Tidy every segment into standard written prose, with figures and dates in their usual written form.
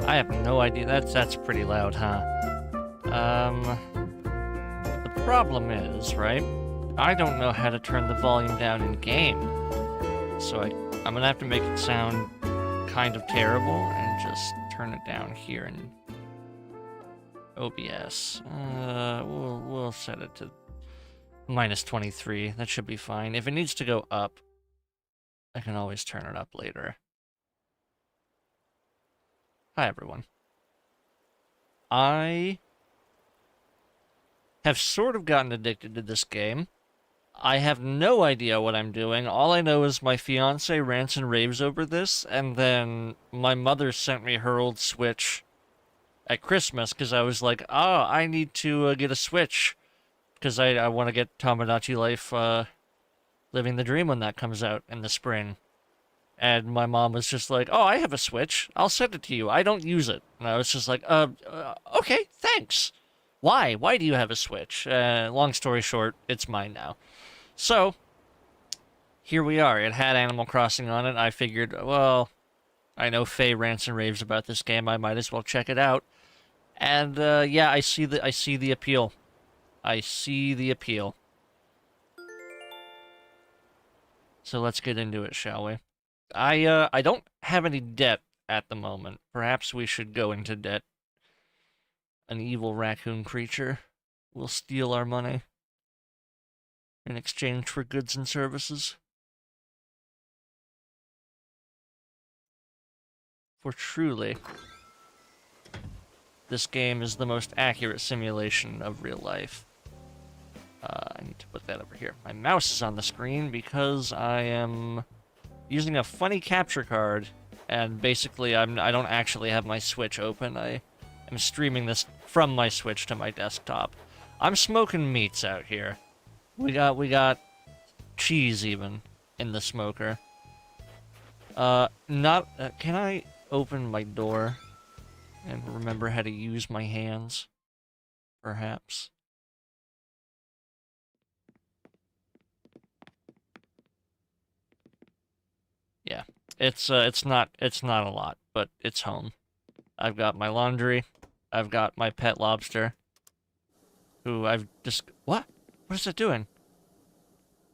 I have no idea. That's pretty loud, huh? The problem is, right? I don't know how to turn the volume down in game. So I'm gonna have to make it sound kind of terrible and just turn it down here in OBS. We'll set it to -23. That should be fine. If it needs to go up, I can always turn it up later. Hi, everyone. I have sort of gotten addicted to this game. I have no idea what I'm doing. All I know is my fiance rants and raves over this, and then my mother sent me her old Switch at Christmas because I was like, oh, I need to get a Switch because I want to get Tomodachi Life Living the Dream when that comes out in the spring. And my mom was just like, oh, I have a Switch. I'll send it to you. I don't use it. And I was just like, okay, thanks. Why? Why do you have a Switch? Long story short, it's mine now. So, here we are. It had Animal Crossing on it. I figured, well, I know Faye rants and raves about this game. I might as well check it out. And, yeah, I see the appeal. I see the appeal. So let's get into it, shall we? I don't have any debt at the moment. Perhaps we should go into debt. An evil raccoon creature will steal our money in exchange for goods and services. For truly, this game is the most accurate simulation of real life. I need to put that over here. My mouse is on the screen because I am using a funny capture card, and basically I don't actually have my Switch open. I am streaming this from my Switch to my desktop. I'm smoking meats out here. We got cheese even in the smoker. Can I open my door and remember how to use my hands? Perhaps. Yeah, it's not a lot, but it's home. I've got my laundry. I've got my pet lobster, who I've just... What? What is it doing?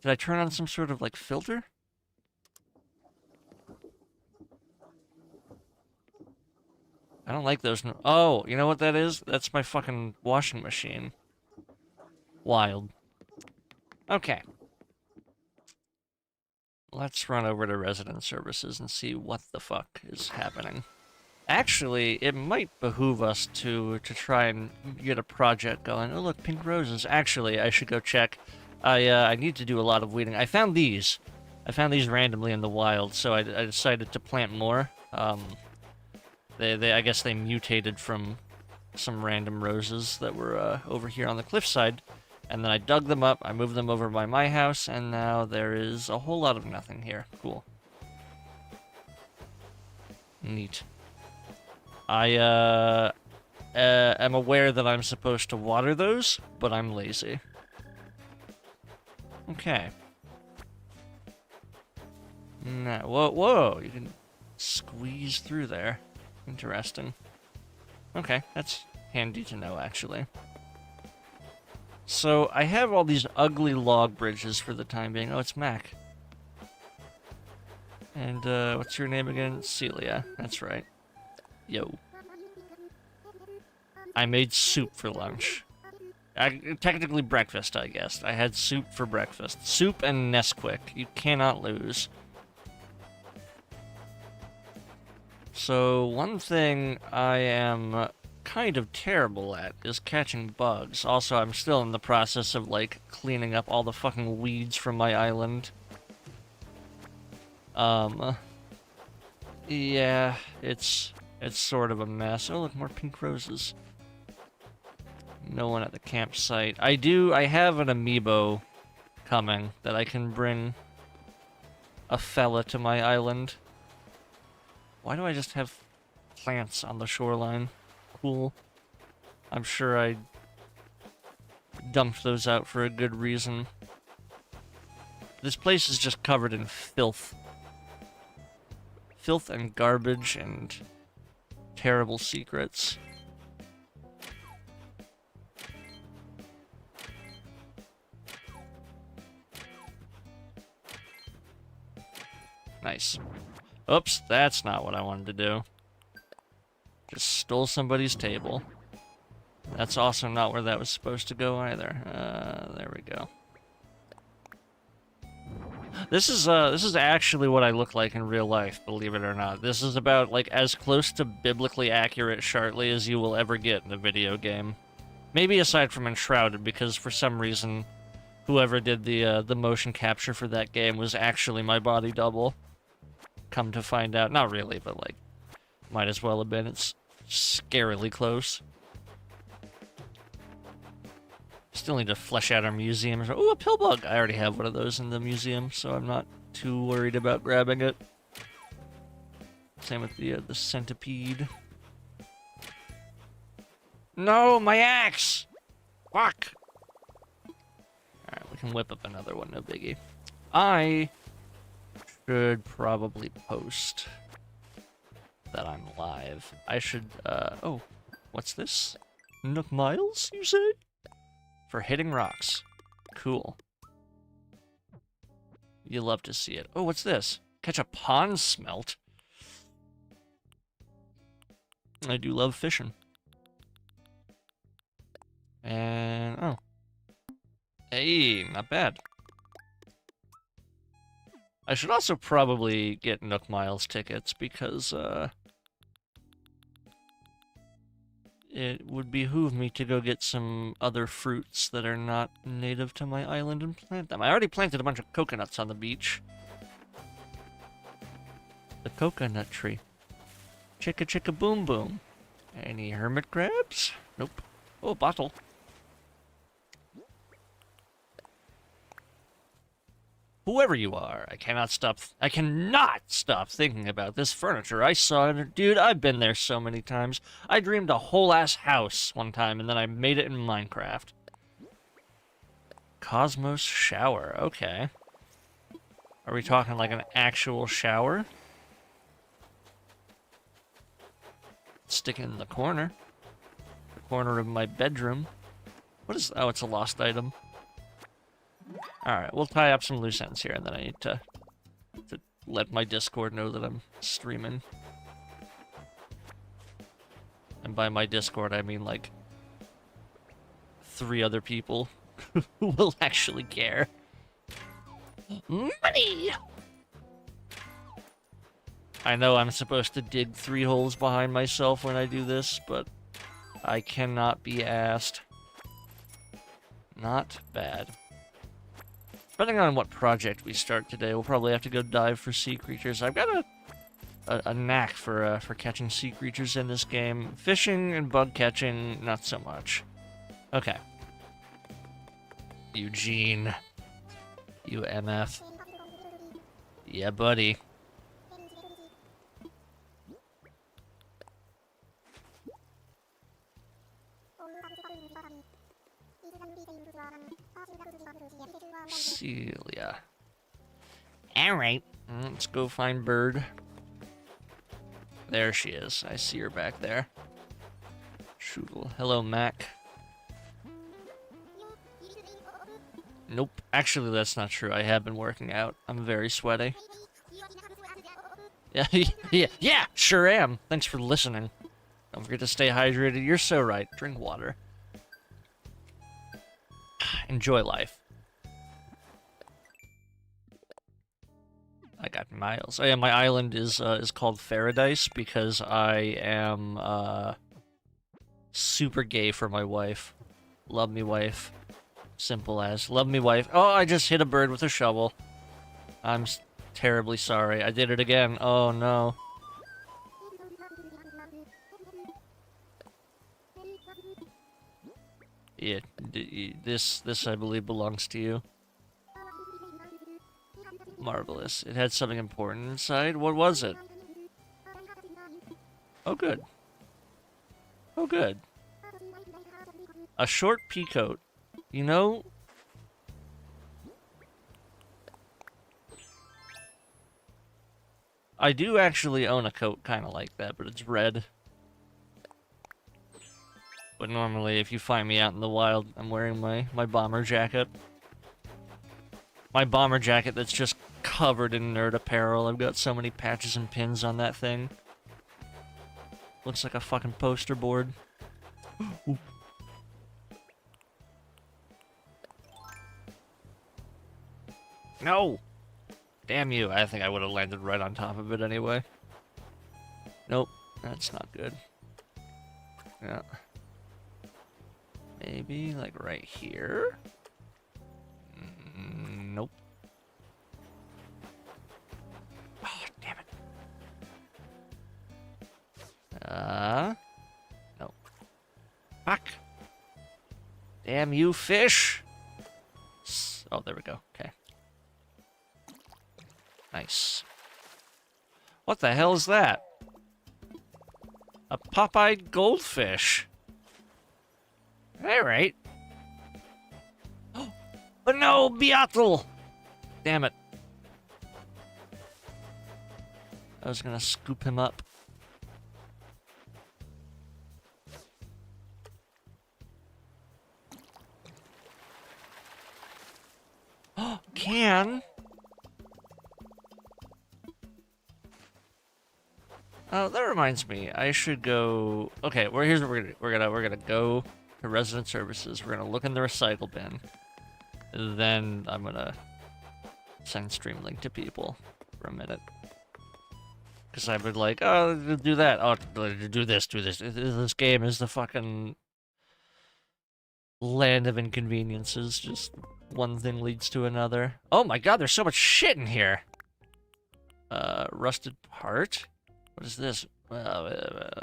Did I turn on some sort of, like, filter? I don't like those... Oh, you know what that is? That's my fucking washing machine. Wild. Okay. Let's run over to resident services and see what the fuck is happening. Actually, it might behoove us to try and get a project going. Oh, look, pink roses. Actually, I should go check. I need to do a lot of weeding. I found these. I found these randomly in the wild, so I decided to plant more. I guess they mutated from some random roses that were over here on the cliffside. And then I dug them up, I moved them over by my house, and now there is a whole lot of nothing here. Cool. Neat. I am aware that I'm supposed to water those, but I'm lazy. Okay. Now, whoa, you can squeeze through there. Interesting. Okay, that's handy to know, actually. So, I have all these ugly log bridges for the time being. Oh, it's Mac. And, what's your name again? Celia. That's right. Yo. I made soup for lunch. Technically breakfast, I guess. I had soup for breakfast. Soup and Nesquik. You cannot lose. So, one thing I am kind of terrible at is catching bugs. Also, I'm still in the process of, like, cleaning up all the fucking weeds from my island. Yeah, it's sort of a mess. Oh, look, more pink roses. No one at the campsite. I have an amiibo coming that I can bring a fella to my island. Why do I just have plants on the shoreline? Cool. I'm sure I dumped those out for a good reason. This place is just covered in filth. Filth and garbage and terrible secrets. Nice. Oops, that's not what I wanted to do. Just stole somebody's table. That's also not where that was supposed to go either. There we go. This is actually what I look like in real life, believe it or not. This is about, like, as close to biblically accurate Shartly as you will ever get in a video game. Maybe aside from Enshrouded, because for some reason, whoever did the motion capture for that game was actually my body double. Come to find out. Not really, but, like, might as well have been. It's scarily close. Still need to flesh out our museum. Oh, a pill bug! I already have one of those in the museum, so I'm not too worried about grabbing it. Same with the centipede. No, my axe! Fuck! Alright, we can whip up another one, no biggie. I should probably post that I'm live. I should, oh, what's this? Nook Miles, you say? For hitting rocks. Cool. You love to see it. Oh, what's this? Catch a pond smelt. I do love fishing. And, oh. Hey, not bad. I should also probably get Nook Miles tickets because, it would behoove me to go get some other fruits that are not native to my island and plant them. I already planted a bunch of coconuts on the beach. The coconut tree. Chicka chicka boom boom. Any hermit crabs? Nope. Oh, bottle. Whoever you are, I cannot stop thinking about this furniture I saw. Dude, I've been there so many times. I dreamed a whole-ass house one time, and then I made it in Minecraft. Cosmos shower, okay. Are we talking like an actual shower? Stick it in the corner. The corner of my bedroom. What is... Oh, it's a lost item. Alright, we'll tie up some loose ends here, and then I need to let my Discord know that I'm streaming. And by my Discord, I mean, like, 3 other people who will actually care. Money! I know I'm supposed to dig 3 holes behind myself when I do this, but I cannot be asked. Not bad. Depending on what project we start today, we'll probably have to go dive for sea creatures. I've got a knack for catching sea creatures in this game. Fishing and bug catching, not so much. Okay. Eugene. You MF. Yeah, buddy. Celia. Alright, let's go find Bird. There she is. I see her back there. Shootle. Hello, Mac. Nope. Actually, that's not true. I have been working out. I'm very sweaty. Yeah, sure am. Thanks for listening. Don't forget to stay hydrated. You're so right. Drink water. Enjoy life. I got Miles. Oh yeah, my island is called Paradise because I am super gay for my wife. Love me wife. Simple as. Love me wife. Oh, I just hit a bird with a shovel. I'm terribly sorry. I did it again. Oh no. Yeah, this I believe belongs to you. Marvelous. It had something important inside. What was it? Oh, good. Oh, good. A short peacoat. You know... I do actually own a coat kind of like that, but it's red. but normally if you find me out in the wild, I'm wearing my bomber jacket. My bomber jacket that's just covered in nerd apparel. I've got so many patches and pins on that thing. Looks like a fucking poster board. Ooh. No! Damn you. I think I would have landed right on top of it anyway. Nope. That's not good. Yeah. Maybe, like, right here? Nope. Oh, damn it. No. Fuck. Damn you, fish! Oh, there we go. Okay. Nice. What the hell is that? A pop-eyed goldfish. Alright. Oh no, Beatle! Damn it. I was gonna scoop him up. Oh, can? Oh, that reminds me. I should go... Okay, well, here's what we're gonna do. We're gonna go to resident services. We're gonna look in the recycle bin. Then I'm gonna send Streamlink to people for a minute. Because I would like, oh, do that. Oh, do this, do this. This game is the fucking land of inconveniences. Just one thing leads to another. Oh my god, there's so much shit in here. Rusted part? What is this?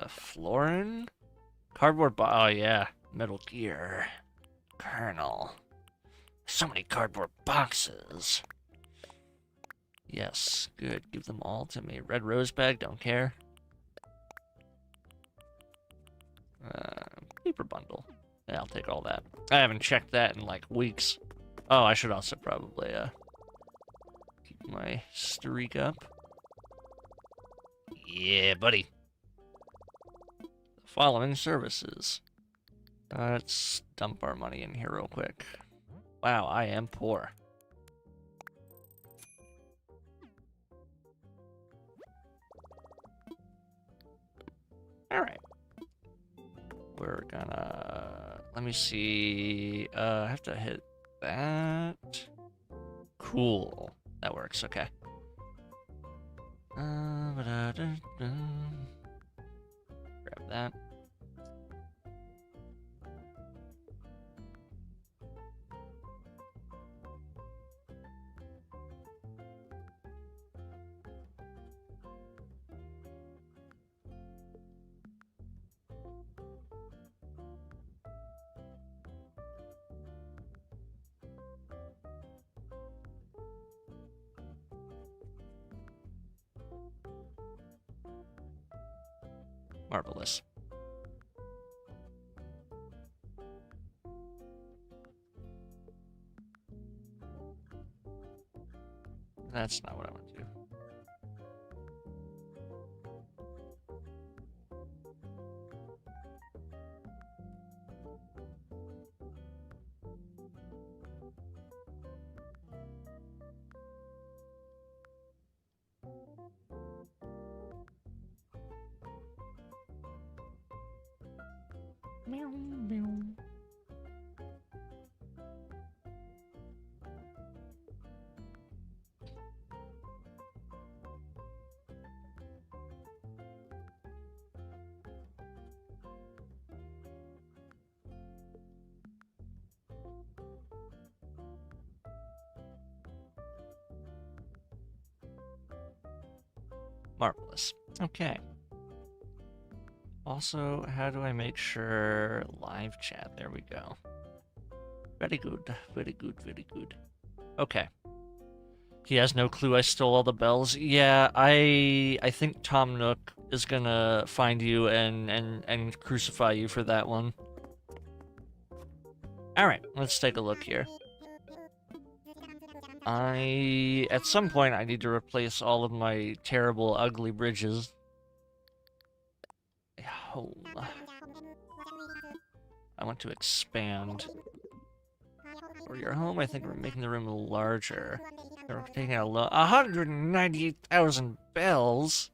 Florin? Cardboard oh yeah. Metal Gear. Kernel. So many cardboard boxes. Yes, good. Give them all to me. Red rose bag, don't care. Paper bundle. Yeah, I'll take all that. I haven't checked that in like weeks. Oh, I should also probably keep my streak up. Yeah, buddy. The following services. Let's dump our money in here real quick. Wow, I am poor. Alright. We're gonna... Let me see... I have to hit that. Cool. That works, okay. Grab that. Marvelous. That's not what I want to do. Meow, meow. Marvelous. Okay. Also, how do I make sure live chat? There we go. Very good, very good, very good. Okay. He has no clue I stole all the bells. Yeah, I think Tom Nook is gonna find you and crucify you for that one. Alright, let's take a look here. At some point, I need to replace all of my terrible, ugly bridges. Home. I want to expand. For your home, I think we're making the room larger. We're taking a 198,000 bells.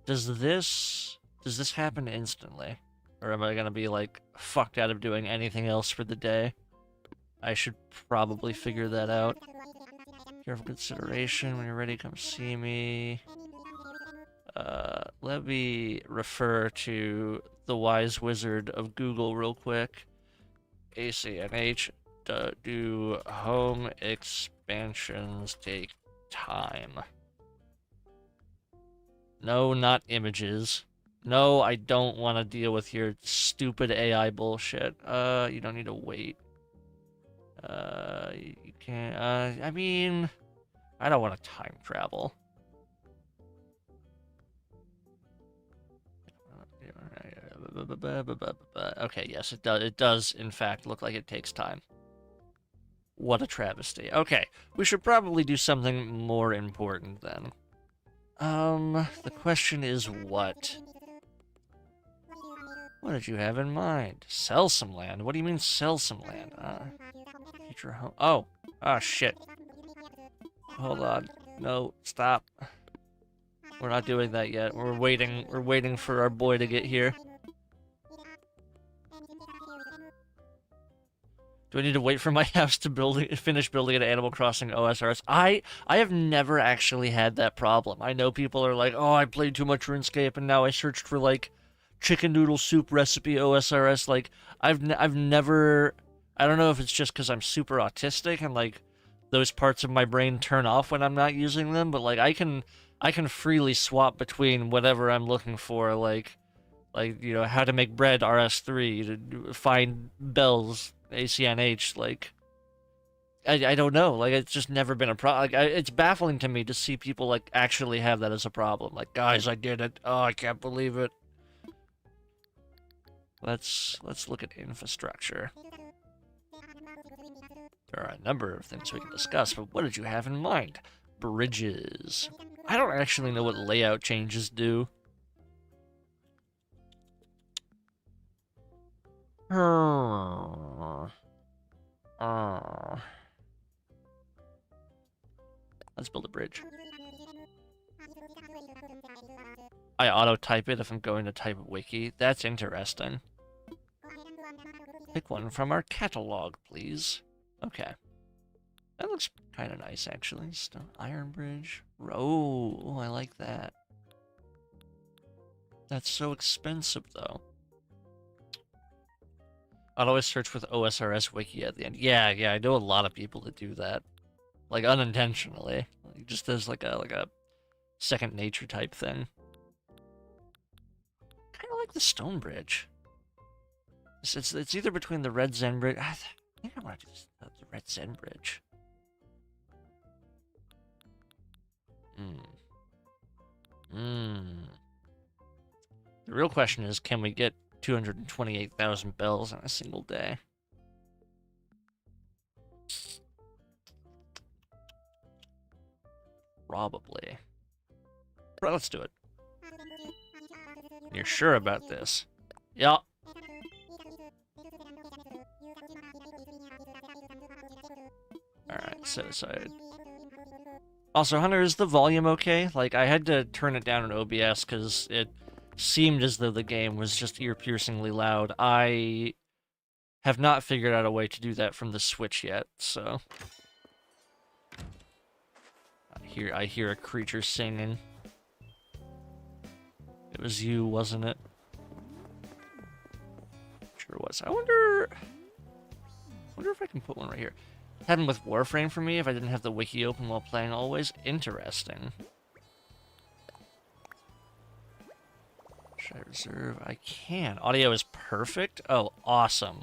Does this happen instantly? Or am I gonna be, like, fucked out of doing anything else for the day? I should probably figure that out. Careful consideration. When you're ready, come see me. Let me refer to the wise wizard of Google real quick. ACNH. Do home expansions take time? No, not images. No, I don't want to deal with your stupid AI bullshit. You don't need to wait. You can't, I mean, I don't want to time travel. Okay, yes, it does. It does, in fact, look like it takes time. What a travesty. Okay, we should probably do something more important then. The question is what? What did you have in mind? Sell some land? What do you mean sell some land? Future home. Oh. Ah, shit. Hold on. No, stop. We're not doing that yet. We're waiting for our boy to get here. Do I need to wait for my house to finish building an Animal Crossing OSRS? I have never actually had that problem. I know people are like, oh, I played too much RuneScape, and now I searched for, like, chicken noodle soup recipe OSRS. Like, I've never... I don't know if it's just because I'm super autistic and, like, those parts of my brain turn off when I'm not using them, but, like, I can freely swap between whatever I'm looking for, like, you know, how to make bread RS3, to find bells ACNH, like, I don't know, like, it's just never been a problem. Like, it's baffling to me to see people, like, actually have that as a problem. Like, guys, I did it. Oh, I can't believe it. Let's look at infrastructure. There are a number of things we can discuss, but what did you have in mind? Bridges. I don't actually know what layout changes do. Let's build a bridge. I auto-type it if I'm going to type wiki. That's interesting. Pick one from our catalog, please. Okay. That looks kind of nice, actually. Stone iron bridge. Oh, I like that. That's so expensive, though. I'd always search with OSRS wiki at the end. Yeah, I know a lot of people that do that. Like, unintentionally. Like, just as, like a second nature type thing. Kind of like the stone bridge. It's either between the Red Zen Bridge... I think I want to do the Red Zen Bridge. The real question is, can we get 228,000 bells in a single day? Probably. Right, let's do it. You're sure about this? Yeah. Alright, set aside. Also, Hunter, is the volume okay? Like, I had to turn it down in OBS because it seemed as though the game was just ear-piercingly loud. I have not figured out a way to do that from the Switch yet, so... I hear a creature singing. It was you, wasn't it? Sure was. I wonder if I can put one right here. It happened with Warframe for me if I didn't have the wiki open while playing always. Interesting. Should I reserve? I can. Audio is perfect? Oh, awesome.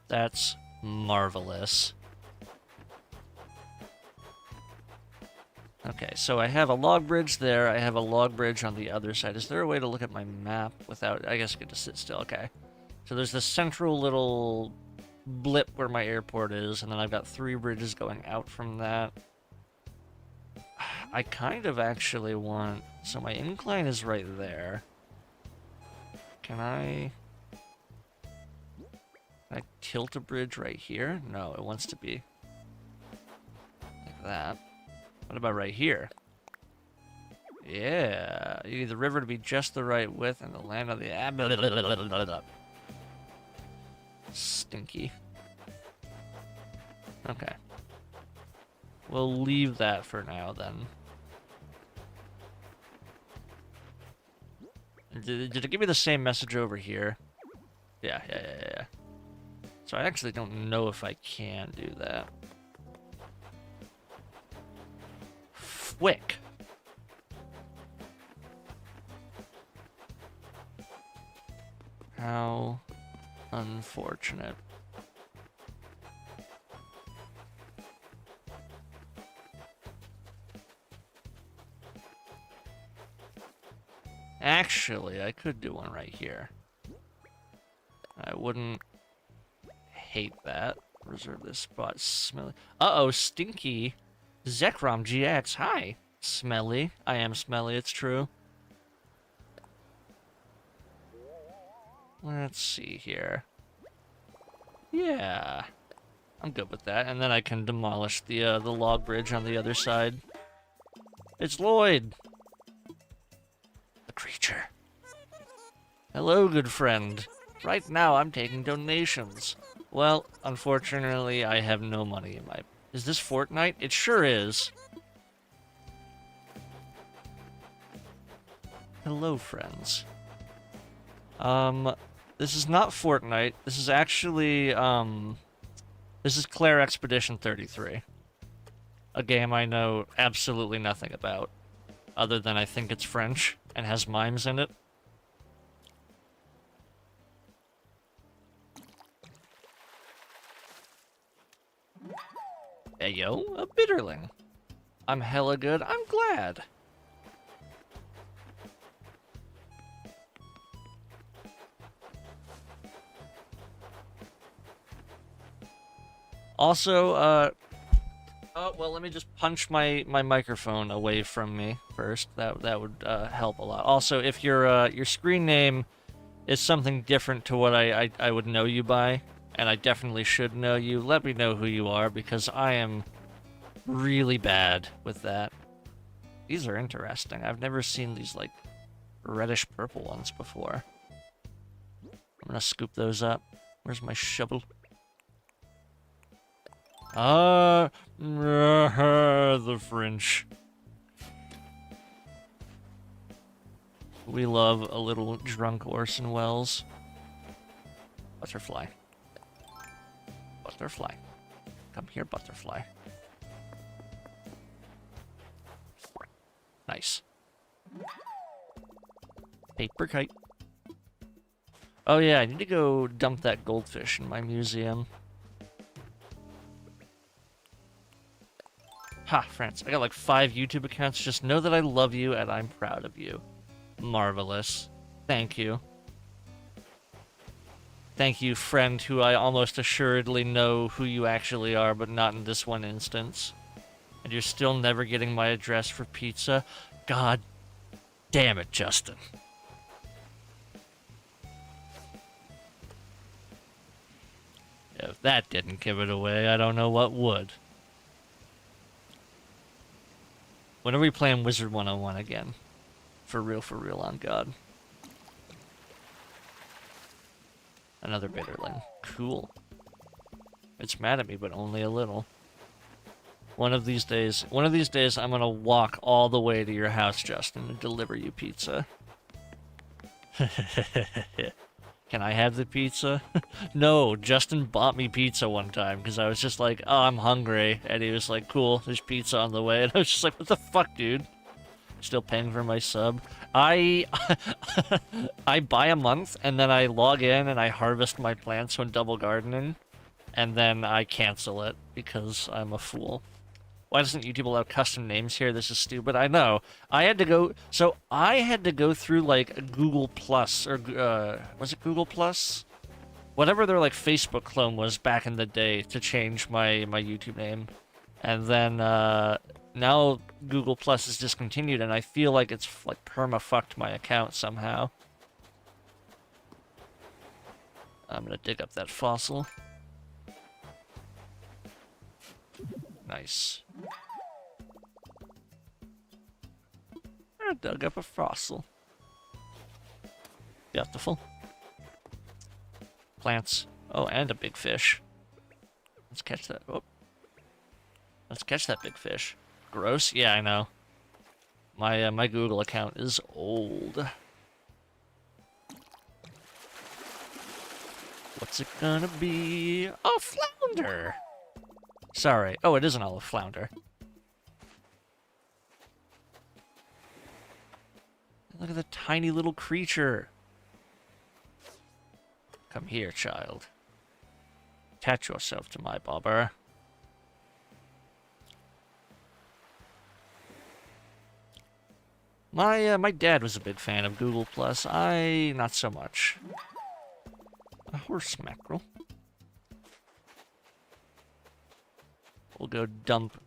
That's marvelous. Okay, so I have a log bridge there. I have a log bridge on the other side. Is there a way to look at my map without... I guess I could just sit still. Okay. So there's this central little blip where my airport is, and then I've got 3 bridges going out from that. I kind of actually want... So my incline is right there. Can I... Can I tilt a bridge right here? No, it wants to be like that. What about right here? Yeah, you need the river to be just the right width and the land on the... Stinky. Okay. We'll leave that for now, then. Did it give me the same message over here? Yeah. So I actually don't know if I can do that. Quick. How unfortunate. Actually, I could do one right here. I wouldn't hate that. Reserve this spot. Smelly. Uh-oh, Stinky. Zekrom GX. Hi. Smelly. I am smelly, it's true. Let's see here. Yeah. I'm good with that. And then I can demolish the log bridge on the other side. It's Lloyd. The creature. Hello, good friend. Right now, I'm taking donations. Well, unfortunately, I have no money in my... Is this Fortnite? It sure is. Hello, friends. This is not Fortnite. This is actually, this is Claire Expedition 33. A game I know absolutely nothing about. Other than I think it's French and has mimes in it. Hey yo, a bitterling. I'm hella good, I'm glad. Also, oh, well, let me just punch my microphone away from me first. That would help a lot. Also, if your screen name is something different to what I would know you by, and I definitely should know you, let me know who you are, because I am really bad with that. These are interesting. I've never seen these, like, reddish-purple ones before. I'm gonna scoop those up. Where's my shovel? The French. We love a little drunk Orson Welles. Butterfly. Butterfly. Come here, butterfly. Nice. Paper kite. Oh yeah, I need to go dump that goldfish in my museum. Ha, France. I got like 5 YouTube accounts. Just know that I love you and I'm proud of you. Marvelous. Thank you. Thank you, friend, who I almost assuredly know who you actually are, but not in this one instance. And you're still never getting my address for pizza? God damn it, Justin. If that didn't give it away, I don't know what would. When are we playing Wizard 101 again? For real, on God. Another bitterling. Cool. It's mad at me, but only a little. One of these days, I'm gonna walk all the way to your house, Justin, and deliver you pizza. Can I have the pizza? No, Justin bought me pizza one time, because I was just like, oh, I'm hungry. And he was like, cool, there's pizza on the way. And I was just like, what the fuck, dude? Still paying for my sub. I buy a month, and then I log in, and I harvest my plants when double gardening. And then I cancel it, because I'm a fool. Why doesn't YouTube allow custom names here? This is stupid. I know. I had to go through, like, Google Plus, or, was it Google Plus? Whatever their, like, Facebook clone was back in the day to change my YouTube name. And then, now Google Plus is discontinued, and I feel like it's, like, perma-fucked my account somehow. I'm gonna dig up that fossil. Nice. I dug up a fossil. Beautiful. Plants. Oh, and a big fish. Let's catch that. Oh. Let's catch that big fish. Gross? Yeah, I know. My Google account is old. What's it gonna be? A flounder! Sorry. Oh, it is an olive flounder. Look at the tiny little creature. Come here, child. Attach yourself to my bobber. My dad was a big fan of Google Plus. I not so much. A horse mackerel. We'll go dump.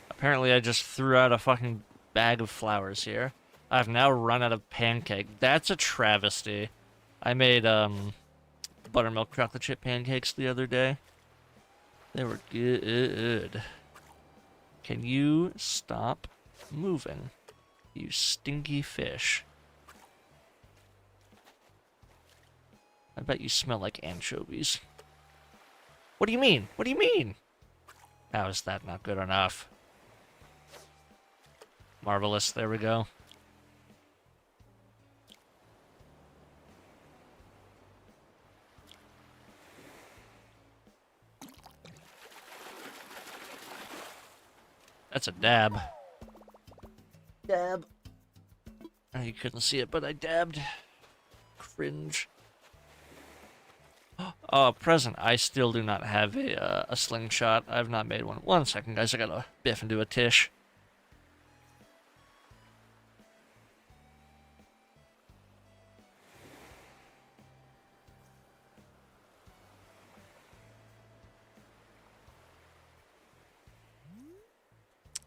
Apparently, I just threw out a fucking bag of flowers here. I've now run out of pancake. That's a travesty. I made buttermilk chocolate chip pancakes the other day. They were good. Can you stop moving? You stinky fish. I bet you smell like anchovies. What do you mean? What do you mean? How is that not good enough? Marvelous. There we go. That's a dab. Dab. Oh, you couldn't see it, but I dabbed. Cringe. Oh, present. I still do not have a slingshot. I've not made one. 1 second, guys. I gotta biff into a tish.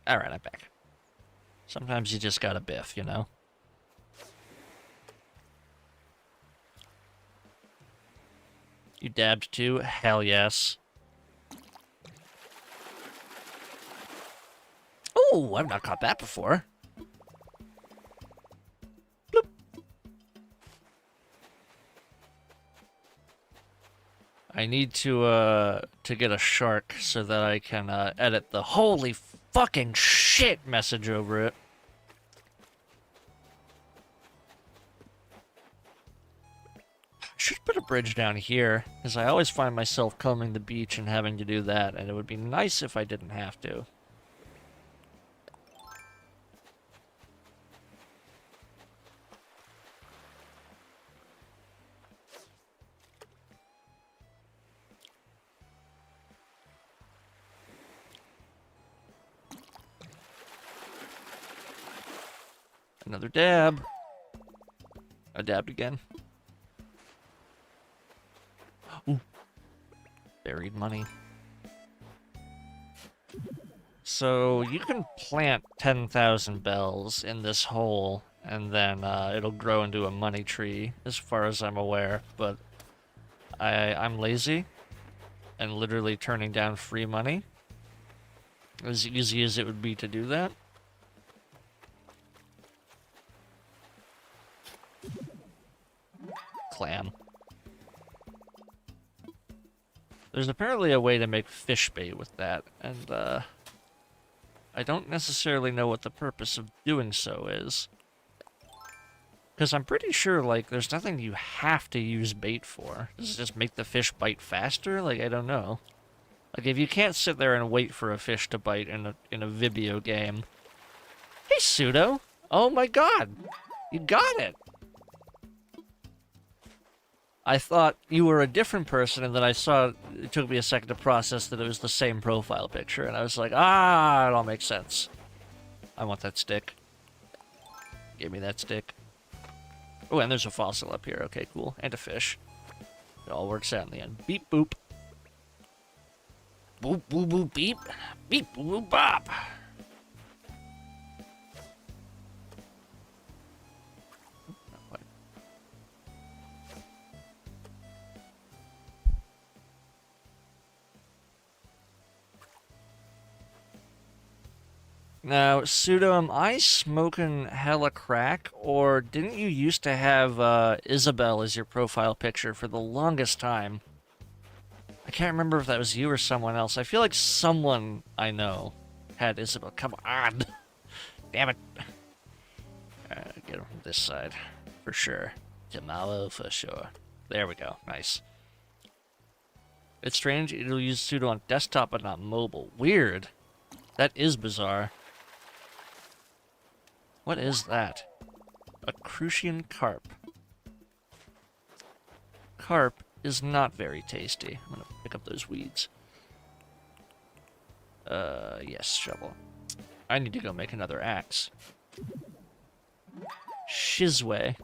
Alright, I'm back. Sometimes you just gotta biff, you know? You dabbed too? Hell yes. Oh, I've not caught that before. Bloop. I need to get a shark so that I can edit the holy fucking shit message over it. I should put a bridge down here, because I always find myself combing the beach and having to do that, and it would be nice if I didn't have to. Another dab. I dabbed again. Ooh. Buried money. So you can plant 10,000 bells in this hole, and then it'll grow into a money tree, as far as I'm aware. But I'm lazy, and literally turning down free money, as easy as it would be to do that. Clam. There's apparently a way to make fish bait with that, and I don't necessarily know what the purpose of doing so is. Because I'm pretty sure, like, there's nothing you have to use bait for. Does it just make the fish bite faster? Like, I don't know. Like, if you can't sit there and wait for a fish to bite in a Vibio game. Hey, Pseudo! Oh my god! You got it! I thought you were a different person, and then I saw it took me a second to process that it was the same profile picture, and I was like, ah, it all makes sense. I want that stick. Give me that stick. Oh, and there's a fossil up here. Okay, cool. And a fish. It all works out in the end. Beep, boop. Boop, boop, boop, beep. Beep, boop, boop, bop. Now, Pseudo, am I smoking hella crack, or didn't you used to have Isabel as your profile picture for the longest time? I can't remember if that was you or someone else. I feel like someone I know had Isabel. Come on. Damn it. Get him from this side. For sure. Tomorrow for sure. There we go. Nice. It's strange. It'll use Pseudo on desktop but not mobile. Weird. That is bizarre. What is that? A Crucian carp. Carp is not very tasty. I'm gonna pick up those weeds. Yes, shovel. I need to go make another axe. Shizway.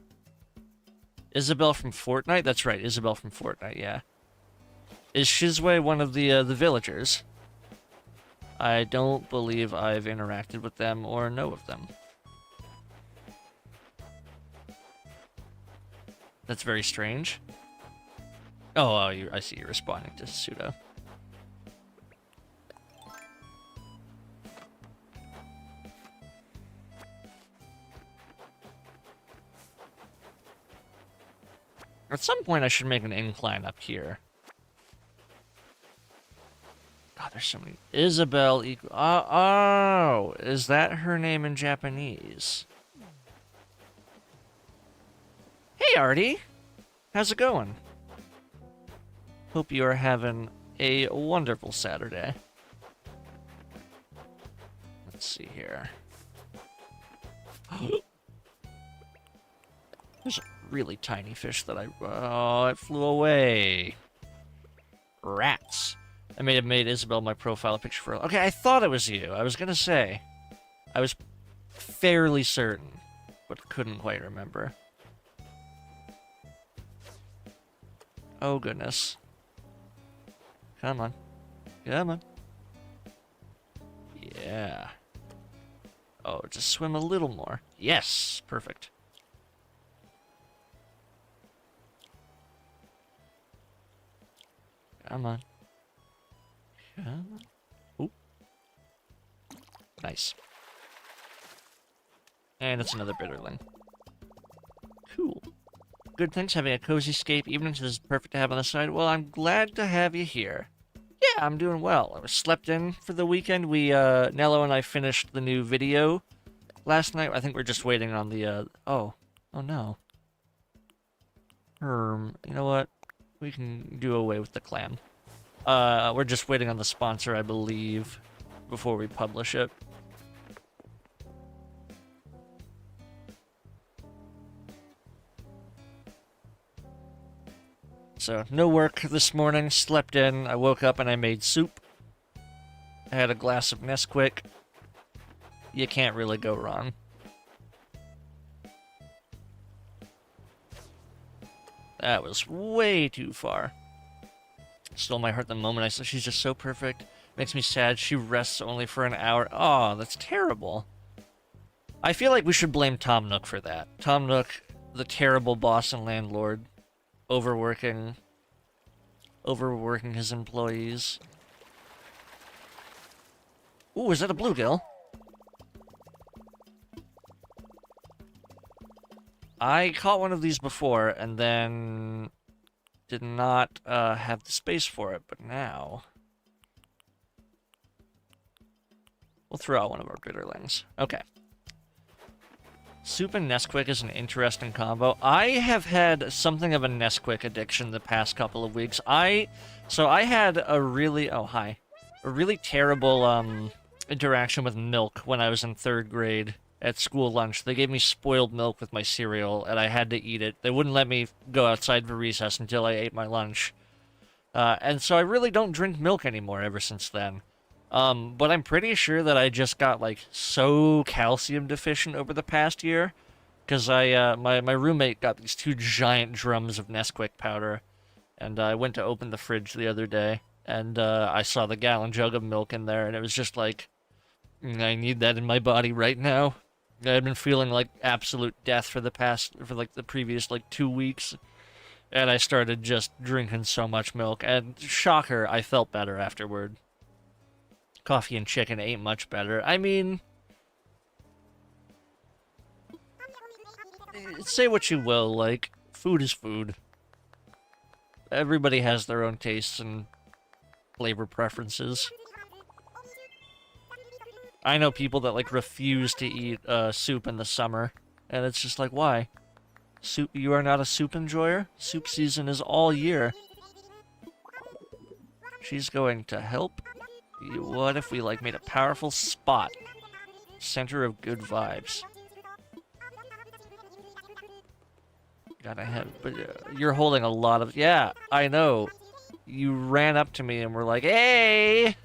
Isabel from Fortnite? That's right, Isabel from Fortnite, yeah. Is Shizway one of the villagers? I don't believe I've interacted with them or know of them. That's very strange. Oh, I see you're responding to Pseudo. At some point, I should make an incline up here. God, there's so many. Isabel equal. Oh, is that her name in Japanese? Hey, Artie. How's it going? Hope you are having a wonderful Saturday. Let's see here. There's a really tiny fish that oh, it flew away. Rats. I may have made Isabel my profile picture for... Okay, I thought it was you. I was gonna say. I was fairly certain, but couldn't quite remember. Oh, goodness. Come on. Come on. Yeah. Oh, just swim a little more. Yes! Perfect. Come on. Come on. Ooh. Nice. And it's another bitterling. Cool. Good, thanks. Having a cozy escape evenings is perfect to have on the side. Well, I'm glad to have you here. Yeah, I'm doing well. I was slept in for the weekend. Nello and I finished the new video last night. I think we're just waiting on the, oh no. You know what? We can do away with the clan. We're just waiting on the sponsor, I believe, before we publish it. So, no work this morning, slept in, I woke up and I made soup. I had a glass of Nesquik. You can't really go wrong. That was way too far. Stole my heart the moment I saw she's just so perfect. Makes me sad she rests only for an hour. Oh, that's terrible. I feel like we should blame Tom Nook for that. Tom Nook, the terrible boss and landlord, overworking his employees. Ooh, is that a bluegill? I caught one of these before, and then did not have the space for it, but now we'll throw out one of our bitterlings. Okay. Soup and Nesquik is an interesting combo. I have had something of a Nesquik addiction the past couple of weeks. So I had a really terrible interaction with milk when I was in 3rd grade at school lunch. They gave me spoiled milk with my cereal, and I had to eat it. They wouldn't let me go outside for recess until I ate my lunch. And so I really don't drink milk anymore ever since then. But I'm pretty sure that I just got, like, so calcium deficient over the past year. Because my roommate got these 2 giant drums of Nesquik powder. And I went to open the fridge the other day. And I saw the gallon jug of milk in there. And it was just like, I need that in my body right now. I had been feeling like absolute death for the previous, 2 weeks. And I started just drinking so much milk. And shocker, I felt better afterward. Coffee and chicken ain't much better. I mean, say what you will, like, food is food. Everybody has their own tastes and flavor preferences. I know people that, like, refuse to eat soup in the summer, and it's just like, why? Soup? You are not a soup enjoyer? Soup season is all year. She's going to help you. What if we, like, made a powerful spot? Center of good vibes. Gotta have, but you're holding a lot of, yeah, I know. You ran up to me and were like, hey!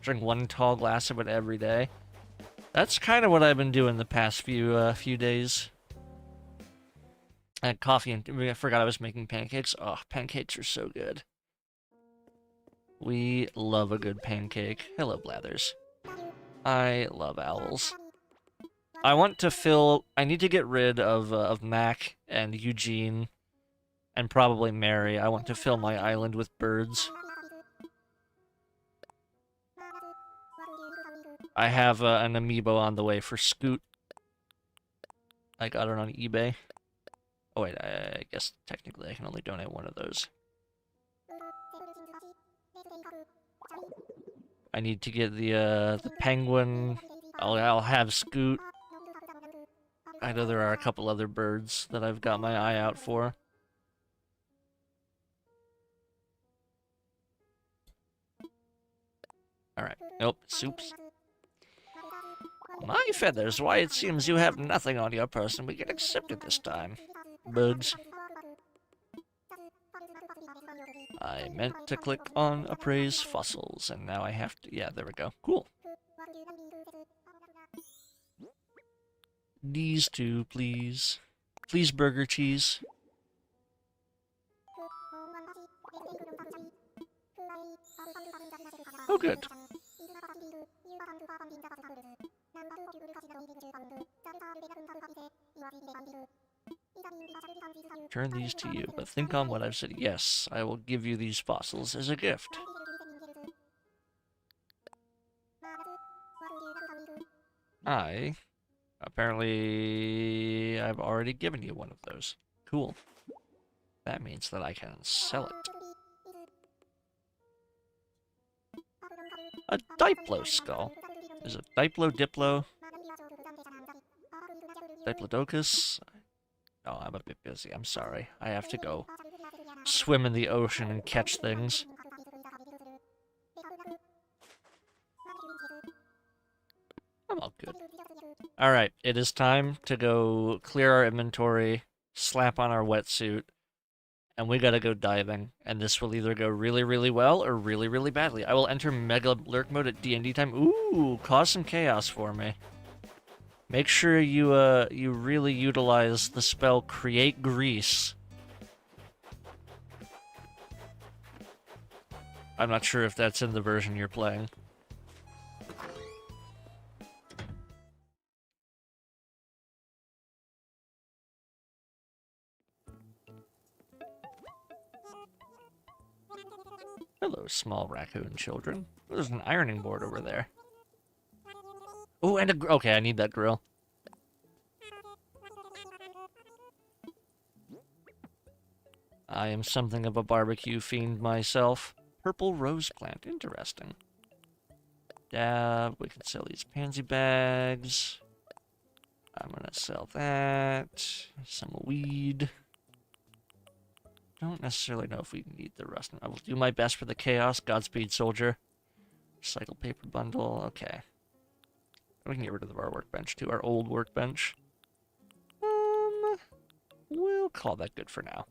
Drink one tall glass of it every day. That's kind of what I've been doing the past few days. I had coffee and I forgot I was making pancakes. Oh, pancakes are so good. We love a good pancake. Hello, Blathers. I love owls. I want to fill... I need to get rid of Mac and Eugene and probably Mary. I want to fill my island with birds. I have an amiibo on the way for Scoot. I got it on eBay. Oh wait, I guess technically I can only donate one of those. I need to get the penguin. I'll have Scoot. I know there are a couple other birds that I've got my eye out for. Alright, nope, soups. My feathers, why it seems you have nothing on your person we get accepted this time. Bugs. I meant to click on appraise fossils, and now I have to... Yeah, there we go. Cool. These two, please. Please, burger cheese. Oh, good. Turn these to you, but think on what I've said. Yes, I will give you these fossils as a gift. Apparently, I've already given you one of those. Cool. That means that I can sell it. A Diplo skull. Is it Diplo, Diplo? Diplodocus? Oh, I'm a bit busy. I'm sorry. I have to go swim in the ocean and catch things. I'm all good. Alright, it is time to go clear our inventory, slap on our wetsuit, and we gotta go diving. And this will either go really, really well or really, really badly. I will enter Mega Lurk mode at D&D time. Ooh, cause some chaos for me. Make sure you really utilize the spell Create Grease. I'm not sure if that's in the version you're playing. Hello, small raccoon children. There's an ironing board over there. Oh, and a... Okay, I need that grill. I am something of a barbecue fiend myself. Purple rose plant. Interesting. Dab. We can sell these pansy bags. I'm gonna sell that. Some weed. Don't necessarily know if we need the rust. I will do my best for the chaos. Godspeed, soldier. Recycle paper bundle. Okay. We can get rid of our workbench, too. Our old workbench. We'll call that good for now.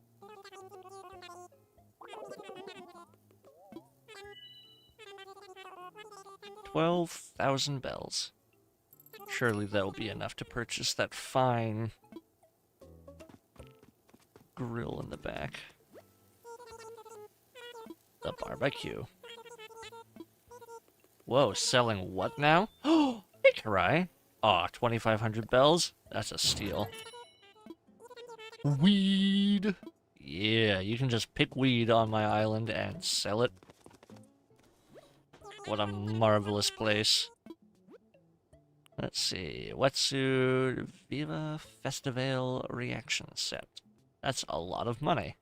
$12,000 bells. Surely that will be enough to purchase that fine grill in the back. The barbecue. Whoa, selling what now? Oh, hey, Karai. Aw, 2,500 bells? That's a steal. Weed! Yeah, you can just pick weed on my island and sell it. What a marvelous place. Let's see. Wetsuit Viva Festival Reaction Set. That's a lot of money.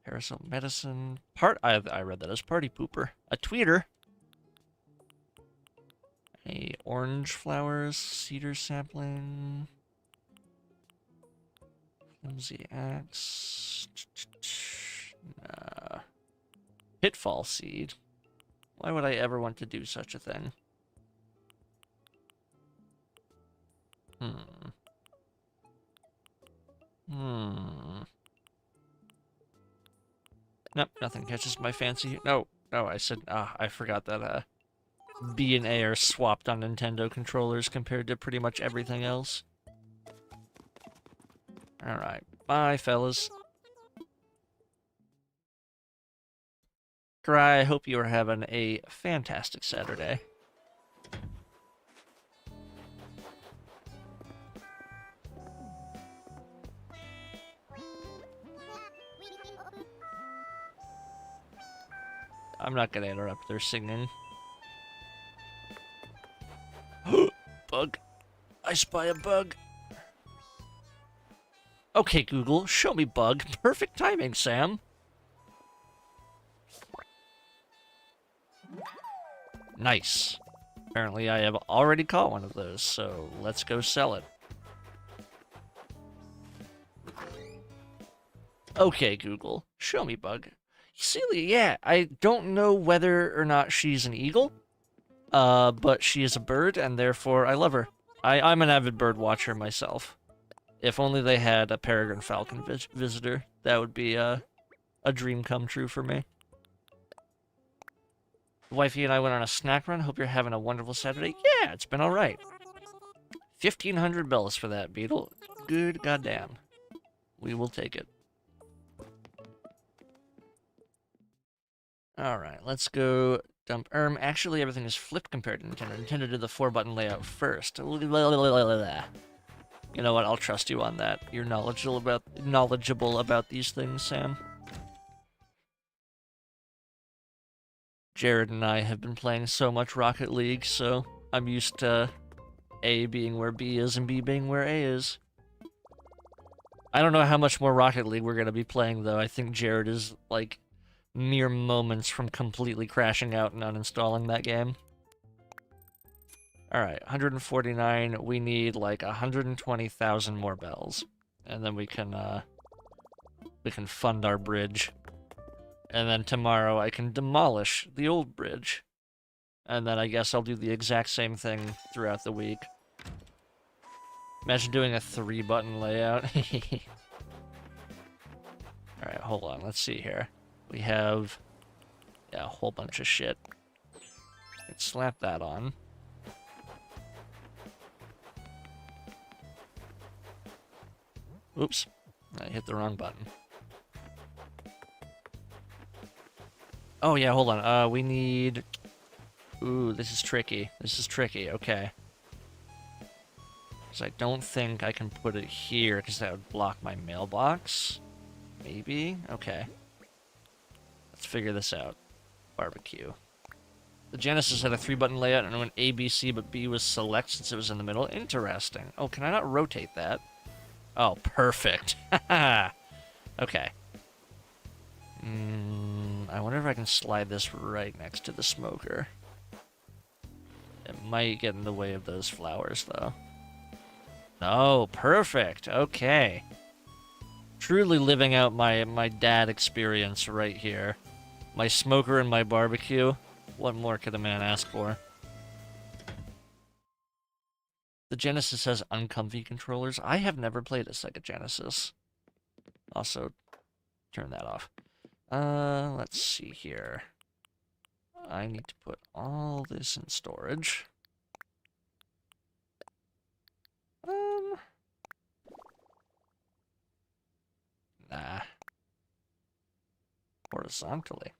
Parasol Medicine. I read that as Party Pooper. A Tweeter. A Orange Flowers. Cedar Sapling. Flimsy Axe. Pitfall Seed. Why would I ever want to do such a thing? Nope, nothing catches my fancy. No, I said, I forgot that, B and A are swapped on Nintendo controllers compared to pretty much everything else. Alright, bye, fellas. Cry, I hope you are having a fantastic Saturday. I'm not gonna interrupt their singing. Bug. I spy a bug. Okay, Google, show me bug. Perfect timing, Sam. Nice. Apparently I have already caught one of those, so let's go sell it. Okay, Google, show me bug. Celia, yeah, I don't know whether or not she's an eagle, but she is a bird, and therefore I love her. I'm an avid bird watcher myself. If only they had a peregrine falcon visitor, that would be a dream come true for me. Wifey and I went on a snack run. Hope you're having a wonderful Saturday. Yeah, it's been alright. 1,500 bells for that, Beetle. Good goddamn. We will take it. Alright, let's go dump actually, everything is flipped compared to Nintendo. Nintendo did the 4-button layout first. You know what? I'll trust you on that. You're knowledgeable about these things, Sam. Jared and I have been playing so much Rocket League, so I'm used to A being where B is and B being where A is. I don't know how much more Rocket League we're going to be playing, though. I think Jared is, like, mere moments from completely crashing out and uninstalling that game. Alright, 149. We need, like, 120,000 more bells. And then we can fund our bridge. And then tomorrow I can demolish the old bridge. And then I guess I'll do the exact same thing throughout the week. Imagine doing a 3-button layout. Alright, hold on. Let's see here. We have... yeah, a whole bunch of shit. Let's slap that on. Oops. I hit the wrong button. Oh, yeah, hold on. We need... ooh, this is tricky. This is tricky, okay. Because I don't think I can put it here, because that would block my mailbox. Maybe? Okay. Let's figure this out. Barbecue. The Genesis had a 3-button layout and went A, B, C, but B was select since it was in the middle. Interesting. Oh, can I not rotate that? Oh, perfect. Okay. I wonder if I can slide this right next to the smoker. It might get in the way of those flowers, though. Oh, perfect. Okay. Truly living out my dad experience right here. My smoker and my barbecue. What more could a man ask for? The Genesis has uncomfy controllers. I have never played a Sega Genesis. Also, turn that off. Let's see here. I need to put all this in storage. Nah. Horizontally.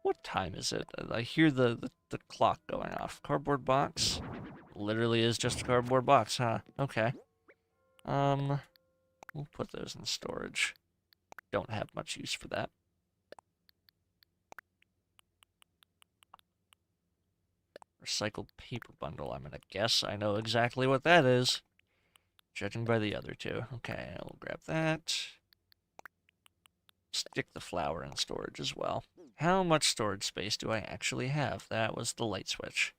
What time is it? I hear the clock going off. Cardboard box? Literally is just a cardboard box, huh? Okay. We'll put those in storage. Don't have much use for that. Recycled paper bundle. I'm gonna guess I know exactly what that is, judging by the other two. Okay, I'll grab that. Stick the flour in storage as well. How much storage space do I actually have? That was the light switch.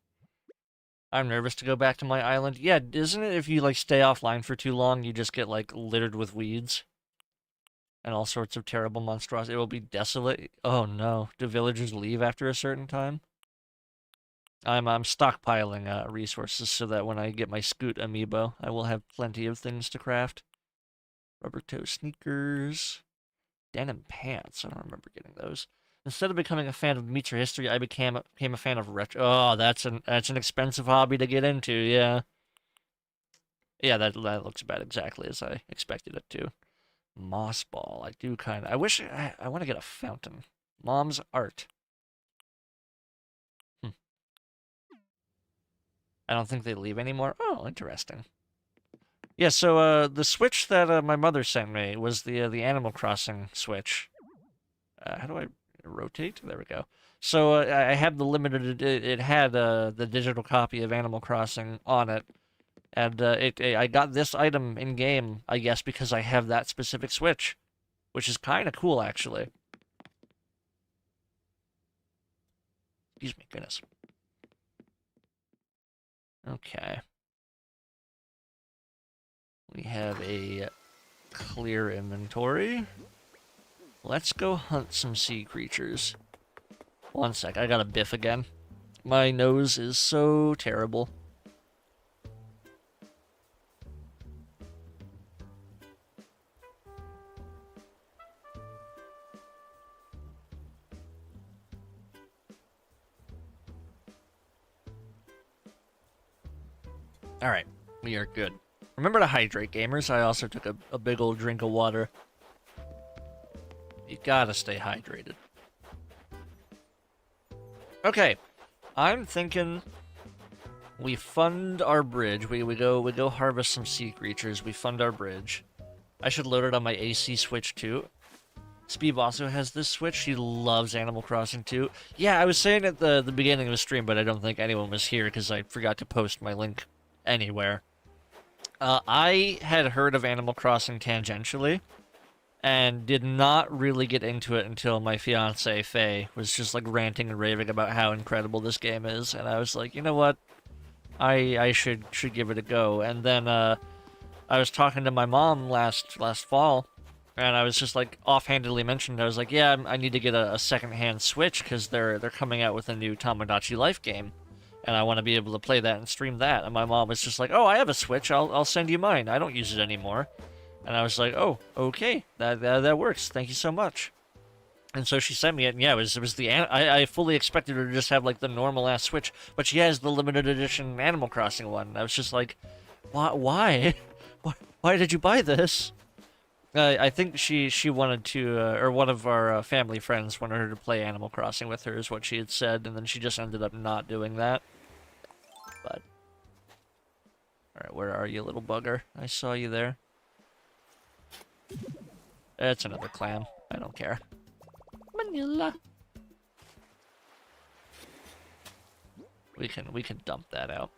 I'm nervous to go back to my island. Yeah, isn't it if you, like, stay offline for too long, you just get, like, littered with weeds? And all sorts of terrible monstrosities. It will be desolate. Oh no. Do villagers leave after a certain time? I'm stockpiling resources so that when I get my Scoot amiibo, I will have plenty of things to craft. Rubber toe sneakers. Denim pants. I don't remember getting those. Instead of becoming a fan of meets or history, I became a fan of retro. Oh, that's an expensive hobby to get into. Yeah, yeah, that looks about exactly as I expected it to. Moss ball. I do kind of. I wish I want to get a fountain. Mom's art. Hmm. I don't think they leave anymore. Oh, interesting. Yeah, so the Switch that my mother sent me was the Animal Crossing Switch. How do I rotate? There we go. So I had the limited. It had the digital copy of Animal Crossing on it, and I got this item in game, I guess, because I have that specific Switch, which is kind of cool, actually. Excuse me, goodness. Okay. We have a clear inventory. Let's go hunt some sea creatures. One sec, I got a biff again. My nose is so terrible. Alright, we are good. Remember to hydrate, gamers. I also took a big old drink of water. You gotta stay hydrated. Okay, I'm thinking we fund our bridge. We go harvest some sea creatures. We fund our bridge. I should load it on my AC Switch too. Speeb also has this Switch. She loves Animal Crossing too. Yeah, I was saying at the beginning of the stream, but I don't think anyone was here because I forgot to post my link anywhere. I had heard of Animal Crossing tangentially, and did not really get into it until my fiance Faye was just like ranting and raving about how incredible this game is, and I was like, you know what, I should give it a go. And then I was talking to my mom last fall, and I was just like offhandedly mentioned, I was like, yeah, I need to get a secondhand Switch because they're coming out with a new Tamagotchi Life game. And I want to be able to play that and stream that. And my mom was just like, "Oh, I have a Switch. I'll send you mine. I don't use it anymore." And I was like, "Oh, okay. That works. Thank you so much." And so she sent me it. And yeah, it was the I fully expected her to just have like the normal ass Switch, but she has the limited edition Animal Crossing one. And I was just like, Why? Why did you buy this?" I think she wanted to, or one of our family friends wanted her to play Animal Crossing with her, is what she had said, and then she just ended up not doing that. But, alright, where are you, little bugger? I saw you there. It's another clam. I don't care. Manila. We can dump that out.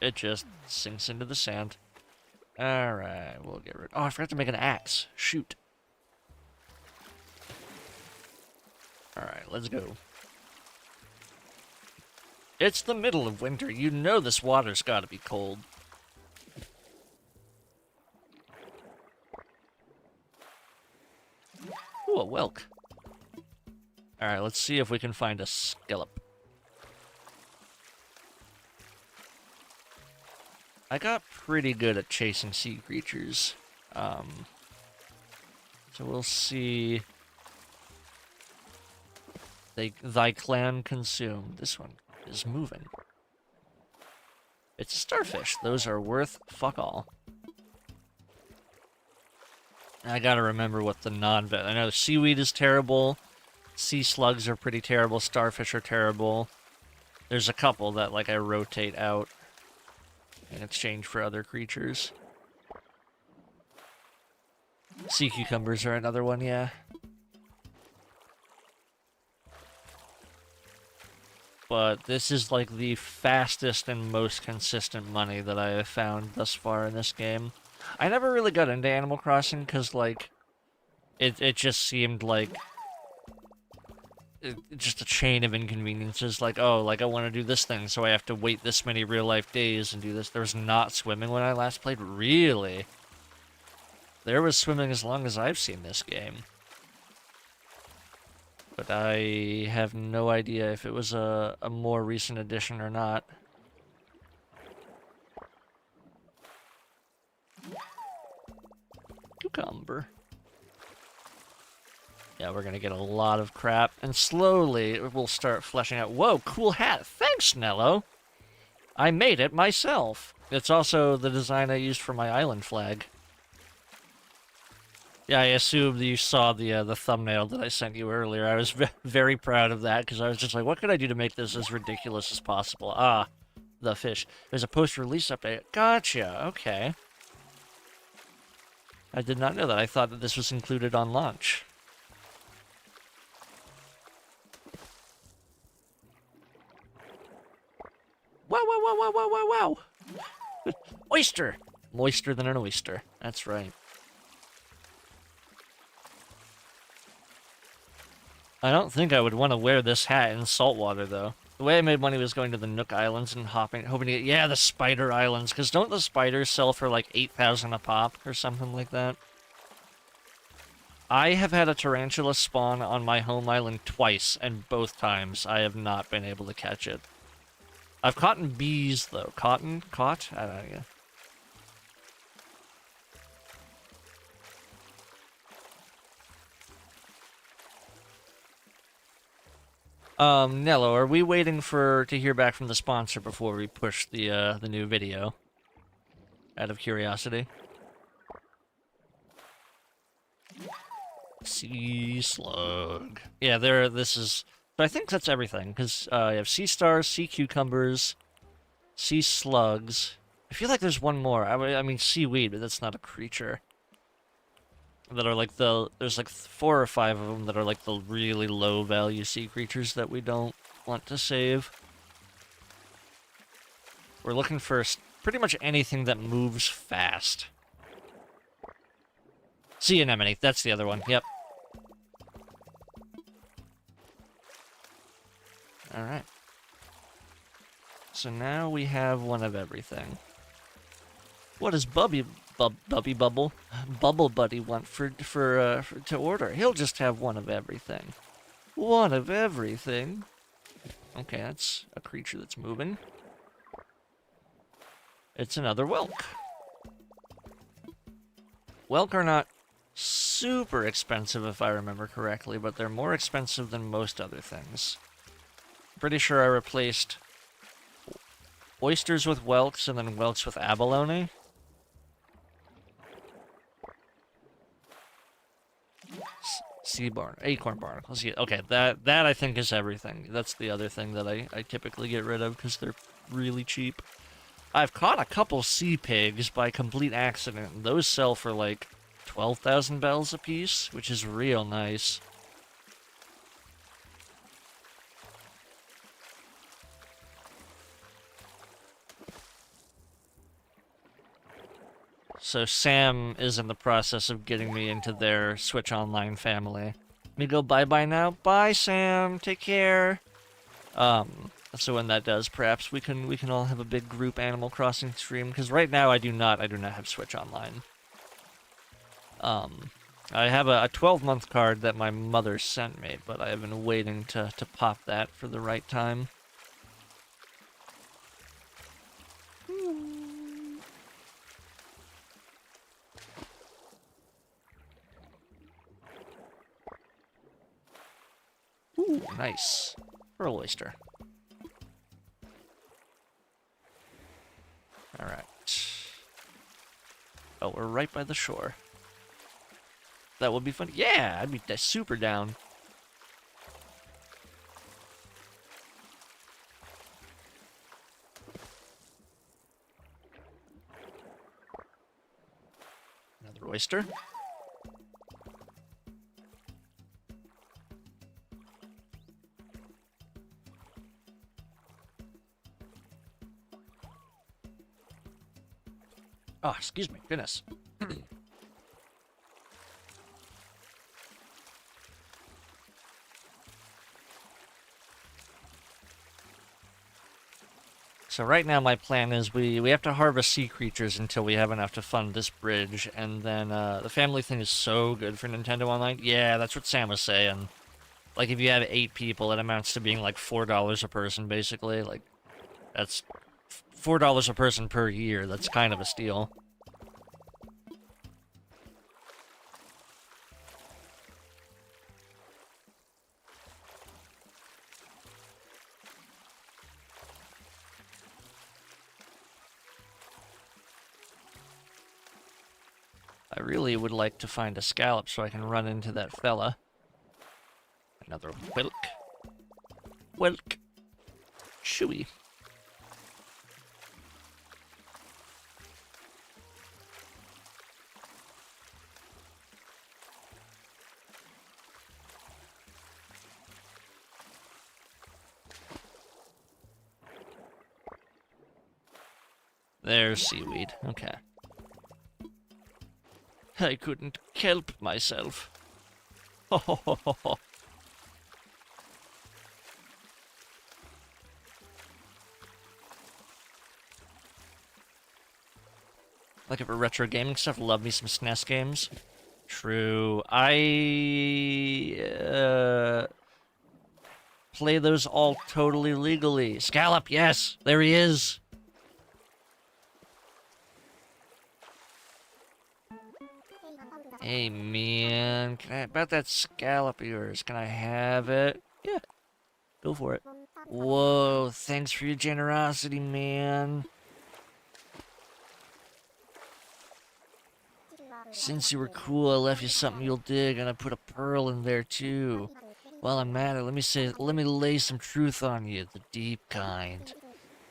It just sinks into the sand. Alright, we'll get rid. Oh, I forgot to make an axe. Shoot. Alright, let's go. It's the middle of winter. You know this water's gotta be cold. Ooh, a whelk. Alright, let's see if we can find a scallop. I got pretty good at chasing sea creatures. So we'll see. Thy clan consumed. This one is moving. It's a starfish. Those are worth fuck all. I gotta remember what the non-vet. I know seaweed is terrible. Sea slugs are pretty terrible. Starfish are terrible. There's a couple that like I rotate out in exchange for other creatures. Sea cucumbers are another one, yeah. but this is like the fastest and most consistent money that I have found thus far in this game. I never really got into Animal Crossing because, like, it just seemed like just a chain of inconveniences. Like, oh, like I want to do this thing, so I have to wait this many real-life days and do this. There was not swimming when I last played. Really? There was swimming as long as I've seen this game. But I have no idea if it was a more recent addition or not. Cucumber. Yeah, we're gonna get a lot of crap, and slowly it will start fleshing out. Whoa, cool hat! Thanks, Nello! I made it myself! It's also the design I used for my island flag. Yeah, I assumed you saw the thumbnail that I sent you earlier. I was very proud of that, because I was just like, what could I do to make this as ridiculous as possible? Ah, the fish. There's a post-release update. Gotcha, okay. I did not know that. I thought that this was included on launch. Wow, wow, wow, wow, wow, wow, wow! Oyster! Moister than an oyster. That's right. I don't think I would want to wear this hat in saltwater, though. The way I made money was going to the Nook Islands and hoping to get, yeah, the Spider Islands, because don't the spiders sell for like 8,000 a pop or something like that? I have had a tarantula spawn on my home island twice, and both times I have not been able to catch it. I've caught bees, though. Caught? I don't know. Nello, are we waiting to hear back from the sponsor before we push the new video? Out of curiosity. Sea slug. Yeah, this is... But I think that's everything, because you have sea stars, sea cucumbers, sea slugs. I feel like there's one more. I mean seaweed, but that's not a creature. That are like there's like 4 or 5 of them that are like the really low value sea creatures that we don't want to save. We're looking for pretty much anything that moves fast. Sea anemone, that's the other one, yep. Alright. So now we have one of everything. What does Bubby Bubble Buddy want to order? He'll just have one of everything. One of everything. Okay, that's a creature that's moving. It's another whelk. Whelk are not super expensive if I remember correctly, but they're more expensive than most other things. Pretty sure I replaced oysters with whelks and then whelks with abalone. Acorn barnacles. Yeah, okay, that I think is everything. That's the other thing that I typically get rid of because they're really cheap. I've caught a couple sea pigs by complete accident, and those sell for like 12,000 bells a piece, which is real nice. So Sam is in the process of getting me into their Switch Online family. Let me go bye-bye now. Bye, Sam. Take care. So when that does, perhaps we can all have a big group Animal Crossing stream, because right now I do not have Switch Online. I have a 12-month card that my mother sent me, but I have been waiting to pop that for the right time. Ooh, nice. Pearl oyster. Alright. Oh, we're right by the shore. That would be fun. Yeah, I'd be super down. Another oyster. Oh, excuse me. Goodness. So right now my plan is we have to harvest sea creatures until we have enough to fund this bridge, and then the family thing is so good for Nintendo Online. Yeah, that's what Sam was saying. Like if you have 8 people, it amounts to being like $4 a person, basically. Like that's $4 a person per year. That's kind of a steal. I really would like to find a scallop so I can run into that fella. Another whelk. Whelk. Chewy. There's seaweed. Okay. I couldn't kelp myself. Ho ho ho ho ho. Looking for retro gaming stuff. Love me some SNES games. True. I play those all totally legally. Scallop, yes, there he is. Hey man, can I about that scallop of yours? Can I have it? Yeah, go for it. Whoa, thanks for your generosity, man. Since you were cool, I left you something you'll dig, and I put a pearl in there too. While I'm at it, let me lay some truth on you, the deep kind.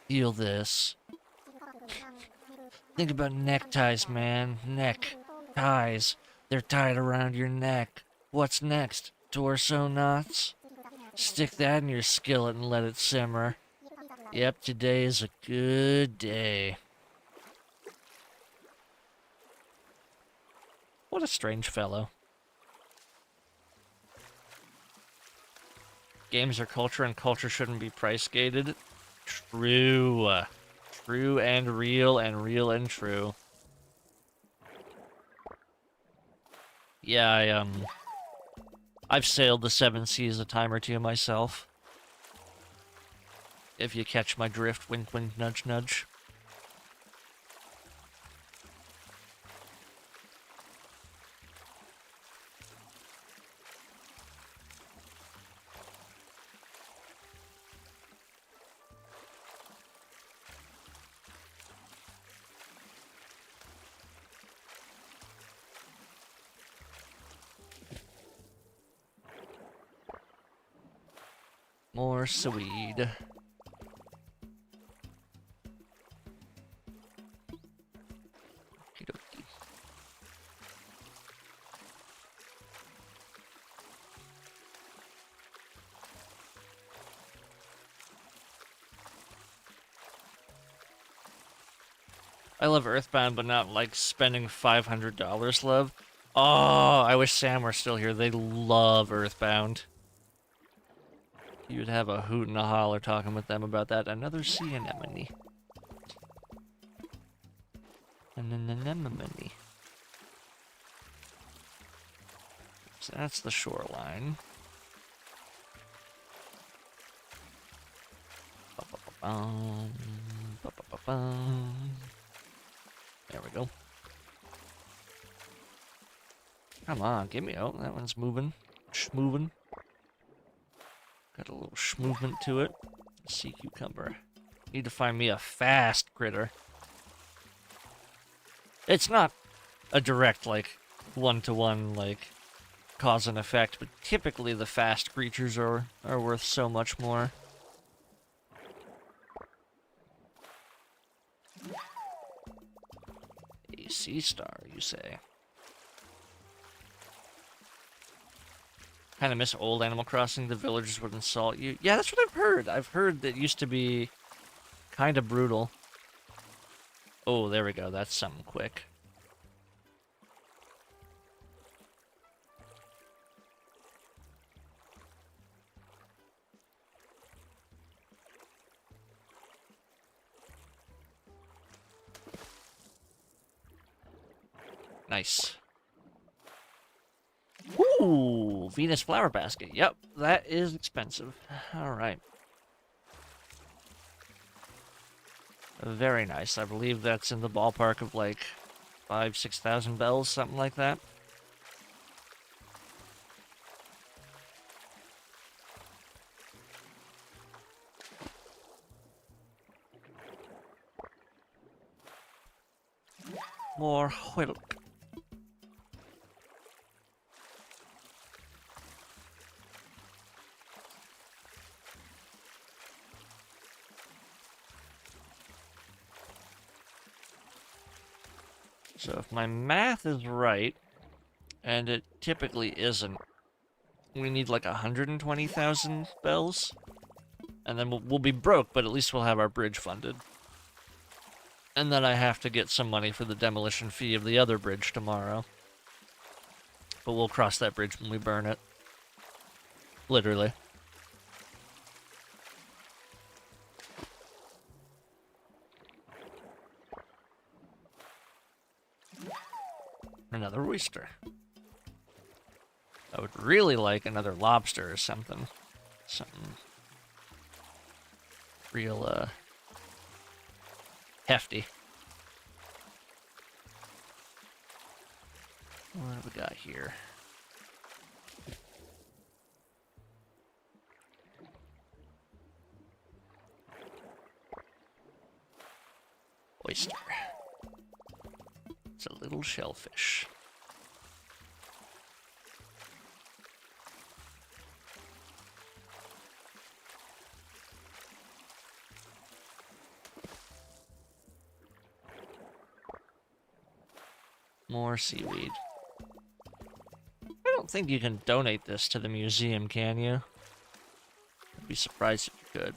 Feel this. Think about neckties, man. Neck. Ties. They're tied around your neck. What's next? Torso knots? Stick that in your skillet and let it simmer. Yep, today is a good day. What a strange fellow. Games are culture, and culture shouldn't be price-gated. True. True and real and true. Yeah, I've sailed the 7 seas a time or two myself. If you catch my drift, wink, wink, nudge, nudge. More seaweed. Okey-dokey. I love Earthbound, but not like spending $500, love. Oh, I wish Sam were still here. They love Earthbound. You'd have a hoot and a holler talking with them about that. Another sea anemone. An anemone. So that's the shoreline. There we go. Come on, give me... Oh, that one's moving. Schmoving. Got a little schmovement to it. Sea cucumber. Need to find me a fast critter. It's not a direct, like, one-to-one, like, cause and effect, but typically the fast creatures are worth so much more. A sea star, you say? Kind of miss old Animal Crossing. The villagers would insult you. Yeah, that's what I've heard. I've heard that it used to be kind of brutal. Oh, there we go. That's something quick. Nice. Ooh, Venus flower basket. Yep, that is expensive. All right. Very nice. I believe that's in the ballpark of like 5,000-6,000 bells, something like that. More Hwilk. So if my math is right, and it typically isn't, we need like 120,000 bells, and then we'll be broke, but at least we'll have our bridge funded. And then I have to get some money for the demolition fee of the other bridge tomorrow. But we'll cross that bridge when we burn it. Literally. Another oyster. I would really like another lobster or something. Something real, hefty. What do we got here? Oyster. It's a little shellfish. More seaweed. I don't think you can donate this to the museum, can you? I'd be surprised if you could.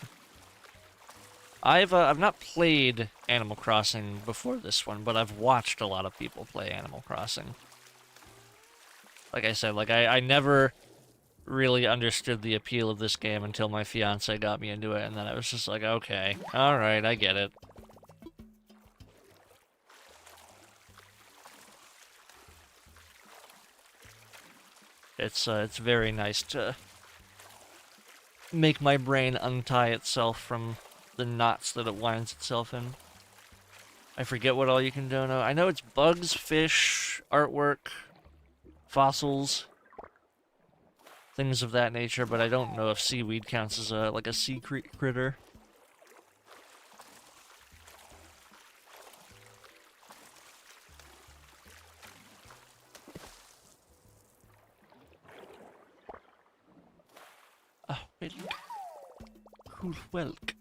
I've not played Animal Crossing before this one, but I've watched a lot of people play Animal Crossing. Like I said, like I never really understood the appeal of this game until my fiance got me into it, and then I was just like, okay, alright, I get it. It's very nice to make my brain untie itself from the knots that it winds itself in. I forget what all you can donate. I know it's bugs, fish, artwork, fossils, things of that nature, but I don't know if seaweed counts as like a sea critter. Ah, Hwilk. Cool Hwilk.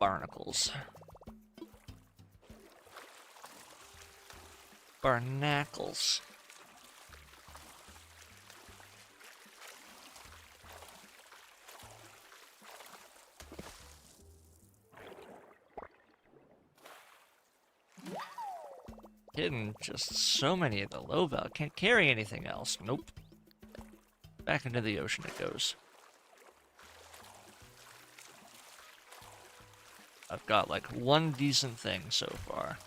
Barnacles. Barnacles. Hitting just so many of the low val. Can't carry anything else. Nope. Back into the ocean it goes. I've got like one decent thing so far.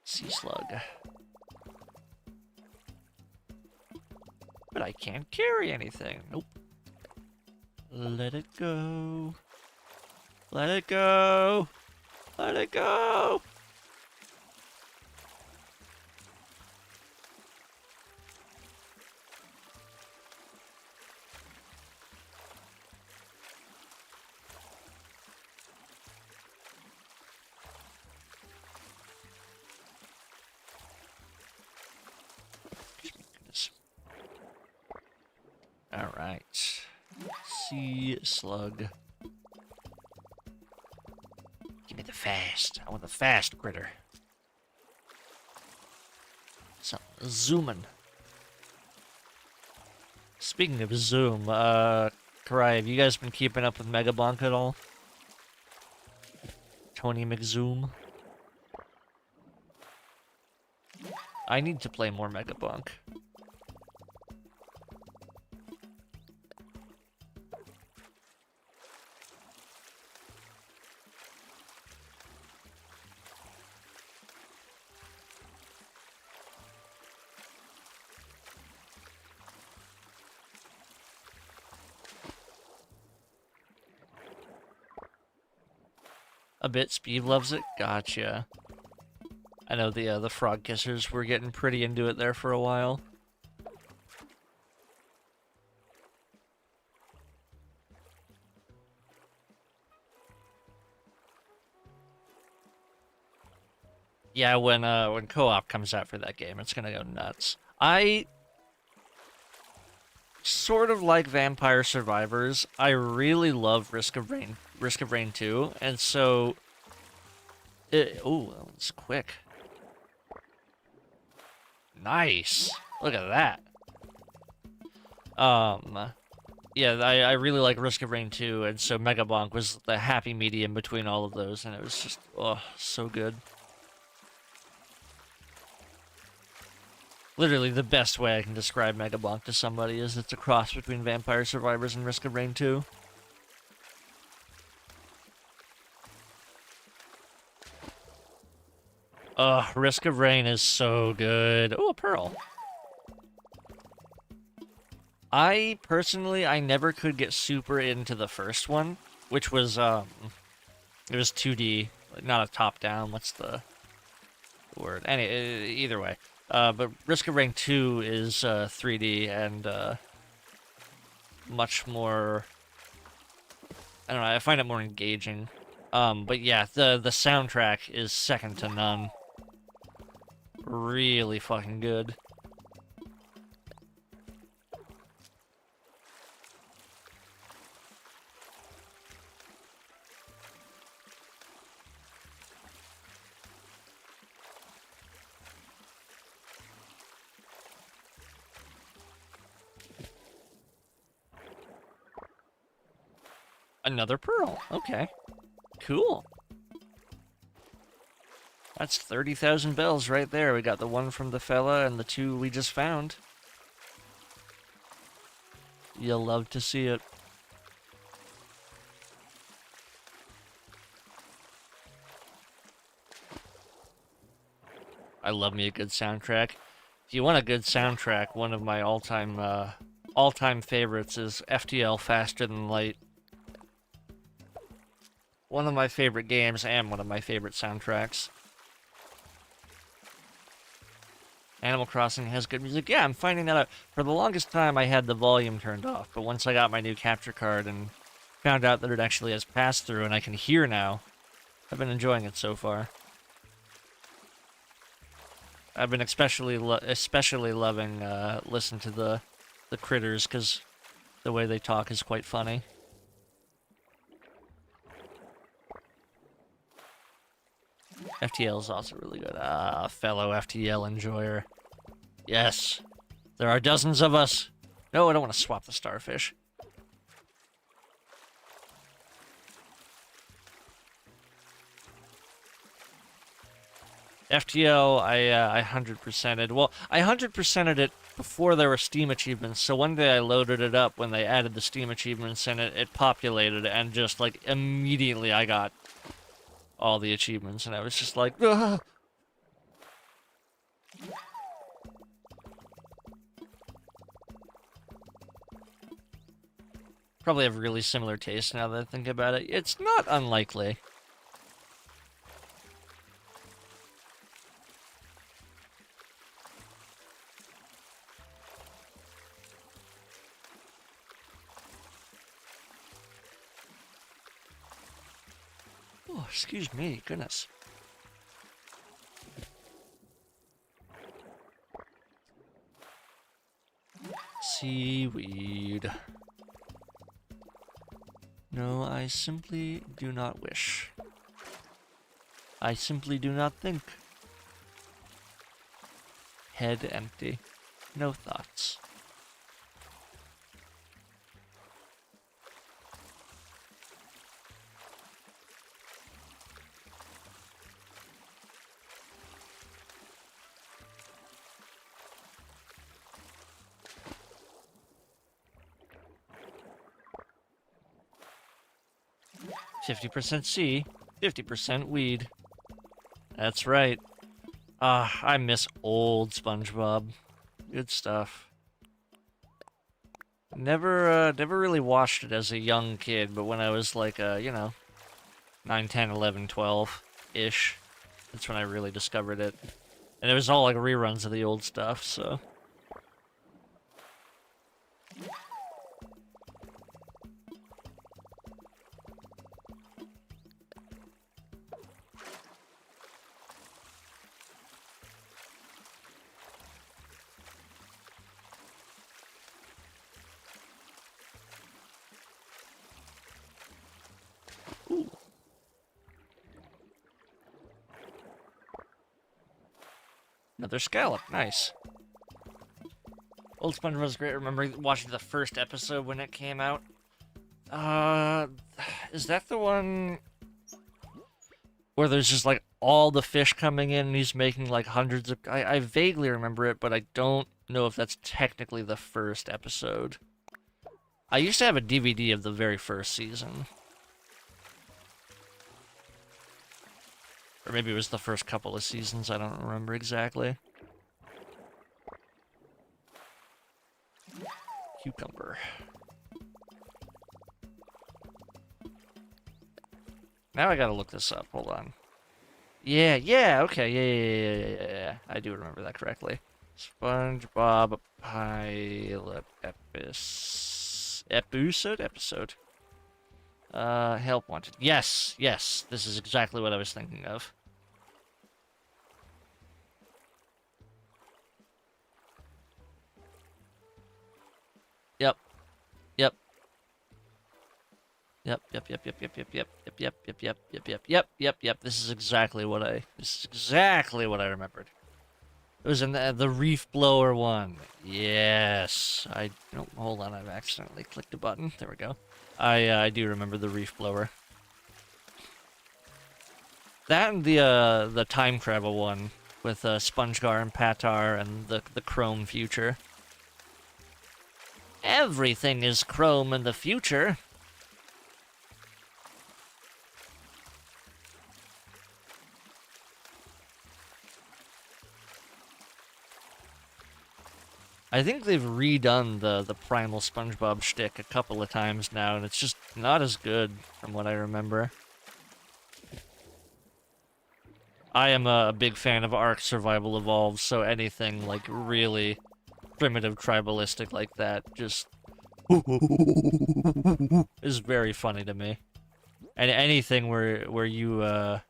Sea slug. But I can't carry anything. Nope. Let it go. Let it go. Let it go. Alright. Sea slug. Give me the fast. I want the fast critter. So, zooming. Speaking of zoom, Karai, have you guys been keeping up with Megabonk at all? Tony McZoom? I need to play more Megabonk. A bit. Speed loves it? Gotcha. I know the frog kissers were getting pretty into it there for a while. Yeah, when co-op comes out for that game, it's gonna go nuts. I sort of like Vampire Survivors. I really love Risk of Rain 2, and so ooh, that was quick. Nice. Look at that. Yeah, I really like Risk of Rain 2, and so Megabonk was the happy medium between all of those, and it was just, oh, so good. Literally, the best way I can describe Megabonk to somebody is it's a cross between Vampire Survivors and Risk of Rain 2. Ugh, Risk of Rain is so good. Oh, a pearl. I never could get super into the first one, which was, it was 2D, not a top-down. What's the word? Either way. But Risk of Rain 2 is 3D and much more, I don't know, I find it more engaging. But yeah, the soundtrack is second to none. Really fucking good. Another pearl. Okay. Cool. That's 30,000 bells right there. We got the one from the fella and the two we just found. You'll love to see it. I love me a good soundtrack. If you want a good soundtrack, one of my all-time favorites is FTL Faster Than Light. One of my favorite games and one of my favorite soundtracks. Animal Crossing has good music. Yeah, I'm finding that out. For the longest time, I had the volume turned off, but once I got my new capture card and found out that it actually has pass-through and I can hear now, I've been enjoying it so far. I've been especially loving listen to the critters because the way they talk is quite funny. FTL is also really good. Fellow FTL enjoyer. Yes. There are dozens of us. No, I don't want to swap the starfish. FTL, I 100%ed. Well, I 100%ed it before there were Steam achievements, so one day I loaded it up when they added the Steam achievements, and it populated, and just, like, immediately I got all the achievements, and I was just like, ugh. Probably have really similar tastes now that I think about it. It's not unlikely. Oh, excuse me, goodness. Seaweed. No, I simply do not wish. I simply do not think. Head empty. No thoughts. %sea, 50% weed. That's right. Ah, I miss old SpongeBob. Good stuff. Never really watched it as a young kid, but when I was like, 9, 10, 11, 12-ish, that's when I really discovered it. And it was all like reruns of the old stuff, so... Ooh. Another scallop, nice. Old SpongeBob was great. I remember watching the first episode when it came out. Is that the one where there's just like all the fish coming in and he's making like hundreds of... I vaguely remember it, but I don't know if that's technically the first episode. I used to have a DVD of the very first season. Or maybe it was the first couple of seasons, I don't remember exactly. Cucumber. Now I gotta look this up, hold on. Yeah, okay, yeah. I do remember that correctly. SpongeBob pilot episode. Help wanted. Yes, this is exactly what I was thinking of. Yep. This is exactly what I remembered. It was in the reef blower one. Yes. Hold on, I've accidentally clicked a button. There we go. I do remember the reef blower. That and the time travel one with SpongeGar and Patar and the Chrome future. Everything is Chrome in the future. I think they've redone the Primal SpongeBob shtick a couple of times now, and it's just not as good from what I remember. I am a big fan of Ark Survival Evolved, so anything like really primitive tribalistic like that just is very funny to me. And anything where you okay,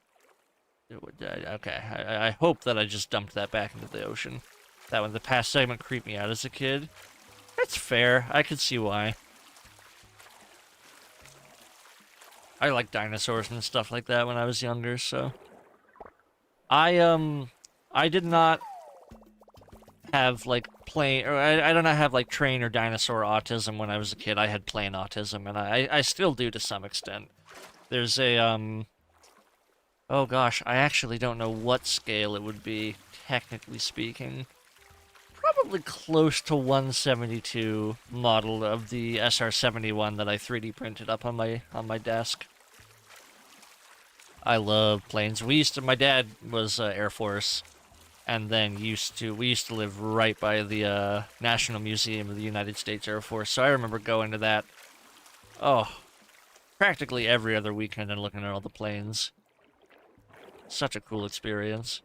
I hope that I just dumped that back into the ocean. That one, the past segment creeped me out as a kid. That's fair. I could see why. I liked dinosaurs and stuff like that when I was younger, so... I did not have, like, I did not have, like, train or dinosaur autism when I was a kid. I had plain autism, and I still do to some extent. There's a, oh gosh, I actually don't know what scale it would be, technically speaking. Probably close to 172 model of the SR-71 that I 3D printed up on my desk. I love planes. My dad was Air Force, and then we used to live right by the National Museum of the United States Air Force, so I remember going to that, practically every other weekend and looking at all the planes. Such a cool experience.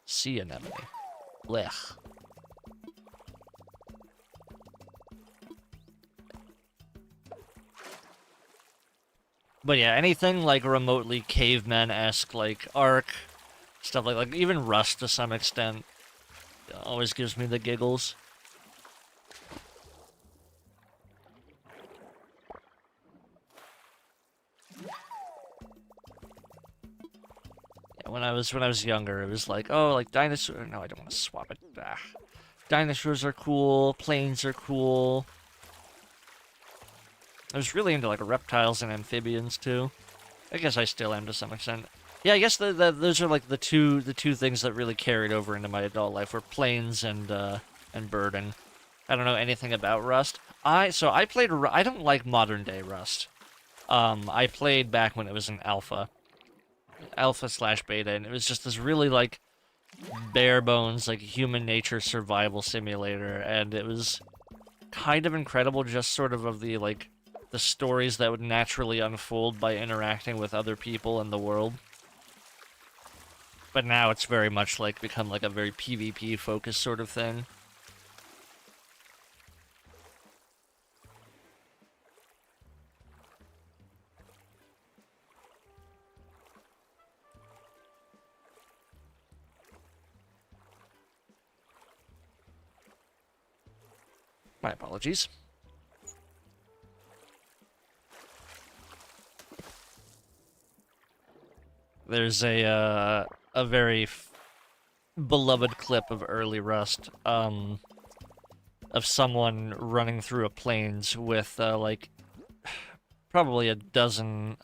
Sea anemone. Blech. But yeah, anything like remotely caveman-esque, like Ark, stuff like even Rust to some extent, always gives me the giggles. when I was younger, it was like, oh, like dinosaur. No, I don't want to swap it. Dinosaurs are cool. Planes are cool. I was really into like reptiles and amphibians too. I guess I still am to some extent. Yeah, I guess those are like the two things that really carried over into my adult life were planes and birding. I don't know anything about Rust. I played. I don't like modern day Rust. I played back when it was an alpha slash beta, and it was just this really like bare bones like human nature survival simulator, and it was kind of incredible, just sort of the like the stories that would naturally unfold by interacting with other people in the world. But now it's very much like become like a very PvP focused sort of thing. My apologies. There's a very beloved clip of early Rust, of someone running through a plains with like probably a dozen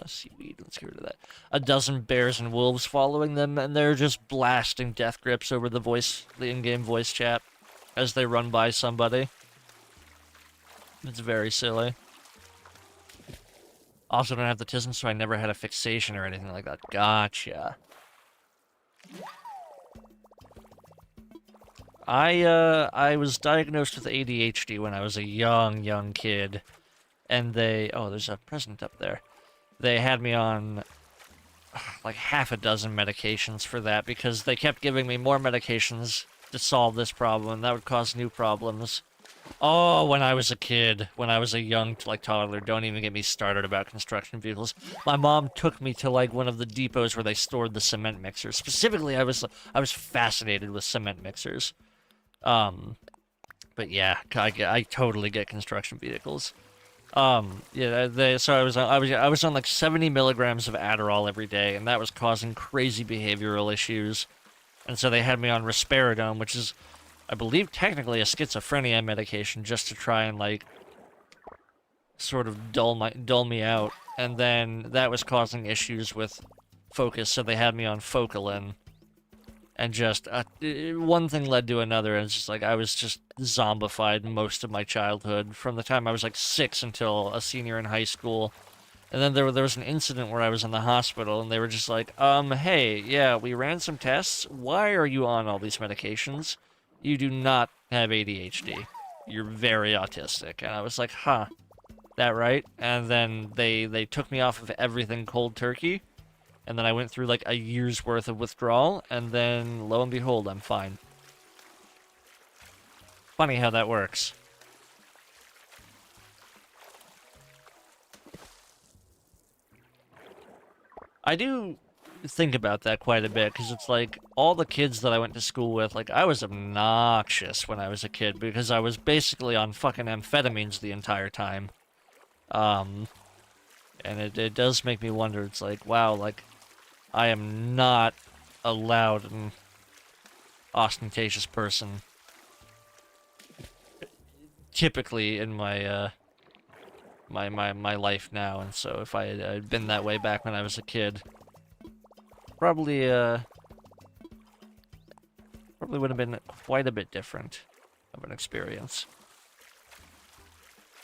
seaweed. Let's get rid of that. A dozen bears and wolves following them, and they're just blasting death grips over the in-game voice chat as they run by somebody. It's very silly. Also don't have the tism, so I never had a fixation or anything like that. Gotcha. I was diagnosed with ADHD when I was a young kid, and oh, there's a present up there. They had me on like half a dozen medications for that because they kept giving me more medications to solve this problem, and that would cause new problems. Oh, when I was a kid, when I was a young, like, toddler, don't even get me started about construction vehicles. My mom took me to, like, one of the depots where they stored the cement mixers. Specifically, I was fascinated with cement mixers. But yeah, I totally get construction vehicles. Yeah, so I was on like 70 milligrams of Adderall every day, and that was causing crazy behavioral issues. And so they had me on risperidone, which is, I believe, technically a schizophrenia medication, just to try and like sort of dull me out. And then that was causing issues with focus, so they had me on Focalin. And just one thing led to another, and it's just like I was just zombified most of my childhood, from the time I was like 6 until a senior in high school. And then there was an incident where I was in the hospital, and they were just like, hey, yeah, we ran some tests. Why are you on all these medications? You do not have ADHD. You're very autistic. And I was like, huh, that right? And then they took me off of everything cold turkey, and then I went through like a year's worth of withdrawal, and then lo and behold, I'm fine. Funny how that works. I do think about that quite a bit, because it's like all the kids that I went to school with, like I was obnoxious when I was a kid because I was basically on fucking amphetamines the entire time. And it does make me wonder, it's like, wow, like I am not a loud and ostentatious person typically in my my life now, and so if I had been that way back when I was a kid, probably would have been quite a bit different of an experience.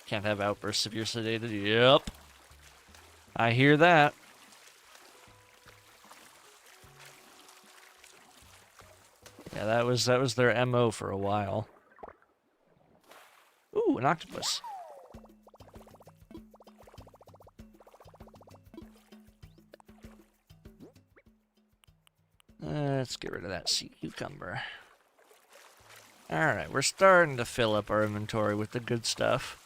Can't have outbursts if you're sedated. Yep. I hear that. Yeah, that was their MO for a while. Ooh, an octopus. Let's get rid of that sea cucumber. Alright, we're starting to fill up our inventory with the good stuff.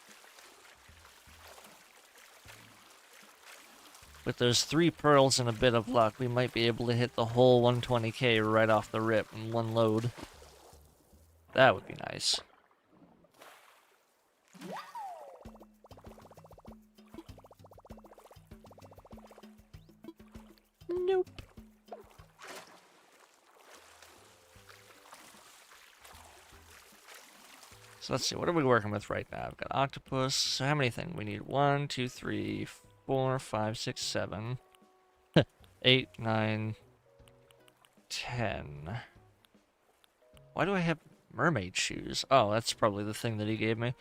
With those 3 pearls and a bit of luck, we might be able to hit the whole 120k right off the rip in one load. That would be nice. Nope. So let's see, what are we working with right now? I've got octopus. So how many things? We need 1, 2, 3, 4, 5, 6, 7, 8, 9, 10. Why do I have mermaid shoes? Oh, that's probably the thing that he gave me.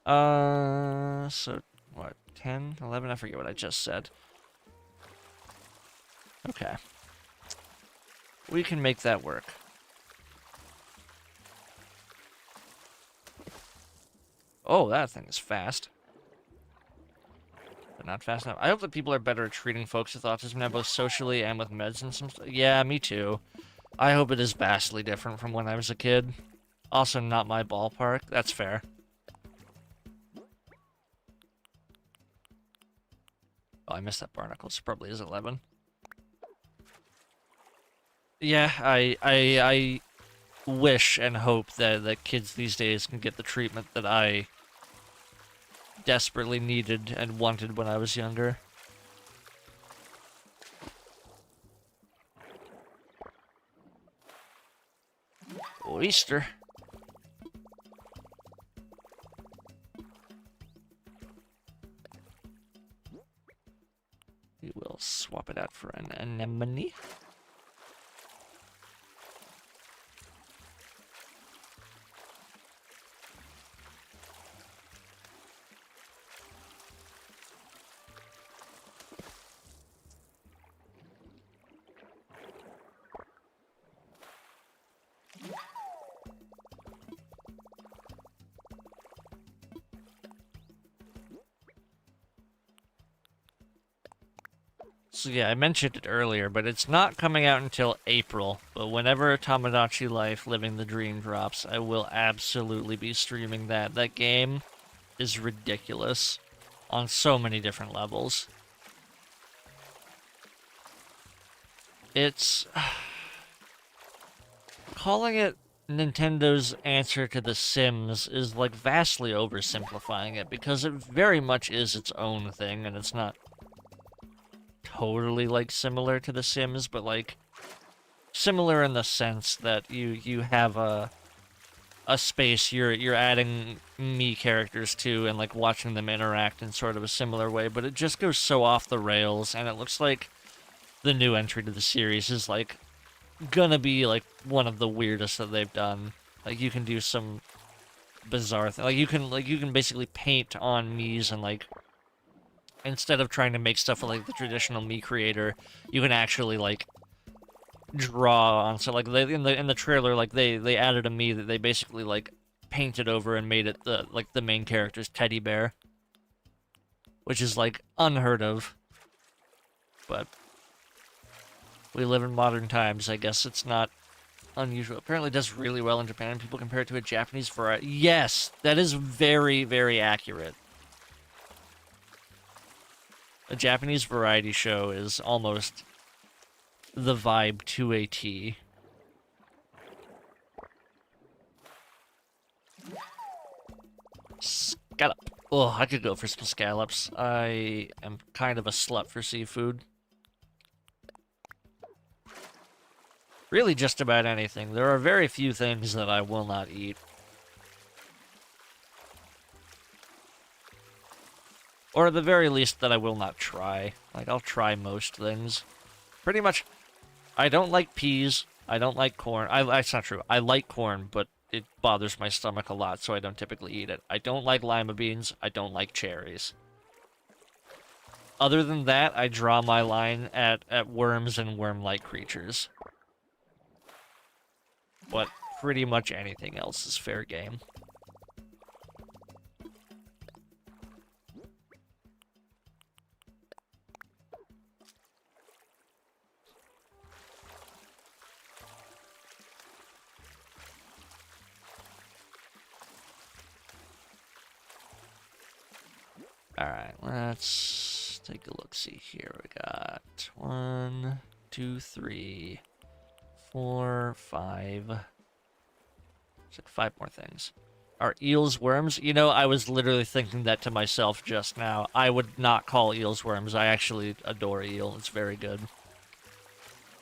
So what? 10, 11? I forget what I just said. Okay. We can make that work. Oh, that thing is fast. But not fast enough. I hope that people are better at treating folks with autism now, both socially and with meds and some stuff. Yeah, me too. I hope it is vastly different from when I was a kid. Also, not my ballpark. That's fair. Oh, I missed that barnacle. So probably is 11. Yeah, I wish and hope that kids these days can get the treatment that I desperately needed and wanted when I was younger. Oyster. We will swap it out for an anemone. So yeah, I mentioned it earlier, but it's not coming out until April. But whenever Tamagotchi Life Living the Dream drops, I will absolutely be streaming that. That game is ridiculous on so many different levels. It's... calling it Nintendo's answer to The Sims is, like, vastly oversimplifying it, because it very much is its own thing, and it's not totally, like, similar to The Sims, but, like, similar in the sense that you have a space you're adding me characters to and, like, watching them interact in sort of a similar way, but it just goes so off the rails, and it looks like the new entry to the series is, like, gonna be, like, one of the weirdest that they've done. Like, you can do some bizarre thing. Like, you can basically paint on Mii's and, like, instead of trying to make stuff with, like, the traditional Mii creator, you can actually, like, draw on. So, like, they in the trailer, like, they added a Mii that they basically, like, painted over and made it the main character's teddy bear, which is, like, unheard of. But we live in modern times. I guess it's not unusual. Apparently, it does really well in Japan. People compare it to a Japanese variety. Yes, that is very, very accurate. A Japanese variety show is almost the vibe to a T. Scallop. Oh, I could go for some scallops. I am kind of a slut for seafood. Really just about anything. There are very few things that I will not eat. Or at the very least that I will not try. Like, I'll try most things. Pretty much, I don't like peas. I don't like corn. That's not true. I like corn, but it bothers my stomach a lot, so I don't typically eat it. I don't like lima beans. I don't like cherries. Other than that, I draw my line at worms and worm-like creatures. But pretty much anything else is fair game. Alright, let's take a look-see here. We got 1, 2, 3, 4, 5. There's like 5 more things. Are eels worms? You know, I was literally thinking that to myself just now. I would not call eels worms. I actually adore eel. It's very good.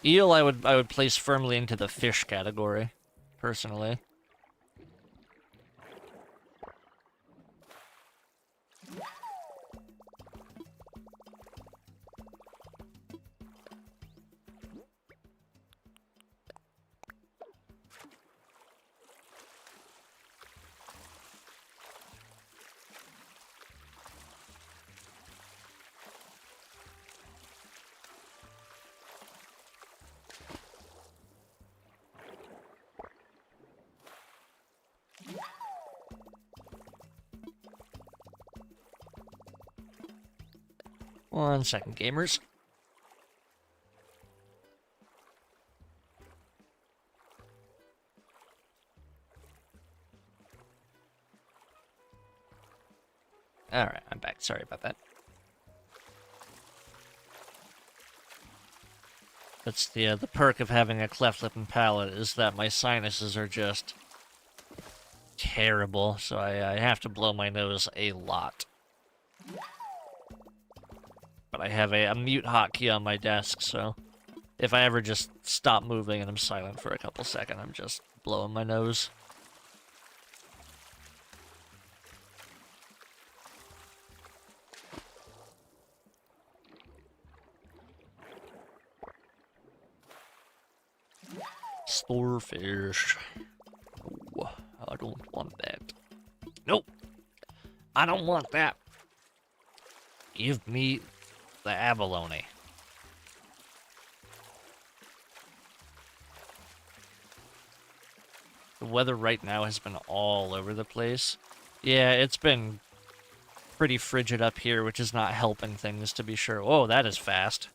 Eel I would place firmly into the fish category, personally. 1 second, gamers. Alright, I'm back. Sorry about that. That's the perk of having a cleft lip and palate, is that my sinuses are just terrible, so I have to blow my nose a lot. But I have a mute hotkey on my desk, so if I ever just stop moving and I'm silent for a couple seconds, I'm just blowing my nose. Storefish. Oh, I don't want that. Nope. I don't want that. Give me the abalone. The weather right now has been all over the place. Yeah, it's been pretty frigid up here, which is not helping things, to be sure. Oh, that is fast.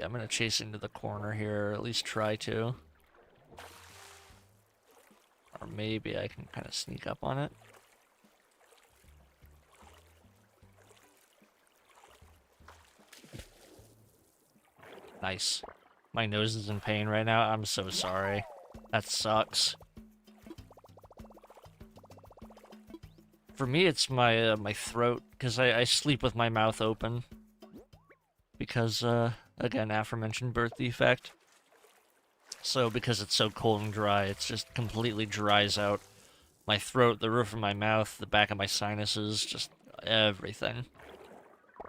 I'm gonna chase into the corner here, or at least try to. Or maybe I can kind of sneak up on it. Nice. My nose is in pain right now. I'm so sorry. That sucks. For me, it's my my throat, because I sleep with my mouth open. Because, again, aforementioned birth defect. So, because it's so cold and dry, it's just completely dries out my throat, the roof of my mouth, the back of my sinuses, just everything.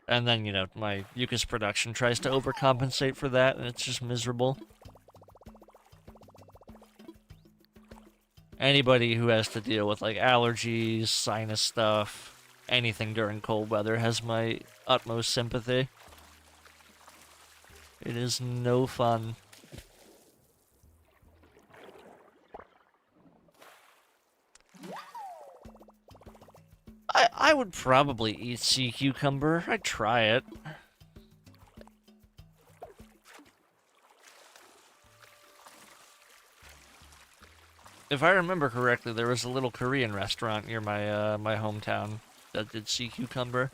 And then, you know, my mucus production tries to overcompensate for that, and it's just miserable. Anybody who has to deal with, like, allergies, sinus stuff, anything during cold weather has my utmost sympathy. It is no fun. I would probably eat sea cucumber. I'd try it. If I remember correctly, there was a little Korean restaurant near my my hometown that did sea cucumber.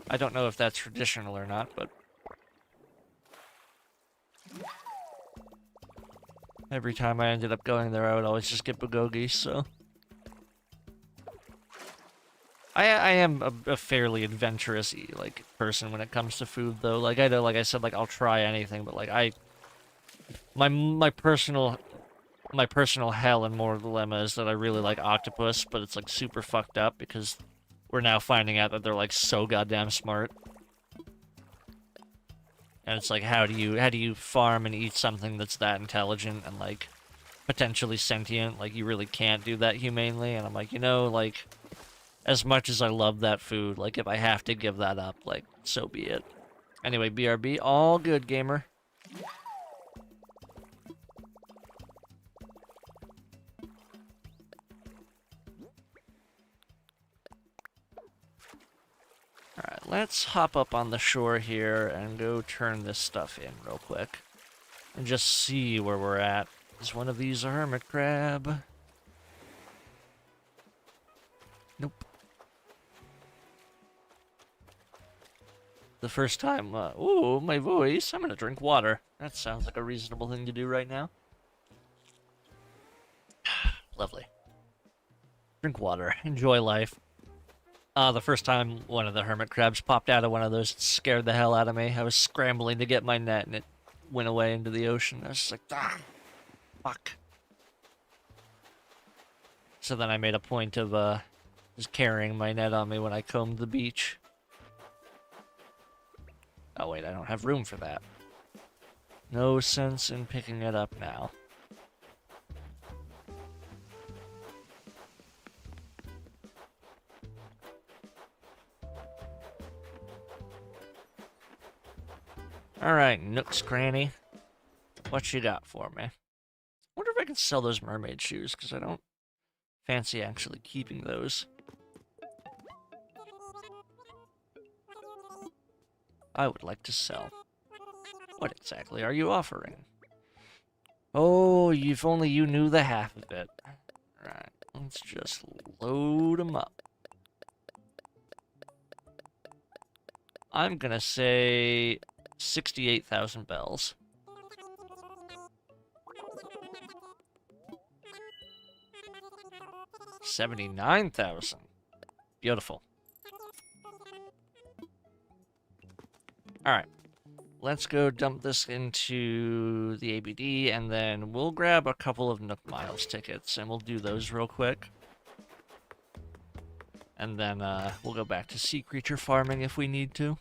I don't know if that's traditional or not, but every time I ended up going there, I would always just get bulgogi, so... I am a fairly adventurous, like, person when it comes to food, though. Like, I know, like I said, like, I'll try anything, but, like, my personal hell and moral dilemma is that I really like octopus, but it's, like, super fucked up, because we're now finding out that they're, like, so goddamn smart. And it's like, how do you farm and eat something that's that intelligent and, like, potentially sentient? Like, you really can't do that humanely, and I'm like, you know, like... As much as I love that food, like, if I have to give that up, like, so be it. Anyway, BRB, all good, gamer. Alright, let's hop up on the shore here and go turn this stuff in real quick. And just see where we're at. Is one of these a hermit crab? Nope. The first time, ooh, my voice, I'm gonna drink water. That sounds like a reasonable thing to do right now. Lovely. Drink water. Enjoy life. The first time one of the hermit crabs popped out of one of those, it scared the hell out of me. I was scrambling to get my net, and it went away into the ocean. I was just like, ah, fuck. So then I made a point of, just carrying my net on me when I combed the beach. Oh wait, I don't have room for that. No sense in picking it up now. Alright, Nook's Cranny. What you got for me? I wonder if I can sell those mermaid shoes, because I don't fancy actually keeping those. I would like to sell. What exactly are you offering? Oh, if only you knew the half of it. Alright, let's just load them up. I'm gonna say 68,000 bells. 79,000. Beautiful. Alright. Let's go dump this into the ABD, and then we'll grab a couple of Nook Miles tickets, and we'll do those real quick. And then we'll go back to sea creature farming if we need to.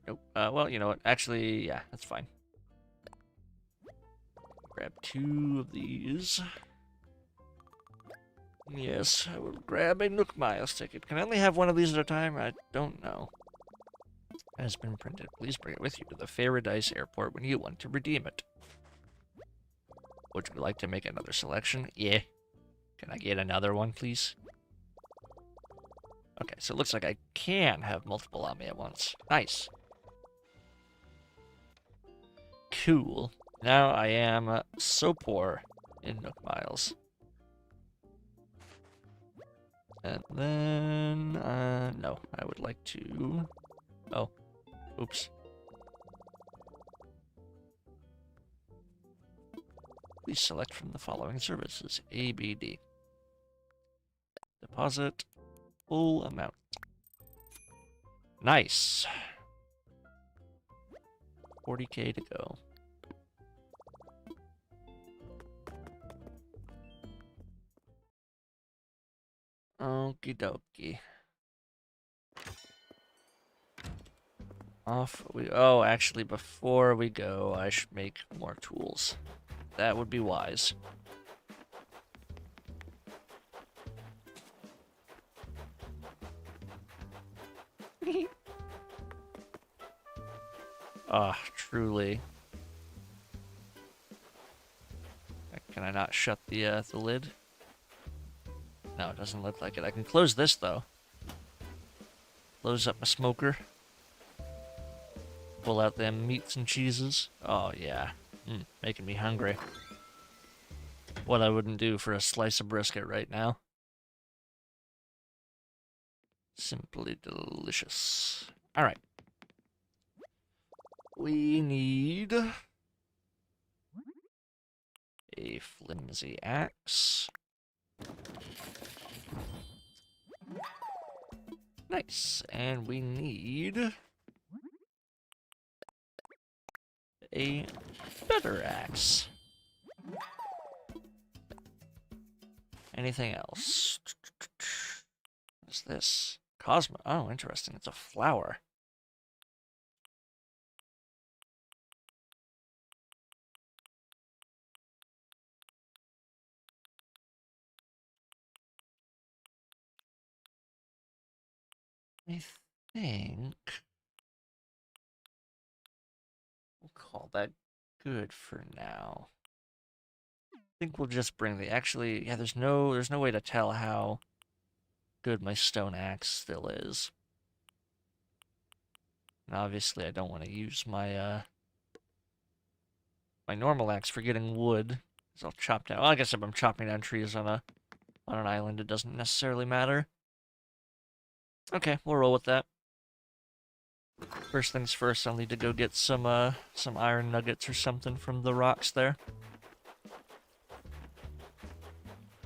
Nope. Well, you know what? Actually, yeah, that's fine. Grab 2 of these. Yes, I will grab a Nook Miles ticket. Can I only have one of these at a time? I don't know. It has been printed. Please bring it with you to the Paradise Airport when you want to redeem it. Would you like to make another selection? Yeah. Can I get another one, please? Okay, so it looks like I can have multiple on me at once. Nice. Cool. Now I am so poor in Nook Miles. And then, no, I would like to... Oh, oops. Please select from the following services. ABD. Deposit full amount. Nice. 40K to go. Okie dokie. Off we... Oh, actually, before we go, I should make more tools. That would be wise. Ah, truly. Can I not shut the lid? No, it doesn't look like it. I can close this, though. Close up my smoker. Pull out them meats and cheeses. Oh, yeah. Making me hungry. What I wouldn't do for a slice of brisket right now. Simply delicious. Alright. We need a flimsy axe. Nice. And we need a better axe. Anything else? What is this? Cosmo. Oh, interesting. It's a flower. I think we'll call that good for now. I think we'll just bring the... Actually, yeah, there's no way to tell how good my stone axe still is. And obviously, I don't want to use my my normal axe for getting wood, because I'll chop down... Well, I guess if I'm chopping down trees on an island, it doesn't necessarily matter. Okay, we'll roll with that. First things first, I'll need to go get some iron nuggets or something from the rocks there.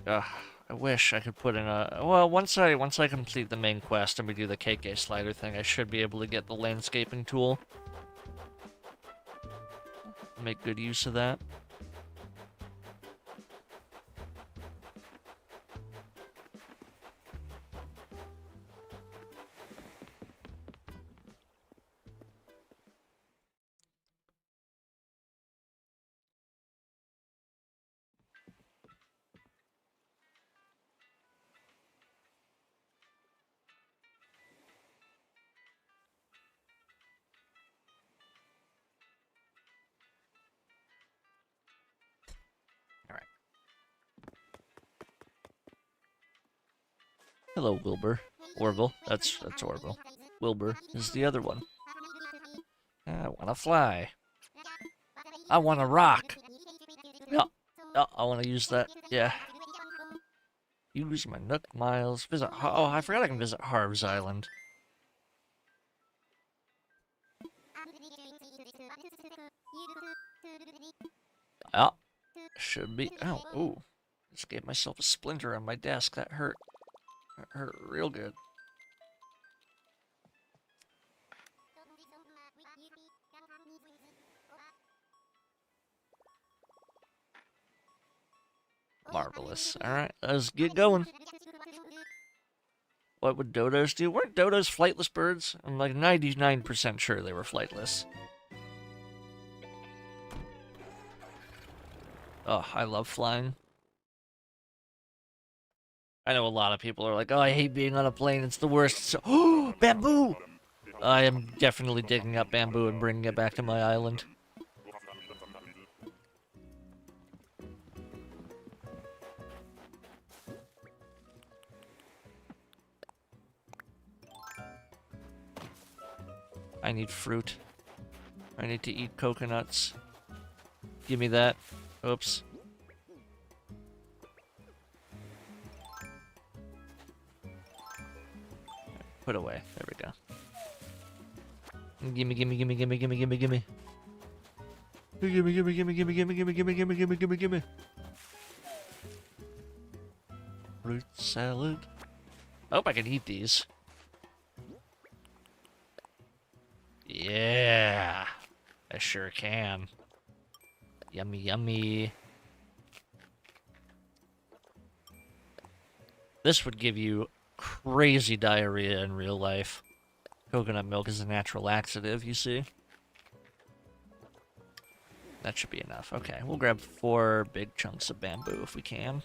Ugh, I wish I could put in a... Well, once I complete the main quest and we do the KK slider thing, I should be able to get the landscaping tool. Make good use of that. Hello, Wilbur. Orville. That's Orville. Wilbur is the other one. I wanna fly. I wanna rock. Yeah. Oh, I wanna use that. Yeah. Use my Nook Miles. Visit. Oh, I forgot I can visit Harv's Island. Oh, should be. Oh, ooh. Just gave myself a splinter on my desk. That hurt. That hurt real good. Marvelous. Alright, let's get going. What would dodos do? Weren't dodos flightless birds? I'm like 99% sure they were flightless. Oh, I love flying. I know a lot of people are like, oh, I hate being on a plane, it's the worst. So, oh, bamboo! I am definitely digging up bamboo and bringing it back to my island. I need fruit. I need to eat coconuts. Give me that. Oops. Put away. There we go. Gimme, gimme, gimme, gimme, gimme, gimme, gimme. Gimme, gimme, gimme, gimme, gimme, gimme, gimme, gimme, gimme, gimme, gimme. Fruit salad. I hope I can eat these. Yeah. I sure can. Yummy, yummy. This would give you crazy diarrhea in real life. Coconut milk is a natural laxative, you see. That should be enough. Okay, we'll grab 4 big chunks of bamboo if we can.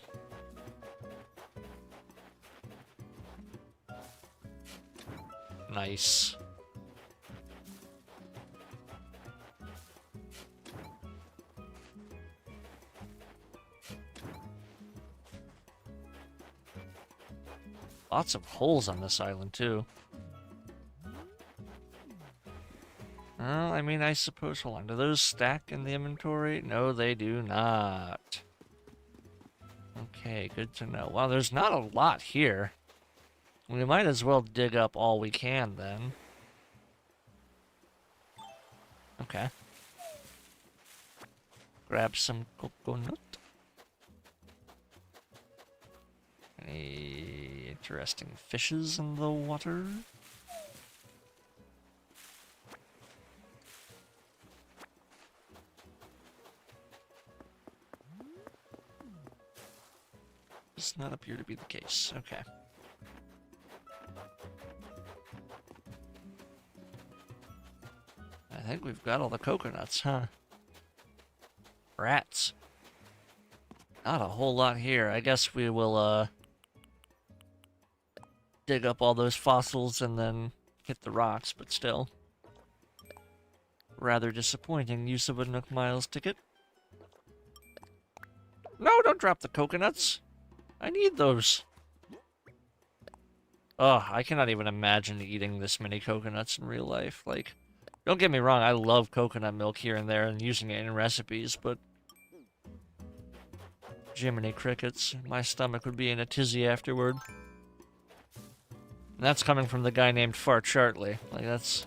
Nice. Lots of holes on this island, too. Well, I mean, I suppose... Hold on. Do those stack in the inventory? No, they do not. Okay, good to know. Well, there's not a lot here. We might as well dig up all we can, then. Okay. Grab some coconut. Any interesting fishes in the water? Does not appear to be the case. Okay. I think we've got all the coconuts, huh? Rats. Not a whole lot here. I guess we will, dig up all those fossils and then hit the rocks, but still. Rather disappointing use of a Nook Miles ticket. No, don't drop the coconuts. I need those. Oh, I cannot even imagine eating this many coconuts in real life. Like, don't get me wrong, I love coconut milk here and there and using it in recipes, but... Jiminy crickets, my stomach would be in a tizzy afterward. And that's coming from the guy named Shartly. Like, that's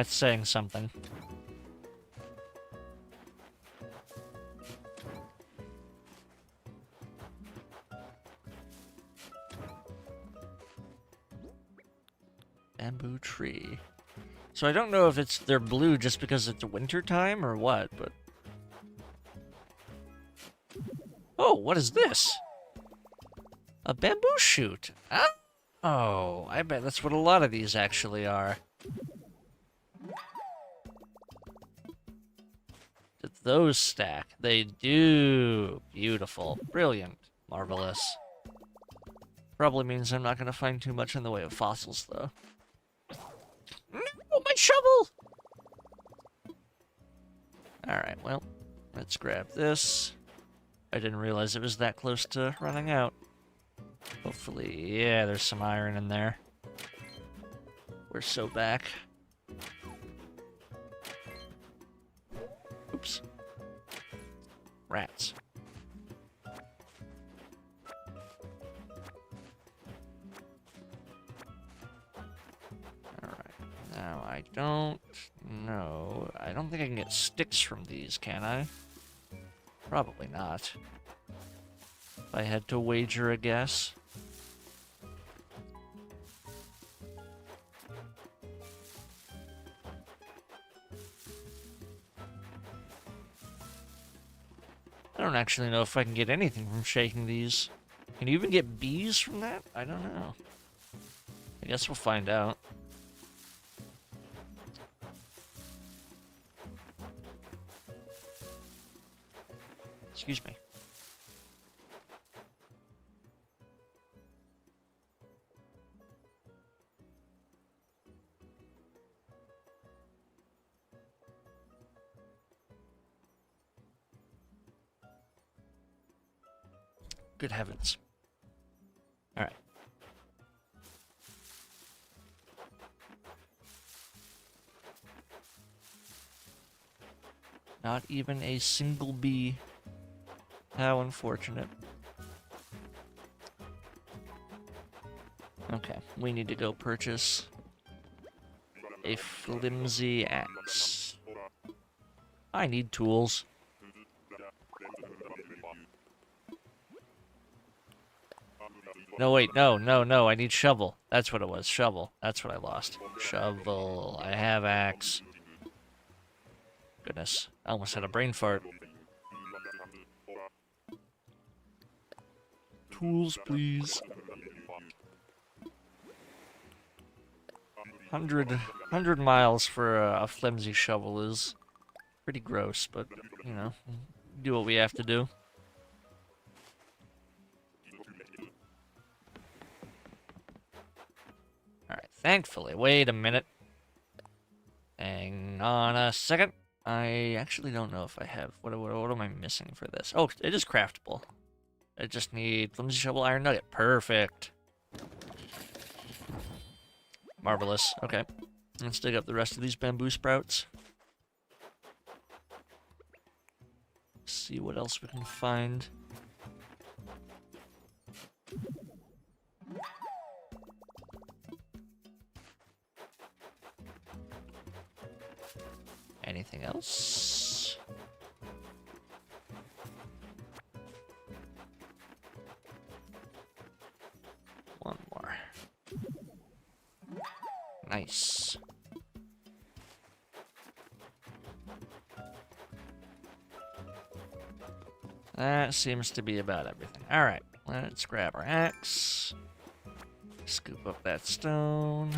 saying something. Bamboo tree. So I don't know if they're blue just because it's winter time or what, but... Oh, what is this? A bamboo shoot. Oh, I bet that's what a lot of these actually are. Did those stack? They do. Beautiful. Brilliant. Marvelous. Probably means I'm not going to find too much in the way of fossils, though. No, my shovel! Alright, well, let's grab this. I didn't realize it was that close to running out. Hopefully, yeah, there's some iron in there. We're so back. Oops. Rats. Alright, now I don't know. I don't think I can get sticks from these, can I? Probably not. If I had to wager a guess. I don't actually know if I can get anything from shaking these. Can you even get bees from that? I don't know. I guess we'll find out. Excuse me. Good heavens. All right. Not even a single bee. How unfortunate. Okay, we need to go purchase a flimsy axe. I need tools. No, wait, no, I need shovel. That's what it was, shovel. That's what I lost. Shovel. I have axe. Goodness, I almost had a brain fart. Tools, please. 100 miles for a flimsy shovel is pretty gross, but, you know, do what we have to do. Alright, thankfully. Wait a minute. Hang on a second. I actually don't know if I have... What am I missing for this? Oh, it is craftable. I just need flimsy shovel, iron nugget. Perfect. Marvelous. Okay. Let's dig up the rest of these bamboo sprouts. See what else we can find. Anything else? One more. Nice. That seems to be about everything. Alright, let's grab our axe. Scoop up that stone.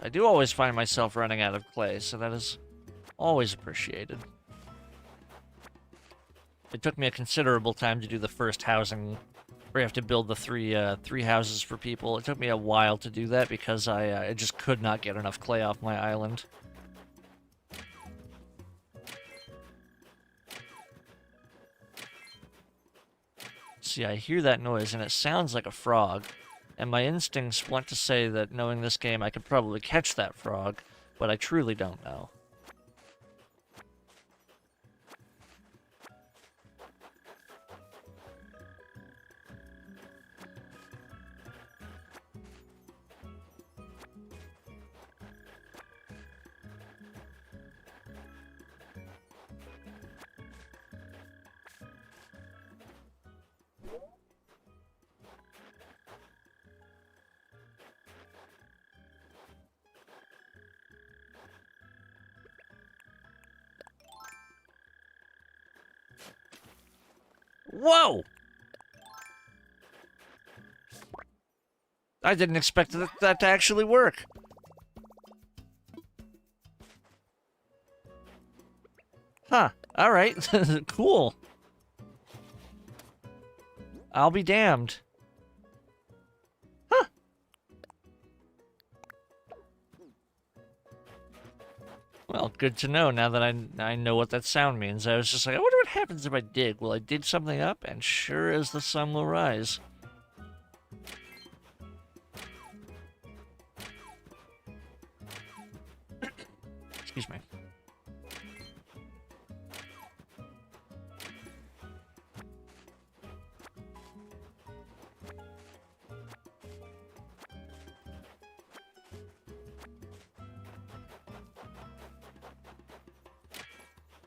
I do always find myself running out of clay, so that is always appreciated. It took me a considerable time to do the first housing, where you have to build the three houses for people. It took me a while to do that because I just could not get enough clay off my island. See, I hear that noise, and it sounds like a frog. And my instincts want to say that knowing this game, I could probably catch that frog, but I truly don't know. Whoa! I didn't expect that to actually work. Huh. Alright. Cool. I'll be damned. Huh. Well, good to know now that I know what that sound means. I was just like, I wonder what happens if I dig. Will I dig something up? And sure as the sun will rise. Excuse me.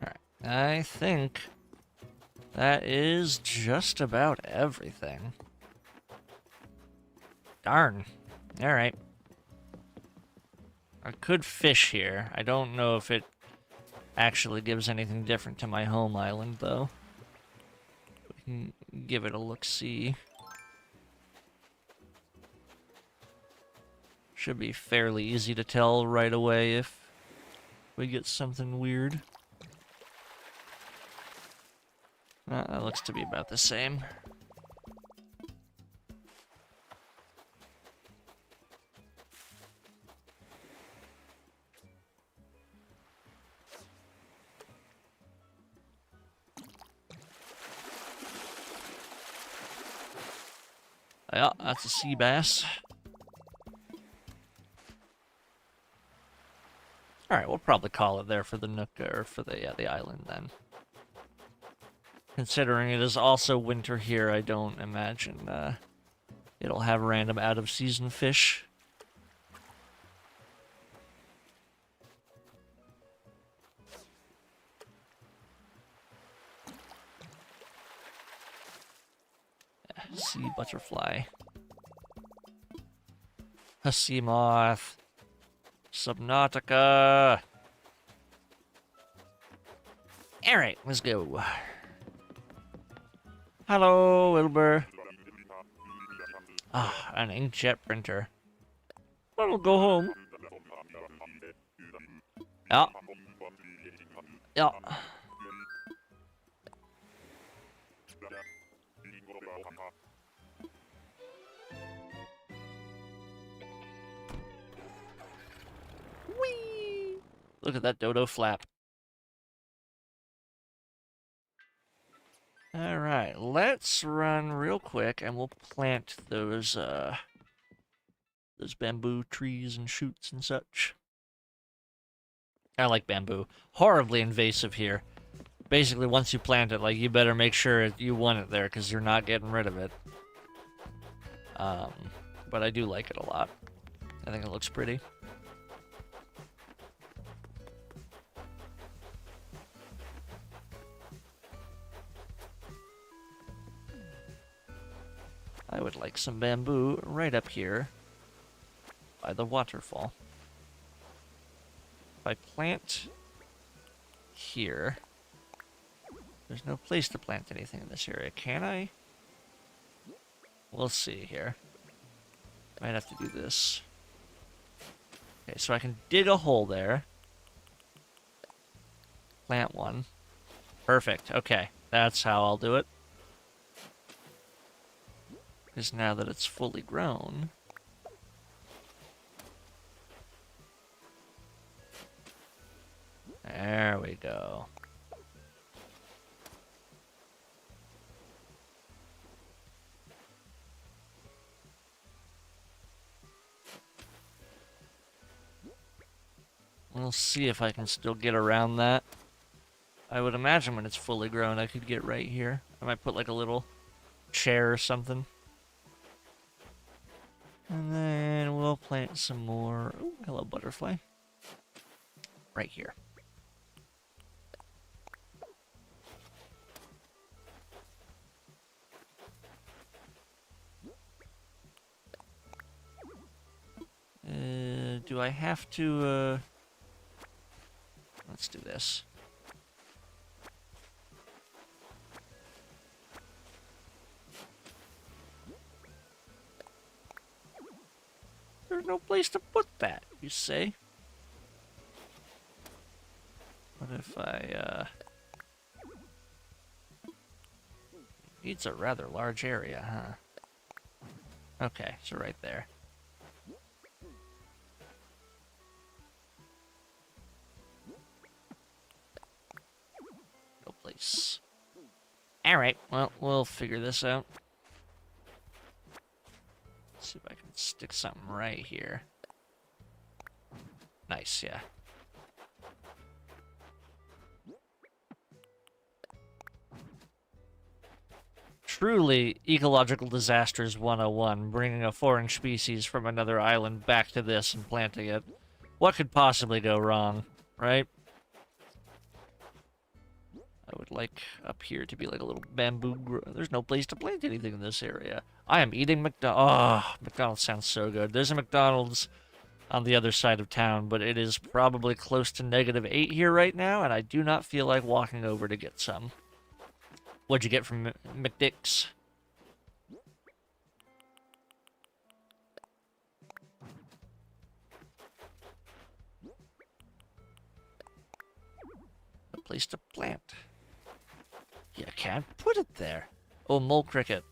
Alright, I think that is just about everything. Darn. Alright. I could fish here. I don't know if it actually gives anything different to my home island, though. We can give it a look-see. Should be fairly easy to tell right away if we get something weird. That looks to be about the same. Yeah, that's a sea bass. Alright, we'll probably call it there for the Nook, or for the island then. Considering it is also winter here, I don't imagine it'll have random out-of-season fish. Sea butterfly. A sea moth. Subnautica. Alright, let's go. Hello, Wilbur. Ah, an inkjet printer. I'll go home. Yeah. Yeah. Whee! Look at that dodo flap. Alright, let's run real quick and we'll plant those bamboo trees and shoots and such. I like bamboo. Horribly invasive here. Basically, once you plant it, like, you better make sure you want it there, because you're not getting rid of it. But I do like it a lot. I think it looks pretty. I would like some bamboo right up here by the waterfall. If I plant here, there's no place to plant anything in this area, can I? We'll see here. Might have to do this. Okay, so I can dig a hole there. Plant one. Perfect, okay. That's how I'll do it. Because now that it's fully grown... There we go. We'll see if I can still get around that. I would imagine when it's fully grown, I could get right here. I might put like a little chair or something. And then we'll plant some more. Ooh, hello, butterfly. Right here. Do I have to, Let's do this. There's no place to put that, you say? What if I, Needs a rather large area, huh? Okay, so right there. Alright, well, we'll figure this out. Let's see if I can stick something right here. Nice, yeah. Truly, ecological disasters 101, bringing a foreign species from another island back to this and planting it. What could possibly go wrong, right? I would like up here to be like a little bamboo There's no place to plant anything in this area. I am eating McDonald's sounds so good. There's a McDonald's on the other side of town, but it is probably close to -8 here right now, and I do not feel like walking over to get some. What'd you get from McDick's? A place to plant. You can't put it there. Oh, mole cricket.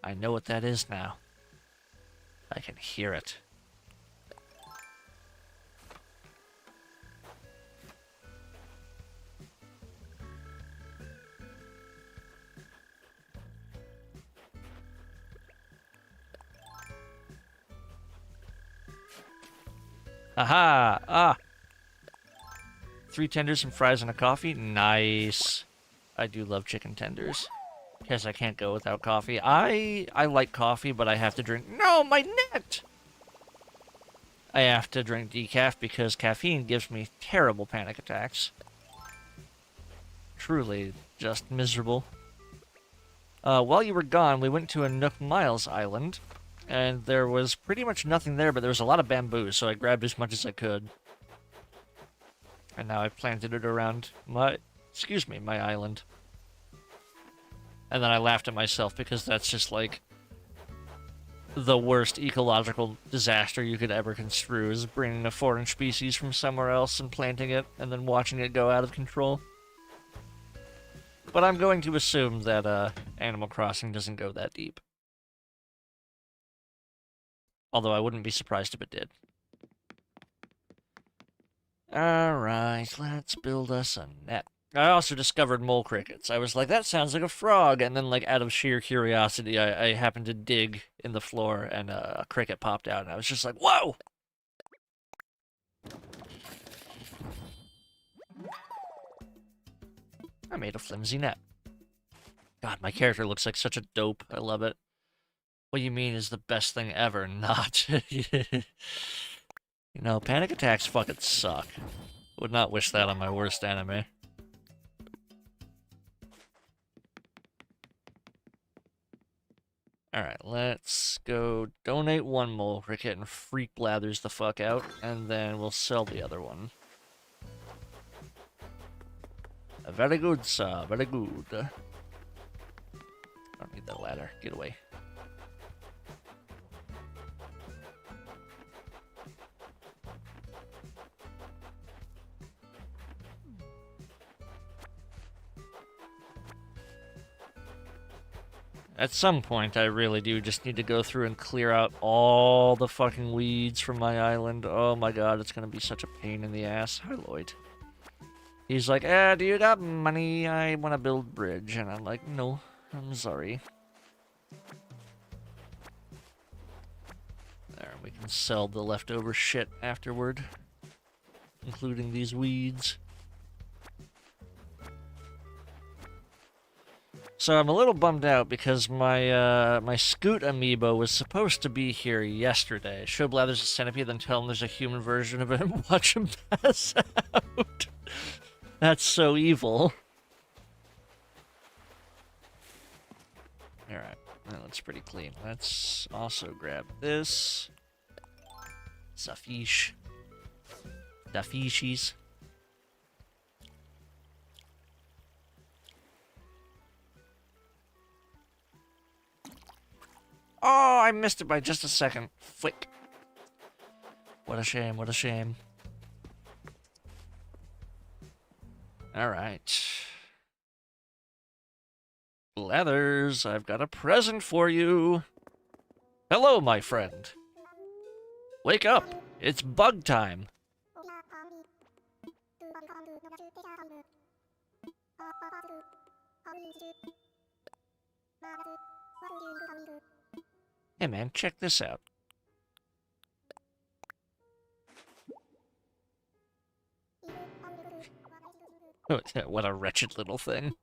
I know what that is now. I can hear it. Aha! Ah! 3 tenders, some fries, and a coffee. Nice. I do love chicken tenders. Guess I can't go without coffee. I like coffee, but I have to drink... No, my net! I have to drink decaf because caffeine gives me terrible panic attacks. Truly, just miserable. While you were gone, we went to a Nook I'll island, and there was pretty much nothing there, but there was a lot of bamboo, so I grabbed as much as I could. And now I've planted it around my island. And then I laughed at myself because that's just like the worst ecological disaster you could ever construe, is bringing a foreign species from somewhere else and planting it and then watching it go out of control. But I'm going to assume that Animal Crossing doesn't go that deep. Although I wouldn't be surprised if it did. Alright, let's build us a net. I also discovered mole crickets. I was like, that sounds like a frog, and then, like, out of sheer curiosity, I happened to dig in the floor, and a cricket popped out, and I was just like, whoa! I made a flimsy net. God, my character looks like such a dope. I love it. What you mean is the best thing ever? Not. You know, panic attacks fucking suck. Would not wish that on my worst enemy. Alright, let's go donate one mole cricket and freak Blathers the fuck out, and then we'll sell the other one. Very good, sir. Very good. I don't need that ladder. Get away. At some point, I really do just need to go through and clear out all the fucking weeds from my island. Oh my god, it's gonna be such a pain in the ass. Hi, Lloyd. He's like, do you got money? I want to build bridge. And I'm like, no, I'm sorry. There, we can sell the leftover shit afterward, including these weeds. So I'm a little bummed out because my my Scoot amiibo was supposed to be here yesterday. Show Blathers a centipede, then tell him there's a human version of it and watch him pass out. That's so evil. Alright, that looks pretty clean. Let's also grab this. Zafish. The fishies. Oh, I missed it by just a second. Flick. What a shame, what a shame. Alright. Blathers, I've got a present for you. Hello, my friend. Wake up. It's bug time. Hey man, check this out. What a wretched little thing.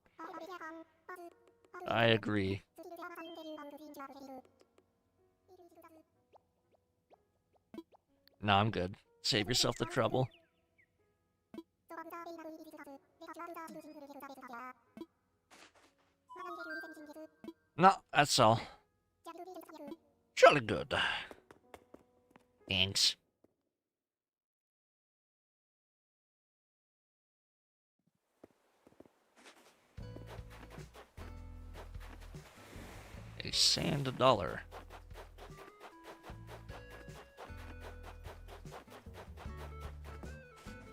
I agree. No, I'm good. Save yourself the trouble. No, that's all. Jolly good. Thanks. A sand dollar.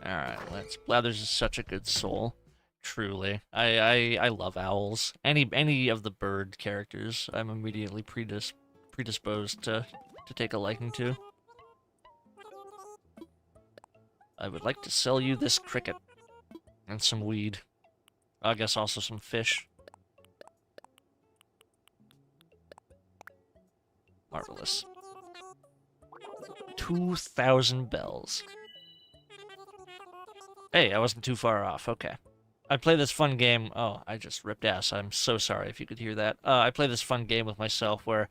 Alright, let's... Blathers is such a good soul. Truly. I love owls. Any of the bird characters, I'm immediately predisposed to take a liking to. I would like to sell you this cricket. And some weed. I guess also some fish. Marvelous. 2,000 bells. Hey, I wasn't too far off. Okay. I play this fun game... Oh, I just ripped ass. I'm so sorry if you could hear that. I play this fun game with myself where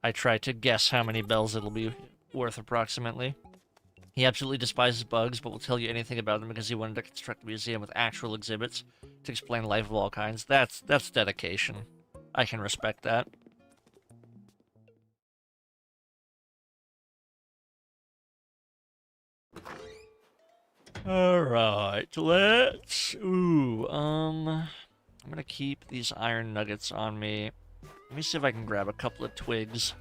I try to guess how many bells it'll be worth approximately. He absolutely despises bugs, but will tell you anything about them because he wanted to construct a museum with actual exhibits to explain life of all kinds. That's dedication. I can respect that. Alright, let's... Ooh, I'm gonna keep these iron nuggets on me. Let me see if I can grab a couple of twigs.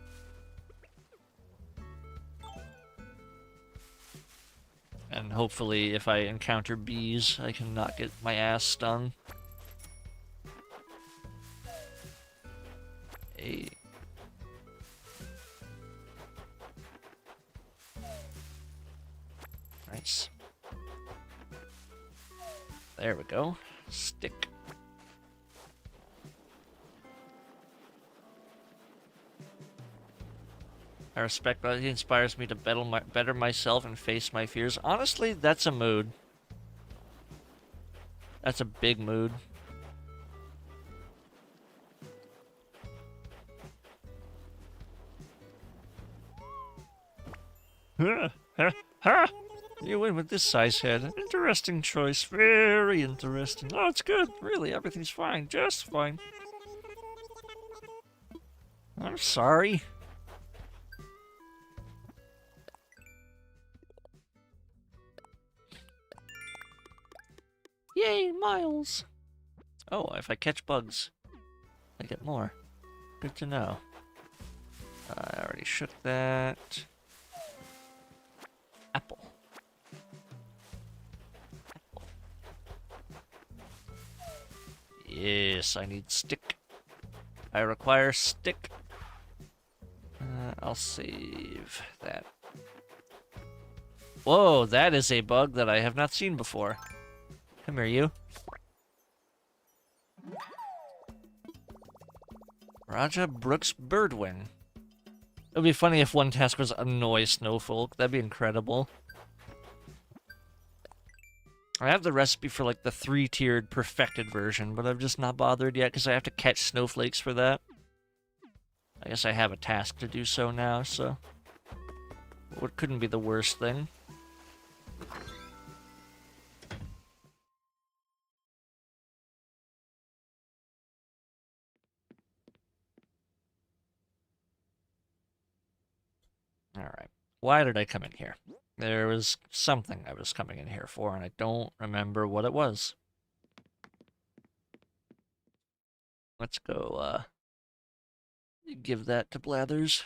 And hopefully, if I encounter bees, I can not get my ass stung. Hey. Nice. There we go. Stick. I respect that he inspires me to better myself and face my fears. Honestly, that's a mood. That's a big mood. You win with this size head. Interesting choice. Very interesting. Oh, it's good. Really, everything's fine. Just fine. I'm sorry. Yay, miles! Oh, if I catch bugs, I get more. Good to know. I already shook that. Apple. Apple. Yes, I need stick. I require stick. I'll save that. Whoa, that is a bug that I have not seen before. Come here, you. Raja Brooks Birdwing. It would be funny if one task was annoy Snowfolk. That'd be incredible. I have the recipe for, like, the 3-tiered perfected version, but I've just not bothered yet because I have to catch snowflakes for that. I guess I have a task to do so now, so... What couldn't be the worst thing. Alright. Why did I come in here? There was something I was coming in here for, and I don't remember what it was. Let's go, give that to Blathers.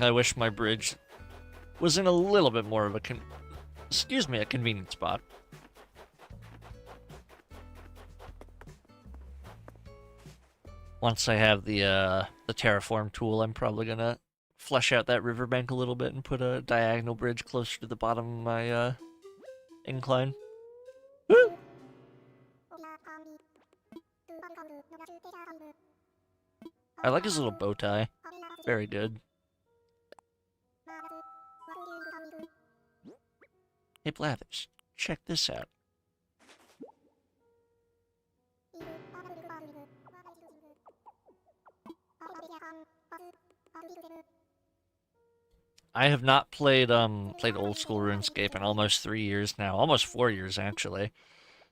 I wish my bridge was in a little bit more of a a convenient spot. Once I have the terraform tool, I'm probably gonna flesh out that riverbank a little bit and put a diagonal bridge closer to the bottom of my incline. Woo! I like his little bow tie. Very good. Hey Blathers, check this out. I have not played old school RuneScape in almost 3 years now, almost 4 years actually.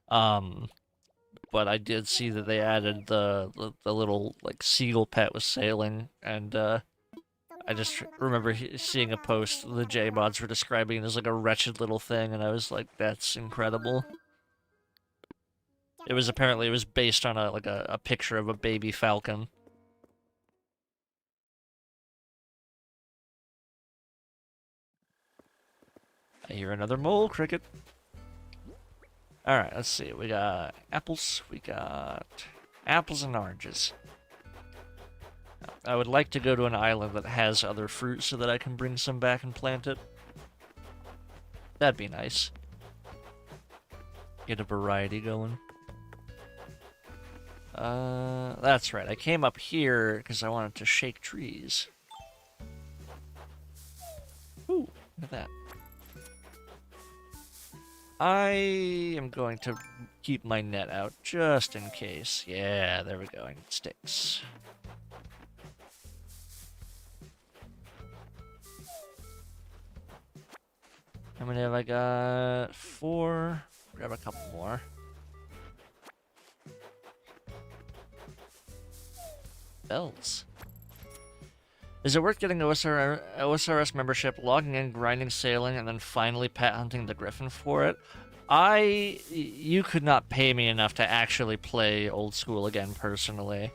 But I did see that they added the little like seagull pet with sailing, and I just remember seeing a post the J mods were describing it as like a wretched little thing, and I was like, that's incredible. It was based on a picture of a baby falcon. I hear another mole cricket. Alright, let's see. We got apples. We got apples and oranges. I would like to go to an island that has other fruit so that I can bring some back and plant it. That'd be nice. Get a variety going. That's right. I came up here because I wanted to shake trees. Ooh, look at that. I am going to keep my net out just in case. Yeah, there we go. I need sticks. How many have I got? 4. Grab a couple more. Bells. Is it worth getting OSRS membership, logging in, grinding, sailing, and then finally pet hunting the griffin for it? You could not pay me enough to actually play old school again, personally.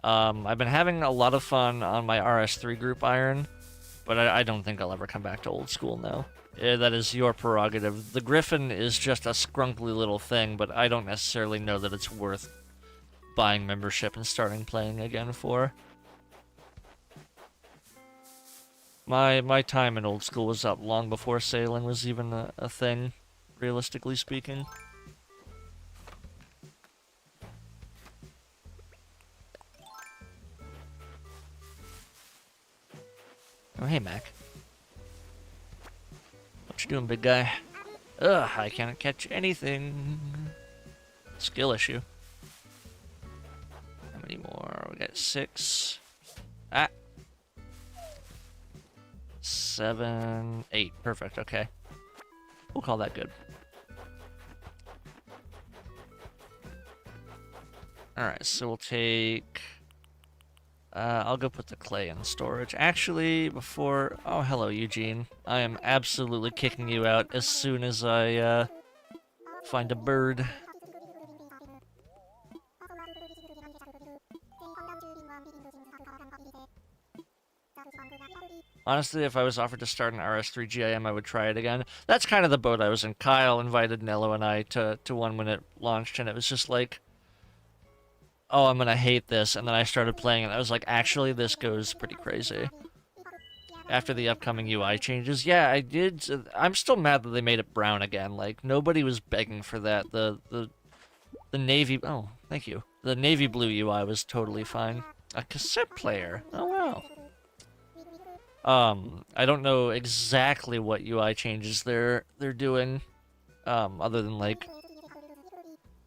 I've been having a lot of fun on my RS3 group Iron, but I don't think I'll ever come back to old school now. That is your prerogative. The griffin is just a scrunkly little thing, but I don't necessarily know that it's worth buying membership and starting playing again for. My time in old school was up long before sailing was even a thing, realistically speaking. Oh, hey, Mac. What you doing, big guy? Ugh, I can't catch anything. Skill issue. How many more? We got 6. Ah! 7, 8. Perfect, okay. We'll call that good. Alright, so we'll take... I'll go put the clay in storage. Actually, before... Oh, hello, Eugene. I am absolutely kicking you out as soon as I, find a bird. Honestly, if I was offered to start an RS3 GIM, I would try it again. That's kind of the boat I was in. Kyle invited Nello and I to one when it launched, and it was just like, oh, I'm gonna hate this, and then I started playing, and I was like, actually, this goes pretty crazy. After the upcoming UI changes, yeah, I did. I'm still mad that they made it brown again. Like, nobody was begging for that. The navy... Oh, thank you. The navy blue UI was totally fine. A cassette player. Oh, wow. I don't know exactly what UI changes they're doing, other than, like,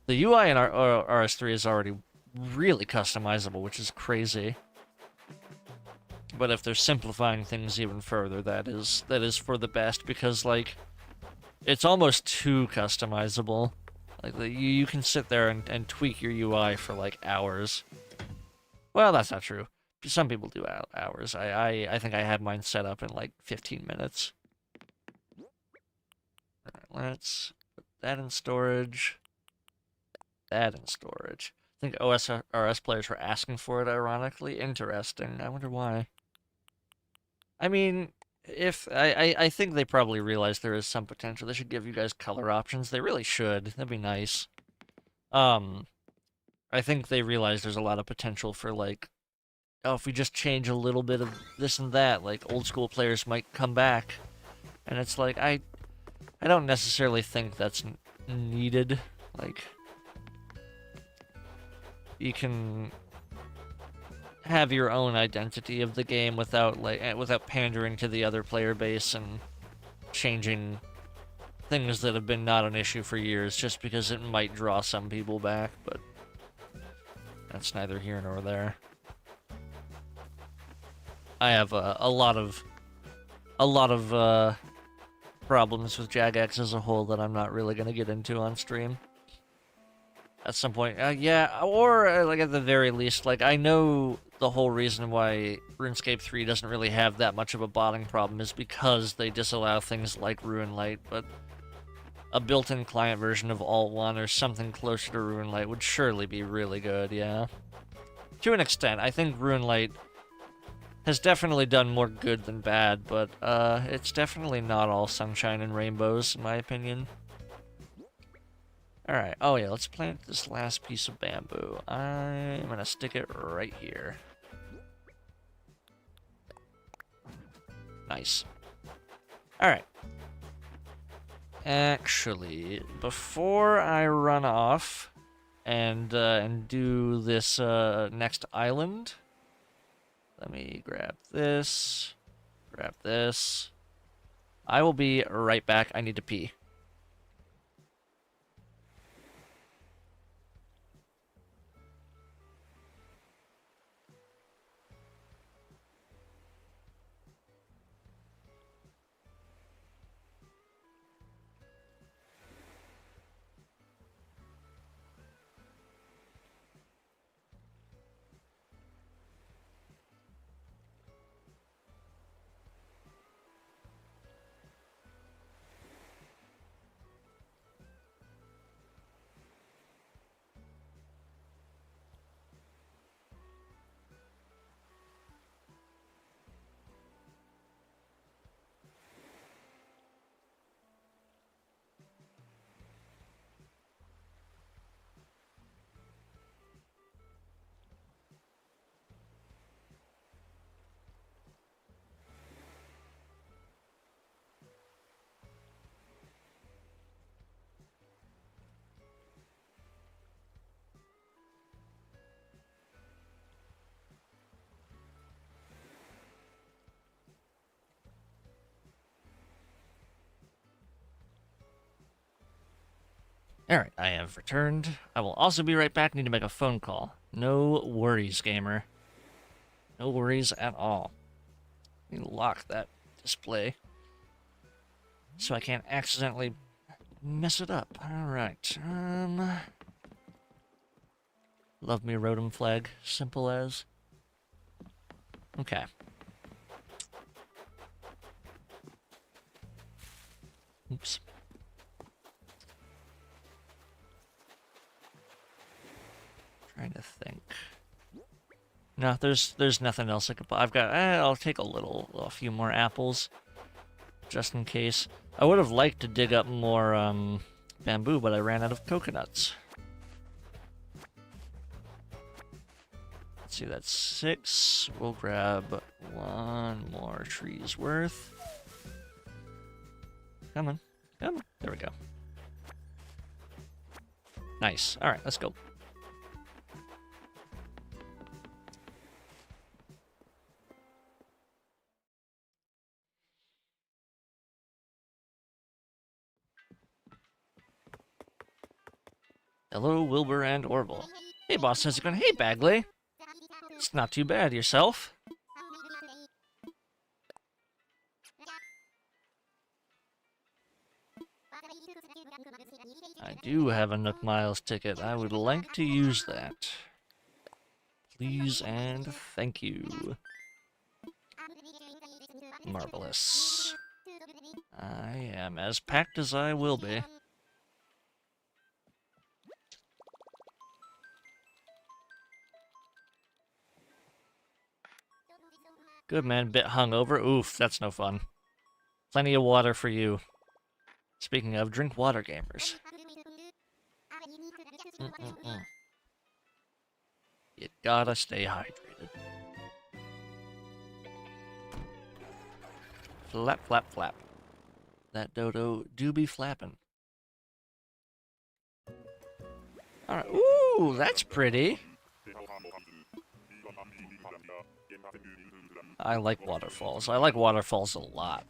the UI in our RS3 is already really customizable, which is crazy. But if they're simplifying things even further, that is for the best, because, like, it's almost too customizable. Like, you can sit there and tweak your UI for, like, hours. Well, that's not true. Some people do hours. I think I had mine set up in like 15 minutes. Alright, let's put that in storage. That in storage. I think OSRS players were asking for it, ironically. Interesting. I wonder why. I mean, I think they probably realize there is some potential. They should give you guys color options. They really should. That'd be nice. I think they realize there's a lot of potential for, like, oh, if we just change a little bit of this and that, like old school players might come back. And it's like, I don't necessarily think that's needed. Like, you can have your own identity of the game without without pandering to the other player base and changing things that have been not an issue for years just because it might draw some people back, but that's neither here nor there. I have a lot of problems with Jagex as a whole that I'm not really gonna get into on stream. At some point, yeah, or like at the very least, like I know the whole reason why RuneScape 3 doesn't really have that much of a botting problem is because they disallow things like RuneLite, but a built-in client version of Alt 1 or something closer to RuneLite would surely be really good, yeah. To an extent, I think RuneLite has definitely done more good than bad, but it's definitely not all sunshine and rainbows, in my opinion. Alright, oh yeah, let's plant this last piece of bamboo. I'm gonna stick it right here. Nice. Alright. Actually, before I run off and do this next island, let me grab this, grab this. I will be right back. I need to pee. Alright, I have returned. I will also be right back. Need to make a phone call. No worries, gamer. No worries at all. Let me lock that display so I can't accidentally mess it up. Alright, love me Rotom flag. Simple as. Okay. Oops. Trying to think. No, there's nothing else I could. I've got. I'll take a few more apples, just in case. I would have liked to dig up more bamboo, but I ran out of coconuts. Let's see, that's 6. We'll grab 1 more tree's worth. Come on, come on. There we go. Nice. All right, let's go. Hello, Wilbur and Orville. Hey, boss, how's it going? Hey, Bagley. It's not too bad. Yourself? I do have a Nook Miles ticket. I would like to use that. Please and thank you. Marvelous. I am as packed as I will be. Good man, bit hungover. Oof, that's no fun. Plenty of water for you. Speaking of, drink water, gamers. You gotta stay hydrated. Flap, flap, flap. That dodo do be flapping. Alright, ooh, that's pretty. I like waterfalls. I like waterfalls a lot.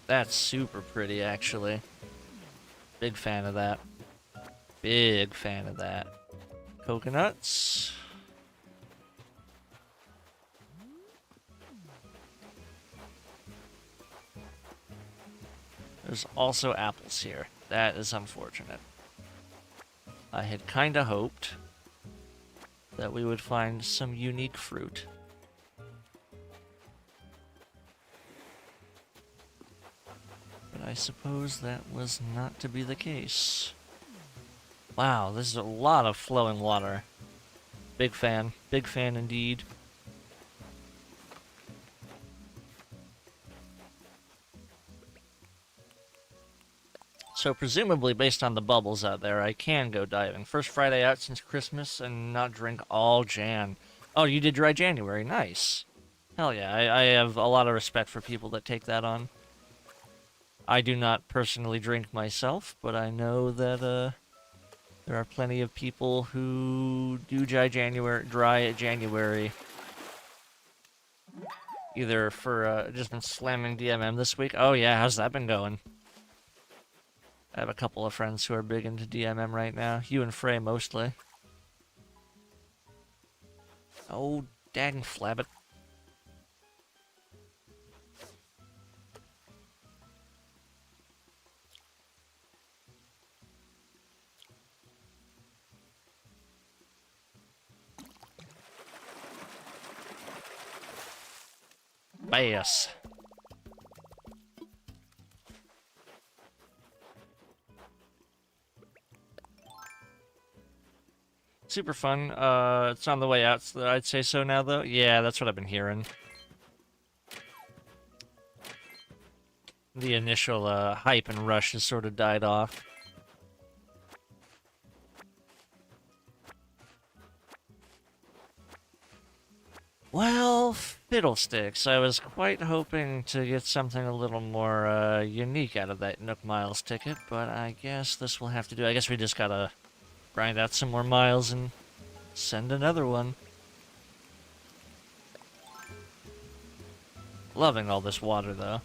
That's super pretty, actually. Big fan of that. Big fan of that. Coconuts. There's also apples here. That is unfortunate. I had kinda hoped that we would find some unique fruit. But I suppose that was not to be the case. Wow, this is a lot of flowing water. Big fan. Big fan indeed. So presumably, based on the bubbles out there, I can go diving. First Friday out since Christmas and not drink all Jan. Oh, you did dry January. Nice. Hell yeah, I have a lot of respect for people that take that on. I do not personally drink myself, but I know that there are plenty of people who do dry January. Either for just been slamming DMM this week. Oh yeah, how's that been going? I have a couple of friends who are big into DMM right now. You and Frey, mostly. Oh, dang flabbit. Bass. Super fun. It's on the way out, so I'd say so now, though. Yeah, that's what I've been hearing. The initial hype and rush has sort of died off. Well, fiddlesticks. I was quite hoping to get something a little more unique out of that Nook Miles ticket, but I guess this will have to do. I guess we just gotta grind out some more miles and send another one. Loving all this water, though.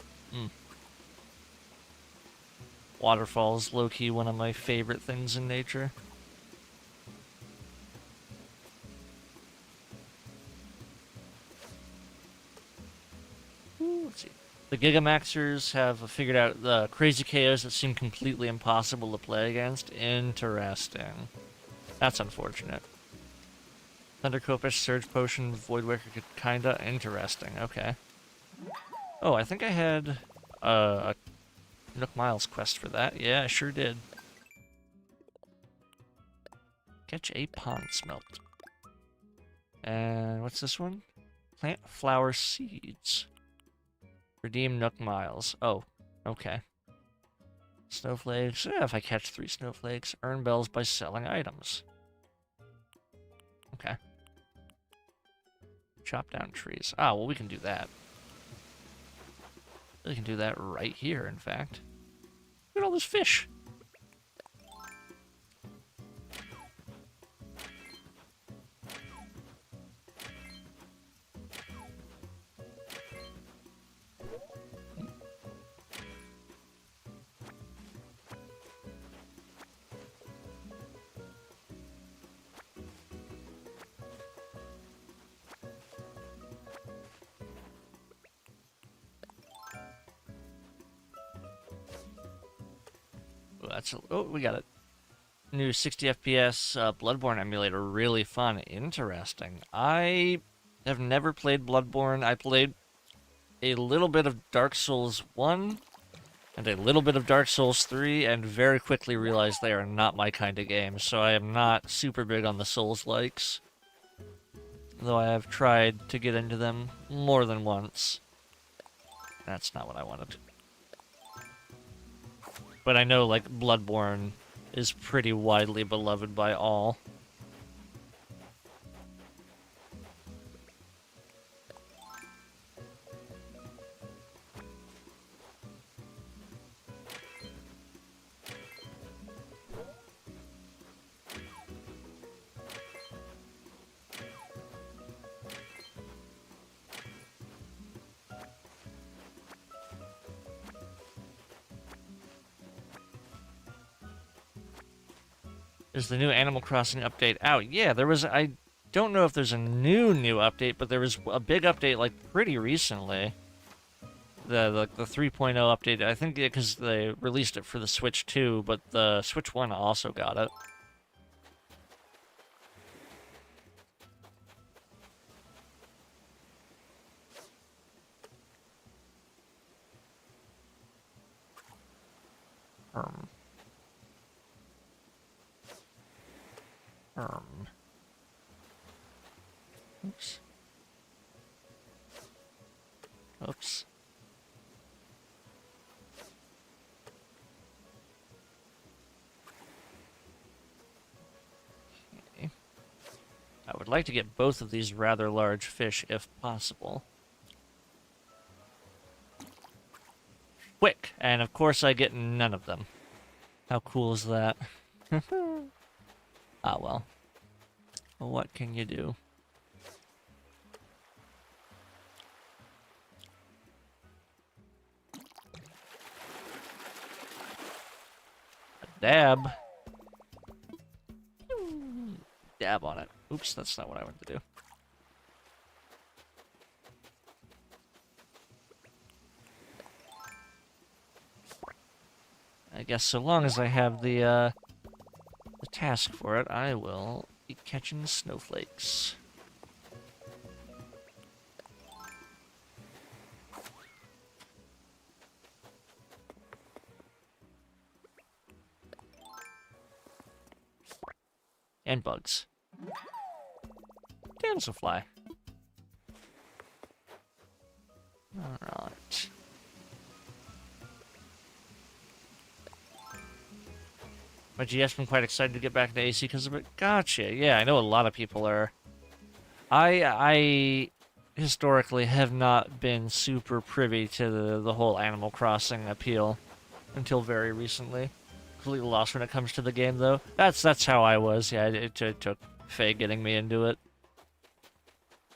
Waterfalls, low-key, one of my favorite things in nature. Ooh, let's see. The Gigamaxers have figured out the crazy KOs that seem completely impossible to play against. Interesting. That's unfortunate. Thundercopish, Surge Potion, Voidwaker, kinda interesting. Okay. Oh, I think I had a Nook Miles quest for that. Yeah, I sure did. Catch a pond smelt. And what's this one? Plant flower seeds. Redeem Nook Miles. Oh, okay. Snowflakes. Yeah, if I catch 3 snowflakes, earn bells by selling items. Okay. Chop down trees. Ah, well, we can do that. We can do that right here, in fact. Look at all this fish. Oh, we got it. New 60 FPS Bloodborne emulator. Really fun. Interesting. I have never played Bloodborne. I played a little bit of Dark Souls 1 and a little bit of Dark Souls 3 and very quickly realized they are not my kind of game, so I am not super big on the Souls-likes. Though I have tried to get into them more than once. That's not what I wanted. But I know, like, Bloodborne is pretty widely beloved by all. Is the new Animal Crossing update out? Yeah, there was. I don't know if there's a new update, but there was a big update like pretty recently. The 3.0 update. I think because they released it for the Switch 2, but the Switch 1 also got it. Um. Oops. Oops. Okay. I would like to get both of these rather large fish if possible. Quick! And of course I get none of them. How cool is that? Ah, well. What can you do? A dab. Dab on it. Oops, that's not what I wanted to do. I guess so long as I have the task for it, I will be catching snowflakes. And bugs. Damselfly. Alright. My GF's been quite excited to get back to AC because of it. Gotcha. Yeah, I know a lot of people are. I historically have not been super privy to the whole Animal Crossing appeal until very recently. Completely lost when it comes to the game, though. That's how I was. Yeah, it took Faye getting me into it,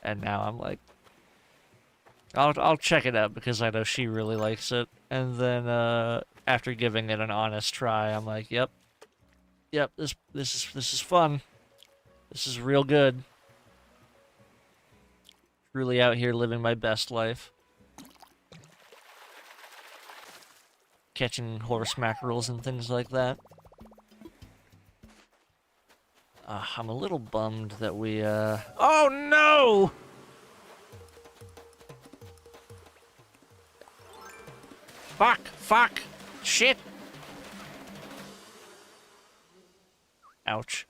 and now I'm like, I'll check it out because I know she really likes it. And then after giving it an honest try, I'm like, yep, this is fun. This is real good. Really out here living my best life. Catching horse mackerels and things like that. I'm a little bummed that we, Oh, no! Fuck! Shit! Ouch.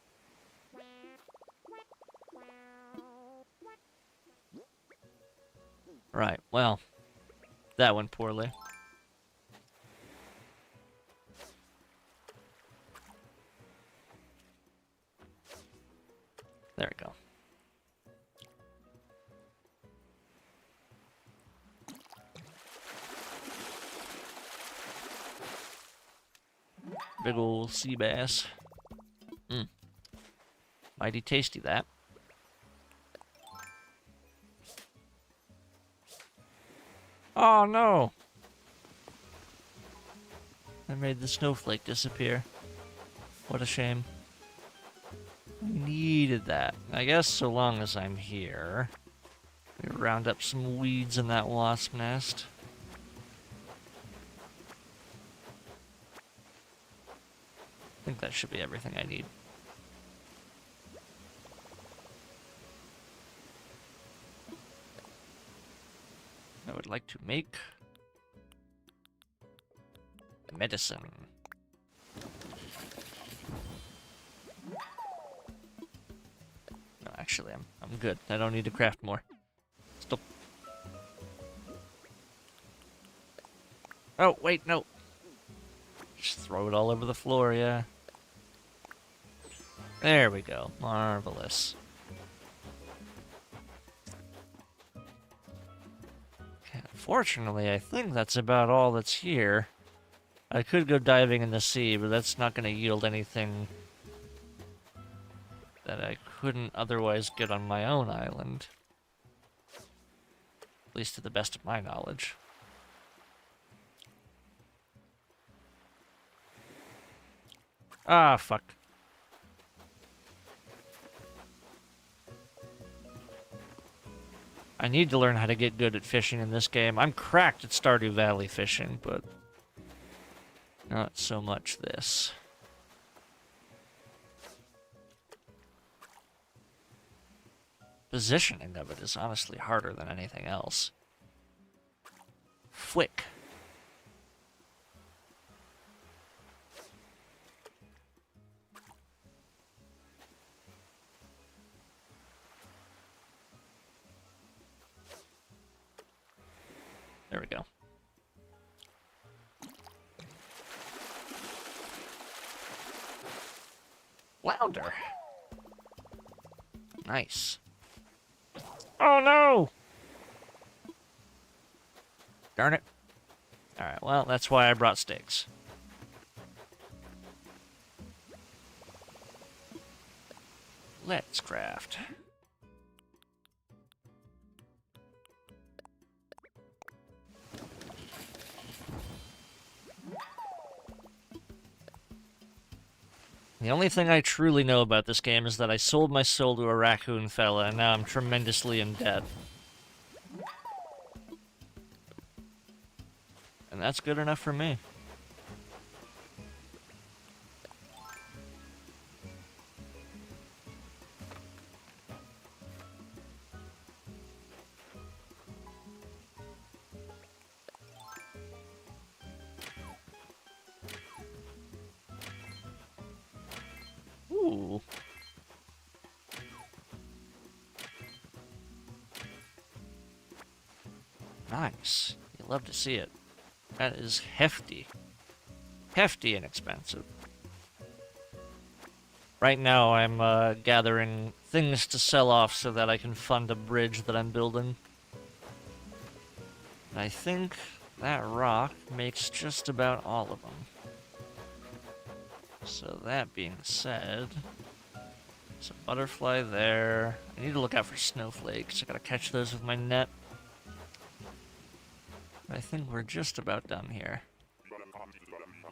Right, well, that went poorly. There we go. Big ol' sea bass. Mighty tasty, that. Oh, no! I made the snowflake disappear. What a shame. I needed that. I guess so long as I'm here. We round up some weeds in that wasp nest. I think that should be everything I need. I would like to make medicine. No, actually, I'm good. I don't need to craft more. Stop. Oh, wait, no. Just throw it all over the floor, yeah. There we go. Marvelous. Okay, unfortunately, I think that's about all that's here. I could go diving in the sea, but that's not going to yield anything that I couldn't otherwise get on my own island. At least to the best of my knowledge. Ah, fuck. I need to learn how to get good at fishing in this game. I'm cracked at Stardew Valley fishing, but not so much this. Positioning of it is honestly harder than anything else. Flick. There we go. Louder. Nice. Oh no! Darn it. Alright, well, that's why I brought sticks. Let's craft. The only thing I truly know about this game is that I sold my soul to a raccoon fella, and now I'm tremendously in debt. And that's good enough for me. Ooh. Nice. You love to see it. That is hefty. Hefty and expensive. Right now I'm gathering things to sell off so that I can fund a bridge that I'm building. And I think that rock makes just about all of them. So that being said, there's a butterfly there. I need to look out for snowflakes. I gotta catch those with my net. I think we're just about done here.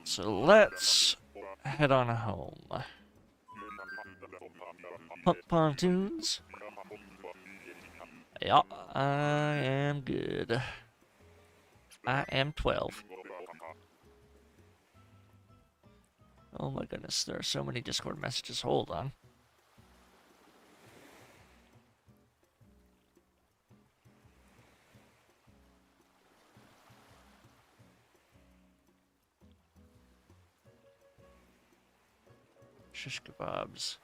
So let's head on home. Pump pontoons. Yeah, I am good. I am 12. Oh my goodness, there are so many Discord messages. Hold on. Shish kebabs.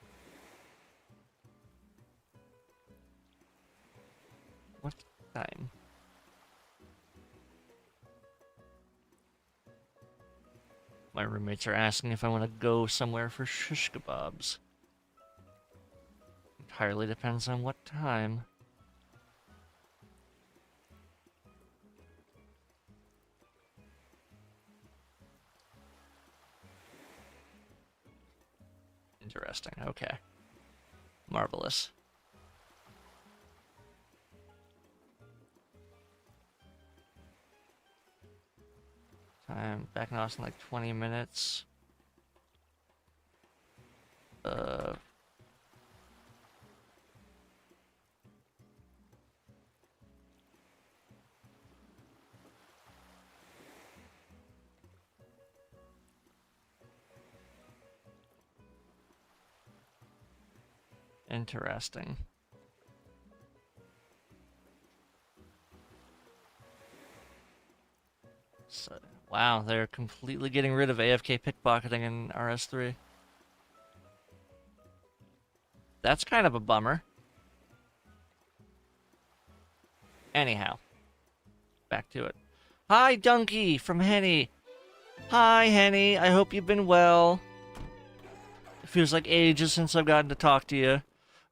What time? My roommates are asking if I want to go somewhere for shish kebabs. Entirely depends on what time. Interesting, okay. Marvelous. Time back in Austin like 20 minutes. Interesting. So, wow, they're completely getting rid of AFK pickpocketing in RS3. That's kind of a bummer. Anyhow, back to it. Hi, Donkey from Henny. Hi, Henny. I hope you've been well. It feels like ages since I've gotten to talk to you.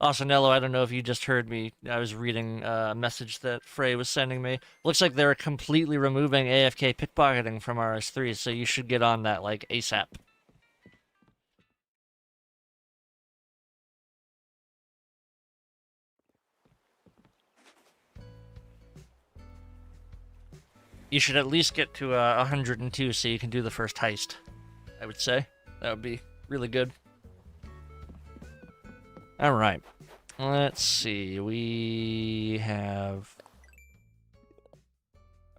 Also, Nello, I don't know if you just heard me. I was reading a message that Frey was sending me. Looks like they're completely removing AFK pickpocketing from RS3, so you should get on that, like, ASAP. You should at least get to 102 so you can do the first heist, I would say. That would be really good. Alright. Let's see. We have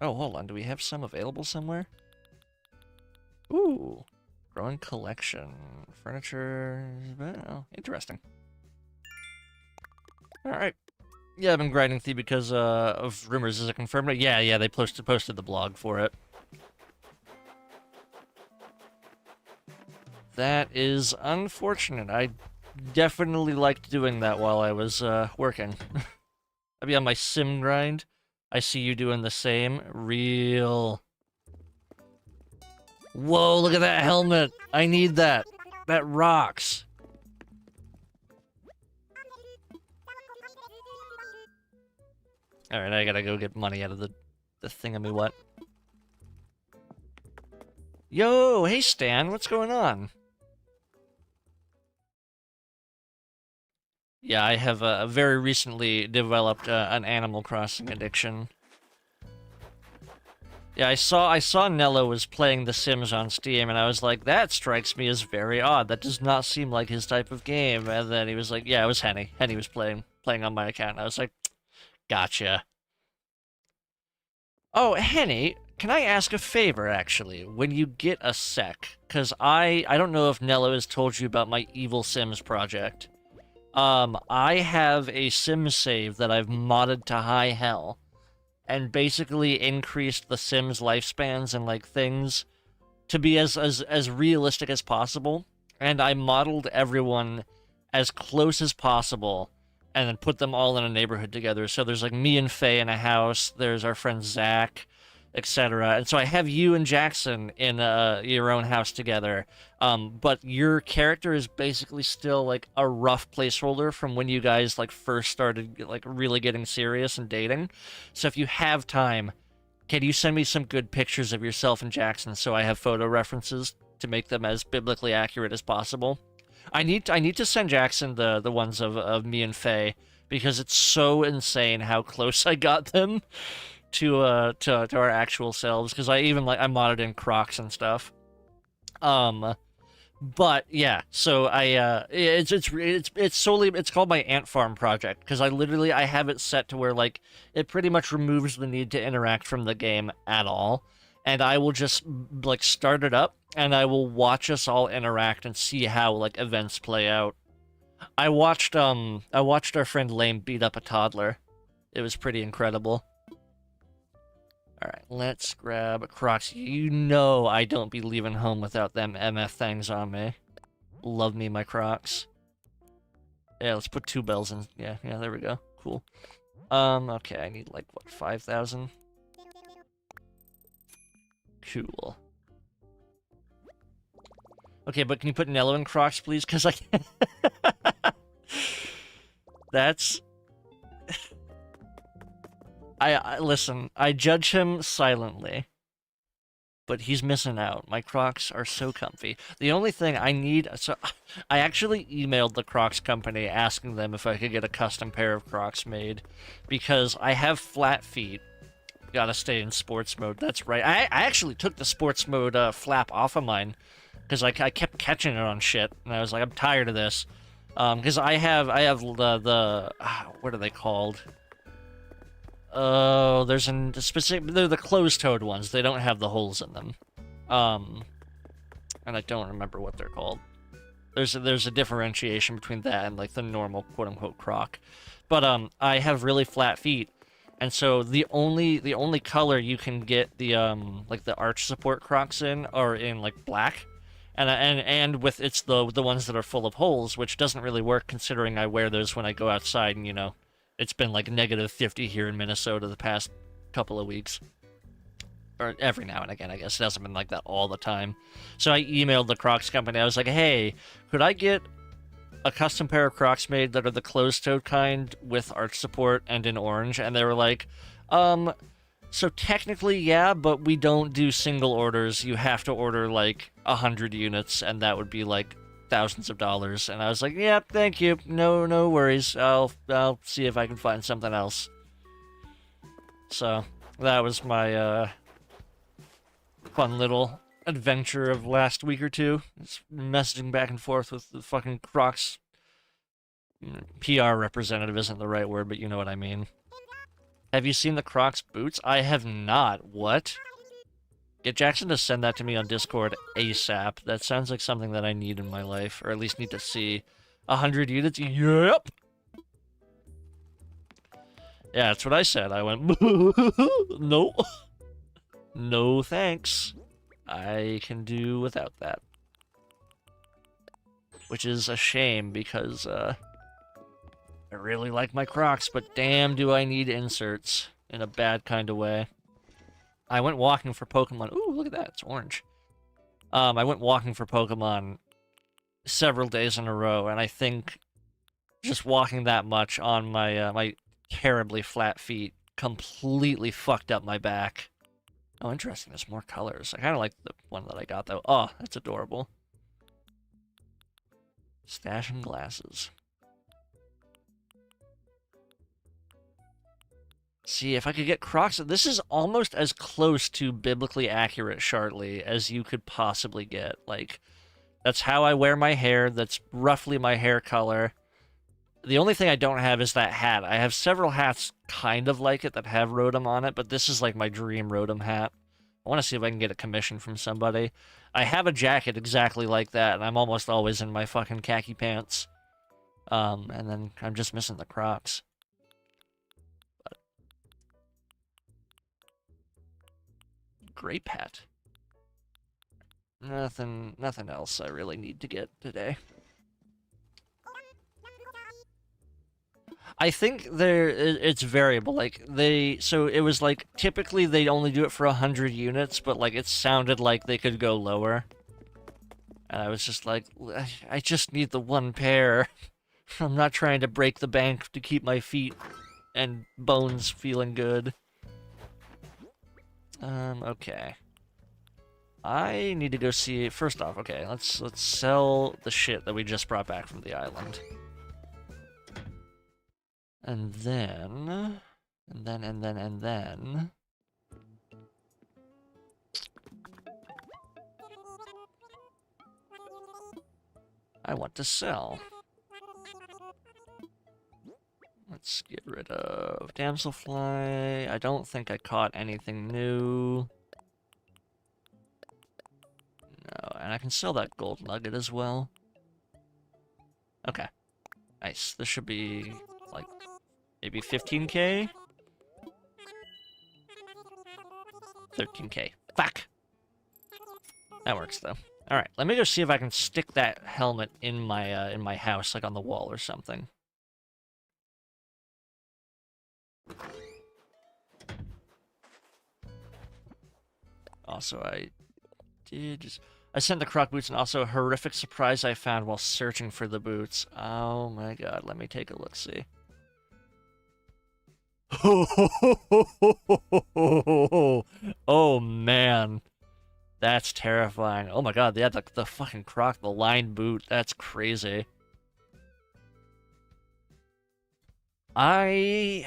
Oh, hold on. Do we have some available somewhere? Ooh. Growing collection. Furniture. Well, interesting. Alright. Yeah, I've been grinding through because of rumors. Is it confirmed? Yeah, they posted the blog for it. That is unfortunate. I definitely liked doing that while I was working. I'd be on my sim grind. I see you doing the same. Real. Whoa, look at that helmet. I need that. That rocks. Alright, I gotta go get money out of the thingamy-what. Yo, hey Stan, what's going on? Yeah, I have very recently developed an Animal Crossing addiction. Yeah, I saw Nello was playing The Sims on Steam, and I was like, that strikes me as very odd. That does not seem like his type of game. And then he was like, yeah, it was Henny. Henny was playing on my account. And I was like, gotcha. Oh, Henny, can I ask a favor, actually? When you get a sec, because I don't know if Nello has told you about my Evil Sims project. I have a Sim save that I've modded to high hell, and basically increased the Sims lifespans and, like, things to be as realistic as possible, and I modeled everyone as close as possible, and then put them all in a neighborhood together. So there's, like, me and Faye in a house, there's our friend Zach, etc. And so I have you and Jackson in your own house together, but your character is basically still, like, a rough placeholder from when you guys, like, first started, like, really getting serious and dating. So if you have time, can you send me some good pictures of yourself and Jackson so I have photo references to make them as biblically accurate as possible? I need to send Jackson the ones of me and Faye, because it's so insane how close I got them to our actual selves, because I modded in Crocs and stuff. But yeah, so it's solely, it's called my Ant Farm project, because I have it set to where, like, it pretty much removes the need to interact from the game at all, and I will just, like, start it up and I will watch us all interact and see how, like, events play out. I watched our friend Lame beat up a toddler. It was pretty incredible. Alright, let's grab Crocs. You know I don't be leaving home without them MF things on me. Love me my Crocs. Yeah, let's put 2 bells in. Yeah, there we go. Cool. Okay, I need, like, what, 5,000? Cool. Okay, but can you put Nello in Crocs, please? Because I can't... That's... listen, I judge him silently, but he's missing out. My Crocs are so comfy. The only thing I need... So, I actually emailed the Crocs company asking them if I could get a custom pair of Crocs made, because I have flat feet. Gotta stay in sports mode, that's right. I actually took the sports mode flap off of mine, because I kept catching it on shit, and I was like, I'm tired of this. Because I have the what are they called? Oh, there's a specific... They're the closed-toed ones. They don't have the holes in them. And I don't remember what they're called. There's a differentiation between that and, like, the normal quote-unquote Croc. But, I have really flat feet. And so the only color you can get the, like, the arch support Crocs in are in, like, black. And with it's the ones that are full of holes, which doesn't really work considering I wear those when I go outside and, you know, it's been like -50 here in Minnesota the past couple of weeks. Or every now and again, I guess. It hasn't been like that all the time. So I emailed the Crocs company. I was like, hey, could I get a custom pair of Crocs made that are the closed-toed kind with arch support and in orange? And they were like, so technically, yeah, but we don't do single orders. You have to order, like, 100 units, and that would be, like, thousands of dollars. And I was like, yeah, thank you. No worries. I'll see if I can find something else. So, that was my, fun little adventure of last week or two. Just messaging back and forth with the fucking Crocs. PR representative isn't the right word, but you know what I mean. Have you seen the Crocs boots? I have not. What? Get Jackson to send that to me on Discord ASAP. That sounds like something that I need in my life, or at least need to see. 100 units? Yep! Yeah, that's what I said. I went, no. No thanks. I can do without that. Which is a shame, because, I really like my Crocs, but damn do I need inserts in a bad kind of way. I went walking for Pokemon. Ooh, look at that. It's orange. I went walking for Pokemon several days in a row, and I think just walking that much on my my terribly flat feet completely fucked up my back. Oh, interesting. There's more colors. I kind of like the one that I got, though. Oh, that's adorable. Stash and glasses. See, if I could get Crocs... This is almost as close to biblically accurate Shartly as you could possibly get. Like, that's how I wear my hair. That's roughly my hair color. The only thing I don't have is that hat. I have several hats kind of like it that have Rotom on it, but this is like my dream Rotom hat. I want to see if I can get a commission from somebody. I have a jacket exactly like that, and I'm almost always in my fucking khaki pants. And then I'm just missing the Crocs. Grape hat. Nothing else I really need to get today. I think it's variable. Like, so it was like, typically they'd only do it for 100 units, but like, it sounded like they could go lower. And I was just like, I just need the one pair. I'm not trying to break the bank to keep my feet and bones feeling good. Okay. I need to go see... First off, okay, let's sell the shit that we just brought back from the island. And then... And then... I want to sell. Let's get rid of Damselfly. I don't think I caught anything new. No, and I can sell that gold nugget as well. Okay. Nice. This should be, like, maybe 15k? 13k. Fuck! That works, though. Alright, let me go see if I can stick that helmet in my house, like on the wall or something. Also, I sent the Croc boots, and also a horrific surprise I found while searching for the boots. Oh my god, let me take a look-see. Oh man. That's terrifying. Oh my god, they had the fucking Croc, the lined boot. That's crazy. I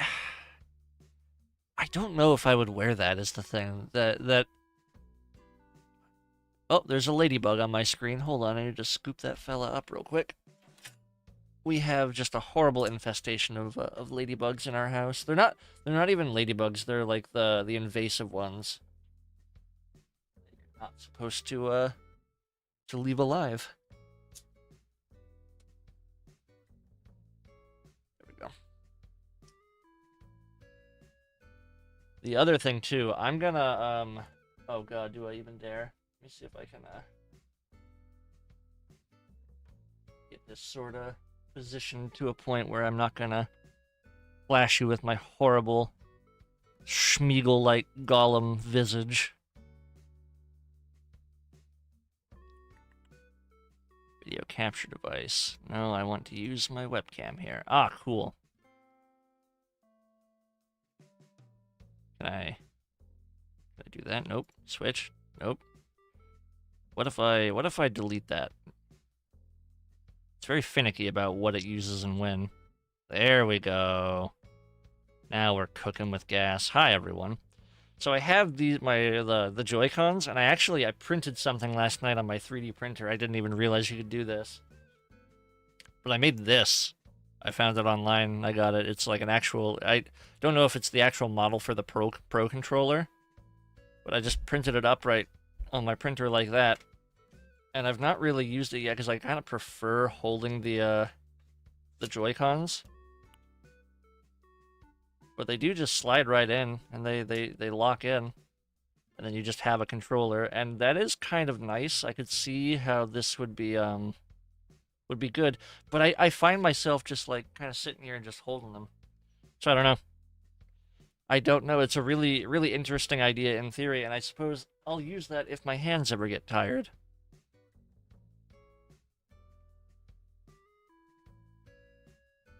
don't know if I would wear that, is the thing. Oh, there's a ladybug on my screen. Hold on, I need to scoop that fella up real quick. We have just a horrible infestation of ladybugs in our house. They're not even ladybugs. They're like the invasive ones. You're not supposed to leave alive. There we go. The other thing too, I'm gonna oh god, do I even dare? Let me see if I can get this sort of positioned to a point where I'm not gonna flash you with my horrible Schmeagle-like golem visage. Video capture device. No, I want to use my webcam here. Ah, cool. Can I do that? Nope. Switch. Nope. What if I delete that? It's very finicky about what it uses and when. There we go. Now we're cooking with gas. Hi everyone. So I have the Joy-Cons, and I printed something last night on my 3D printer. I didn't even realize you could do this. But I made this. I found it online. I got it. It's like an actual... I don't know if it's the actual model for the Pro controller, but I just printed it up right on my printer like that. And I've not really used it yet because I kind of prefer holding the Joy-Cons. But they do just slide right in, and they lock in. And then you just have a controller, and that is kind of nice. I could see how this would be good. But I find myself just like kind of sitting here and just holding them. So I don't know. I don't know. It's a really, really interesting idea in theory, and I suppose I'll use that if my hands ever get tired.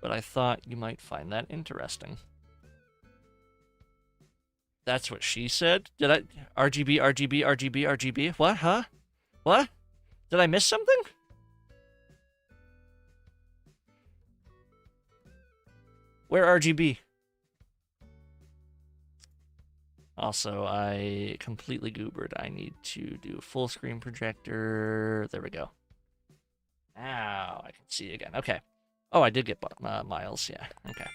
But I thought you might find that interesting. That's what she said? Did I... RGB, RGB, RGB, RGB? What, huh? What? Did I miss something? Where RGB? Also, I completely goobered. I need to do a full screen projector. There we go. Now I can see again. Okay. Oh, I did get miles. Yeah. Okay.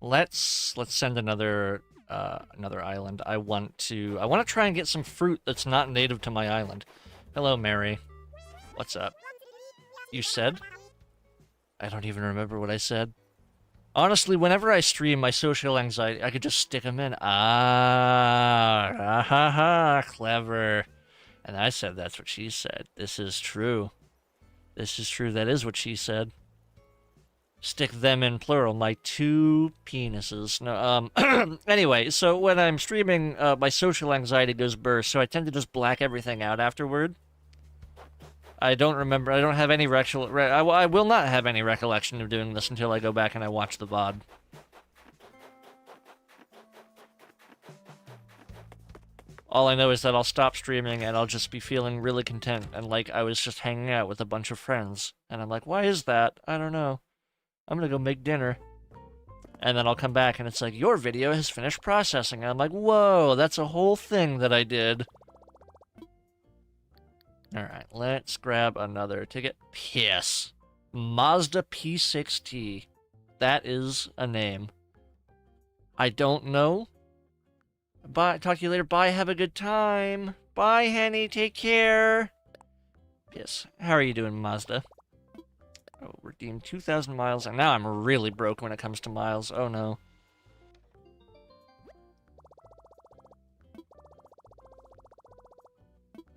Let's send another island. I want to try and get some fruit that's not native to my island. Hello, Mary. What's up? You said? I don't even remember what I said. Honestly, whenever I stream my social anxiety, I could just stick them in. Ah, clever. And I said that's what she said. This is true. This is true. That is what she said. Stick them in plural. My two penises. No, anyway, so when I'm streaming, my social anxiety goes burst, so I tend to just black everything out afterward. I don't remember. I don't have any I will not have any recollection of doing this until I go back and I watch the VOD. All I know is that I'll stop streaming and I'll just be feeling really content and like I was just hanging out with a bunch of friends. And I'm like, why is that? I don't know. I'm gonna go make dinner. And then I'll come back and it's like, your video has finished processing. And I'm like, whoa, that's a whole thing that I did. Alright, let's grab another ticket. Piss. Mazda P6T. That is a name. I don't know. Bye. Talk to you later. Bye. Have a good time. Bye, Henny. Take care. Piss. How are you doing, Mazda? Oh, redeemed 2,000 miles, and now I'm really broke when it comes to miles. Oh, no.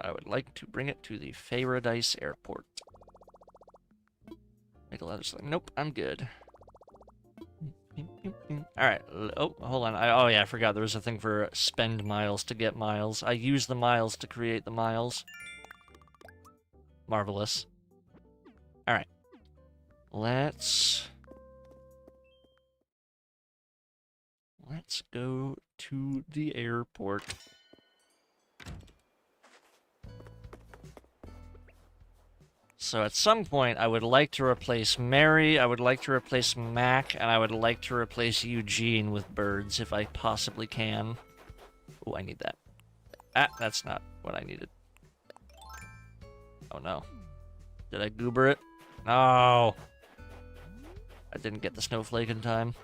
I would like to bring it to the Paradise Airport. Make a lot of... Nope, I'm good. Alright, oh, hold on. Oh yeah, I forgot there was a thing for spend miles to get miles. I use the miles to create the miles. Marvelous. Alright. Let's go to the airport. So at some point, I would like to replace Mary, I would like to replace Mac, and I would like to replace Eugene with birds if I possibly can. Oh, I need that. Ah, that's not what I needed. Oh no. Did I goober it? No! I didn't get the snowflake in time.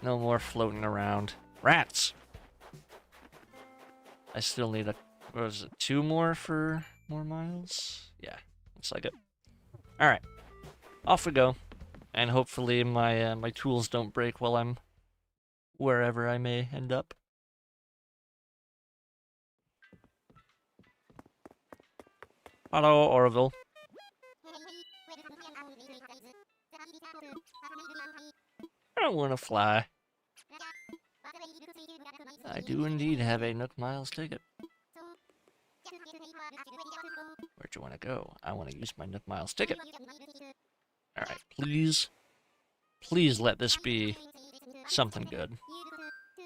No more floating around. Rats! I still need a... What was it? 2 more for more miles? Yeah, looks like it. Alright. Off we go. And hopefully my my tools don't break while I'm wherever I may end up. Hello, Orville. I don't want to fly. I do indeed have a Nook Miles ticket. Where'd you want to go? I want to use my Nook Miles ticket. Alright, please. Please let this be something good.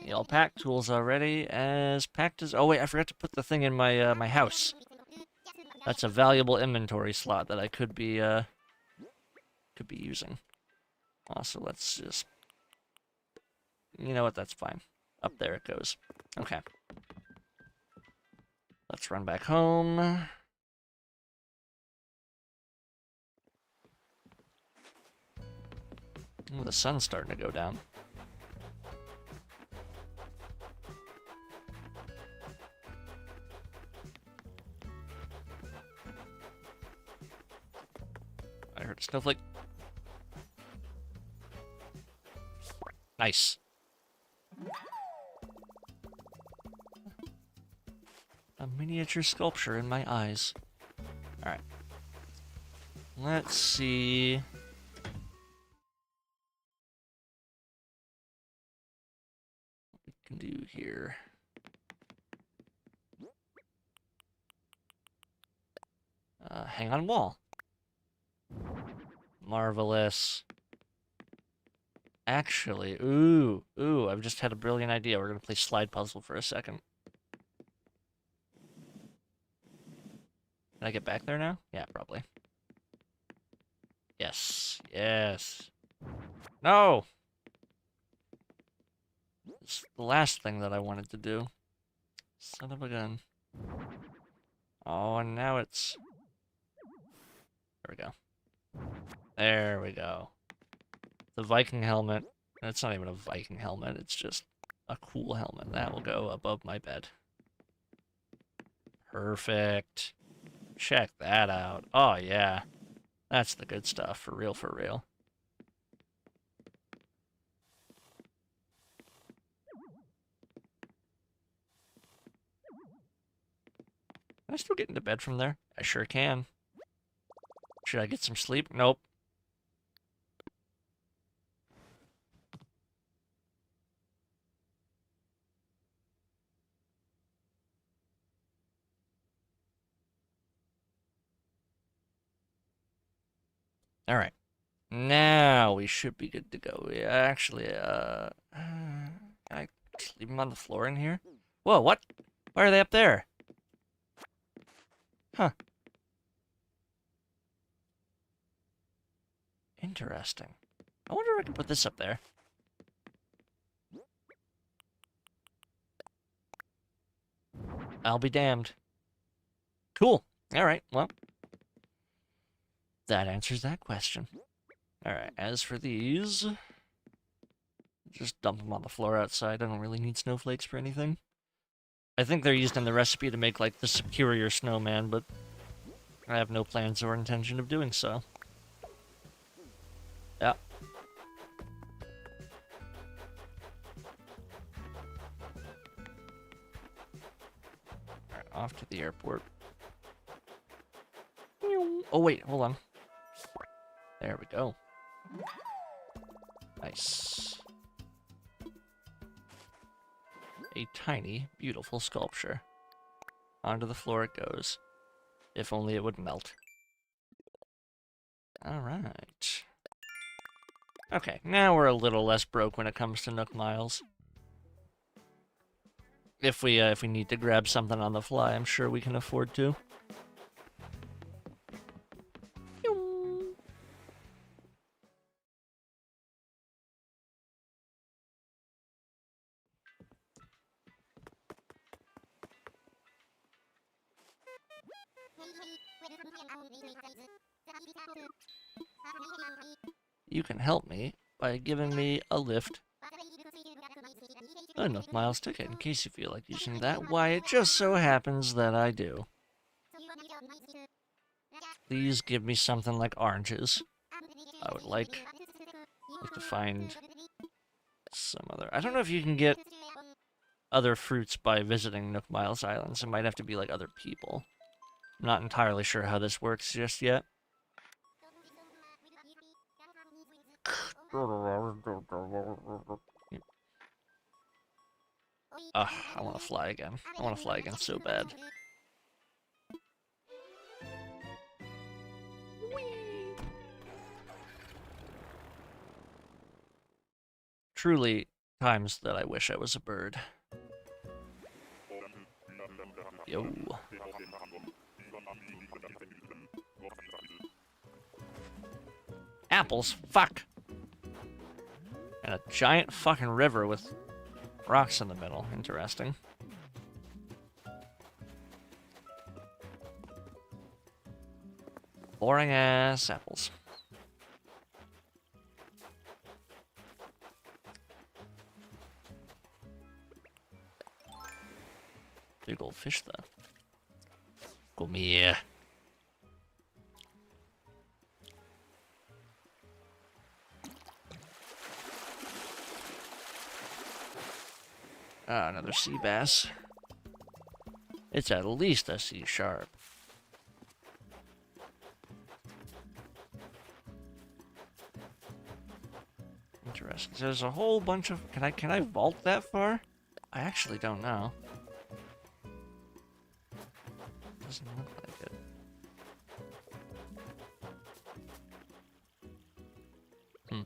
The all packed tools already. As packed as... Oh wait, I forgot to put the thing in my my house. That's a valuable inventory slot that I could be using. Also, let's just... You know what, that's fine. Up there it goes. Okay. Let's run back home. Ooh, the sun's starting to go down. I heard a snowflake. Nice. A miniature sculpture in my eyes. Alright. Let's see. What we can do here. Hang on wall. Marvelous. Actually, ooh, I've just had a brilliant idea. We're gonna play slide puzzle for a second. Can I get back there now? Yeah, probably. Yes, yes. No! It's the last thing that I wanted to do. Son of a gun. Oh, and now it's... There we go. There we go. The Viking helmet. It's not even a Viking helmet, it's just a cool helmet. That will go above my bed. Perfect. Check that out. Oh, yeah. That's the good stuff, for real, for real. Can I still get into bed from there? I sure can. Should I get some sleep? Nope. Alright. Now we should be good to go. Yeah, actually, can I just leave them on the floor in here? Whoa, what? Why are they up there? Huh. Interesting. I wonder if I can put this up there. I'll be damned. Cool. Alright, well. That answers that question. Alright, as for these... Just dump them on the floor outside. I don't really need snowflakes for anything. I think they're used in the recipe to make, like, the superior snowman, but... I have no plans or intention of doing so. Yeah. Alright, off to the airport. Oh, wait, hold on. There we go. Nice. A tiny, beautiful sculpture. Onto the floor it goes. If only it would melt. Alright. Okay, now we're a little less broke when it comes to Nook Miles. If we need to grab something on the fly, I'm sure we can afford to. You can help me by giving me a lift. A Nook Miles ticket, in case you feel like using that. Why, it just so happens that I do. Please give me something like oranges. I would like to find some other... I don't know if you can get other fruits by visiting Nook Miles Islands. It might have to be like other people. I'm not entirely sure how this works just yet. Ugh, I want to fly again. I want to fly again so bad. Truly, times that I wish I was a bird. Yo. Apples? Fuck! And a giant fucking river with rocks in the middle. Interesting. Boring ass apples. Big old fish, though. Come here. Ah, another sea bass. It's at least a sea sharp. Interesting. So there's a whole bunch of... Can I vault that far? I actually don't know. Doesn't look like it. Hmm.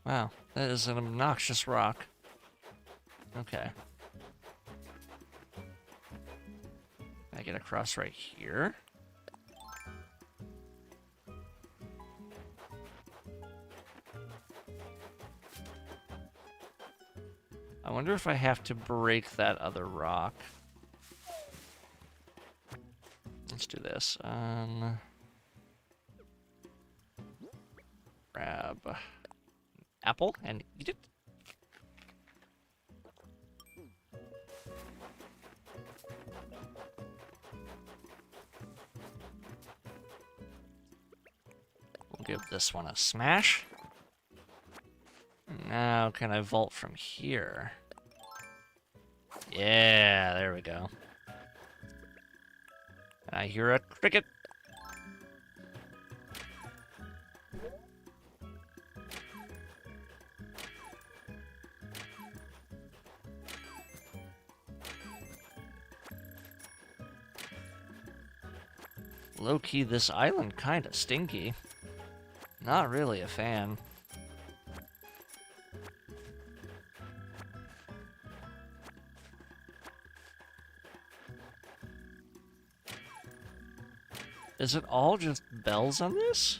Wow, that is an obnoxious rock. Okay. Can I get across right here? I wonder if I have to break that other rock. Let's do this. Grab apple and eat it. We'll give this one a smash. Now, can I vault from here? Yeah, there we go. I hear a cricket. Low-key, this island kinda stinky. Not really a fan. Is it all just bells on this?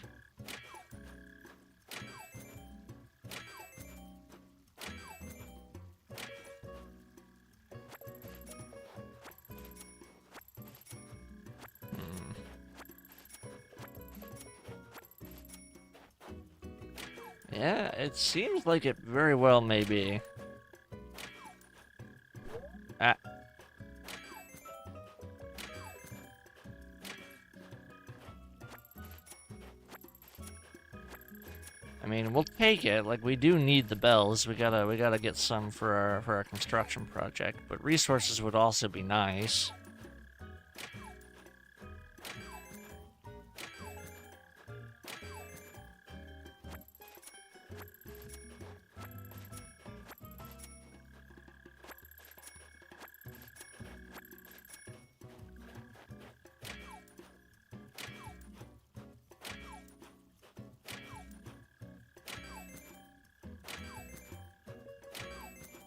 Yeah, it seems like it very well may be. Ah. I mean, we'll take it. Like, we do need the bells. We gotta get some for our construction project. But resources would also be nice.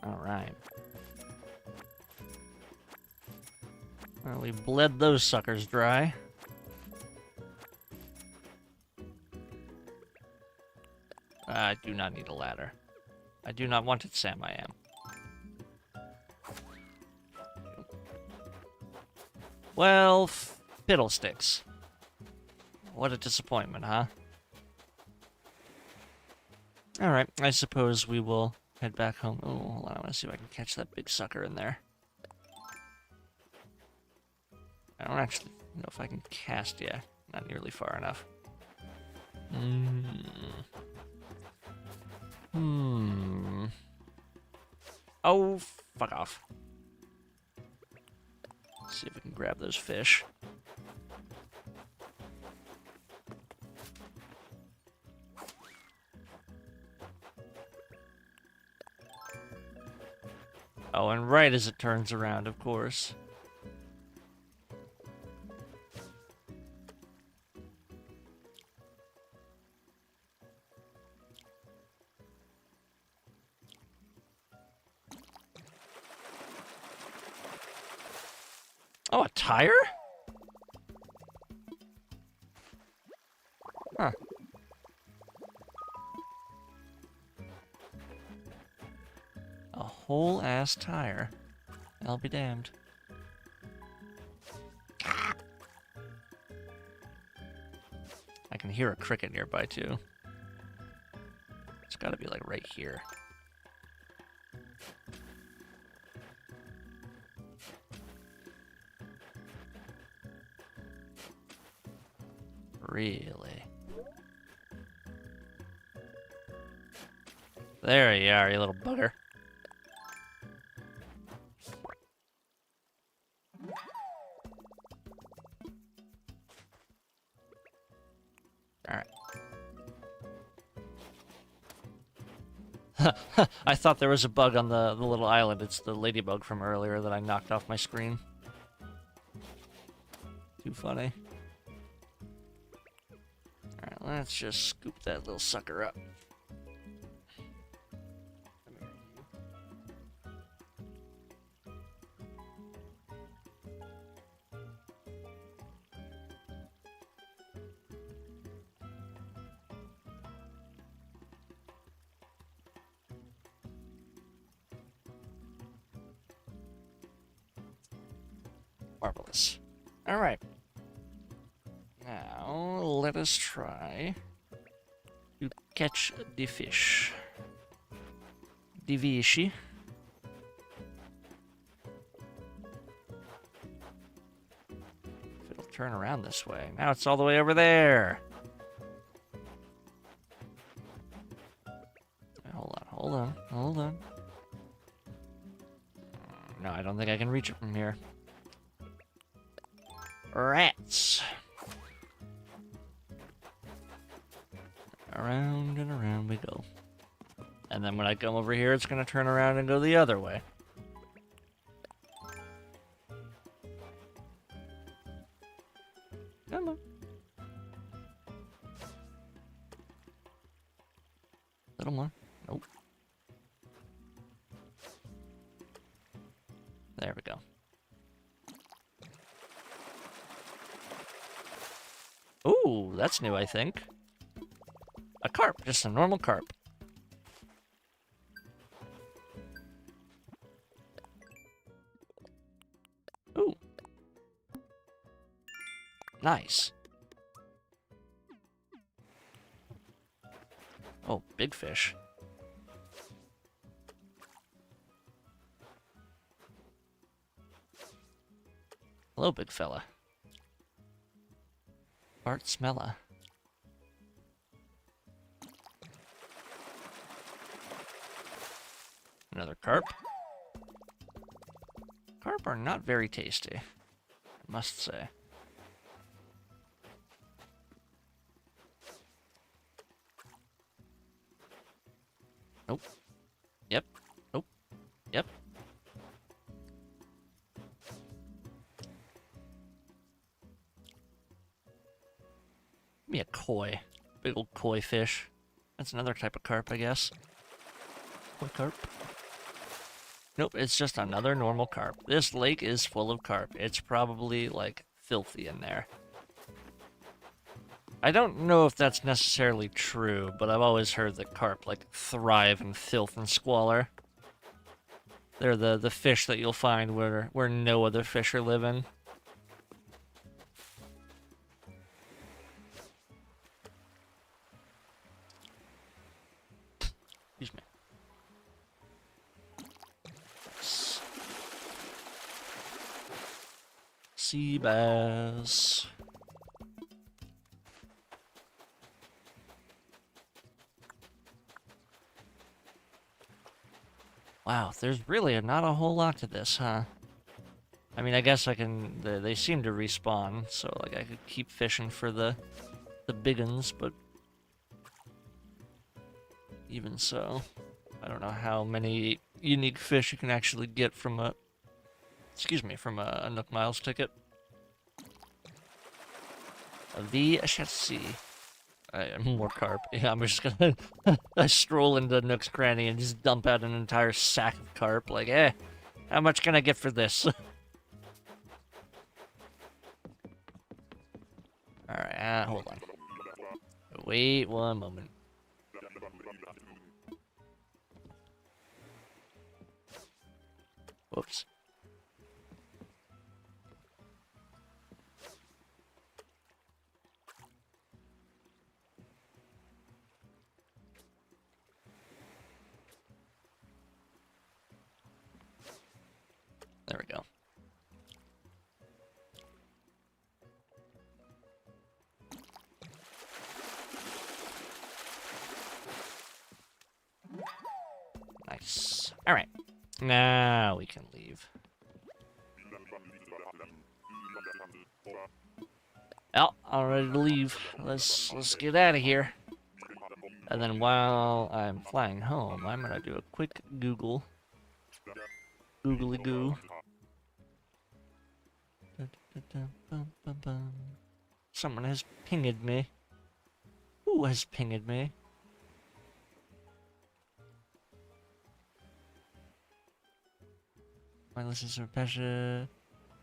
Alright. Well, we bled those suckers dry. I do not need a ladder. I do not want it, Sam, I am. Well, fiddlesticks. What a disappointment, huh? Alright, I suppose we will head back home. Oh, hold on, I want to see if I can catch that big sucker in there. I don't actually know if I can cast yet. Not nearly far enough. Oh, fuck off. Let's see if we can grab those fish. Oh, and right as it turns around, of course. Oh, a tire? Huh. whole ass tire. I'll be damned. I can hear a cricket nearby, too. It's gotta be, like, right here. Really? There you are, you little bugger. Alright. I thought there was a bug on the little island. It's the ladybug from earlier that I knocked off my screen. Too funny. Alright, let's just scoop that little sucker up. Marvelous. Alright. Now, let us try to catch the fish. The fishy. If it'll turn around this way. Now it's all the way over there. Hold on. No, I don't think I can reach it from here. Rats. Around and around we go. And then when I come over here, it's going to turn around and go the other way. Come on. Little more. Nope. There we go. Ooh, that's new, I think. A carp, just a normal carp. Ooh. Nice. Oh, big fish. Hello, big fella. Bart Smella. Another carp. Carp are not very tasty, I must say. Nope. Yep. Nope. Yep. Give me a koi. Big old koi fish. That's another type of carp, I guess. Koi carp. Nope, it's just another normal carp. This lake is full of carp. It's probably, like, filthy in there. I don't know if that's necessarily true, but I've always heard that carp, like, thrive in filth and squalor. They're the fish that you'll find where no other fish are living. Excuse me. Sea bass. Wow, there's really not a whole lot to this, huh? I mean, I guess I can... They seem to respawn, so, like, I could keep fishing for the big uns, but... Even so, I don't know how many unique fish you can actually get from a... Excuse me, from a Nook Miles ticket. The Shartly. More carp. Yeah, I'm just gonna I stroll into Nook's cranny and just dump out an entire sack of carp. Like, how much can I get for this? Alright, hold on. Wait one moment. Whoops. There we go. Nice. All right. Now we can leave. Well, I'm ready to leave. Let's get out of here. And then while I'm flying home, I'm gonna do a quick Google. Googly goo. Someone has pinged me. Who has pinged me? My listeners are passionate.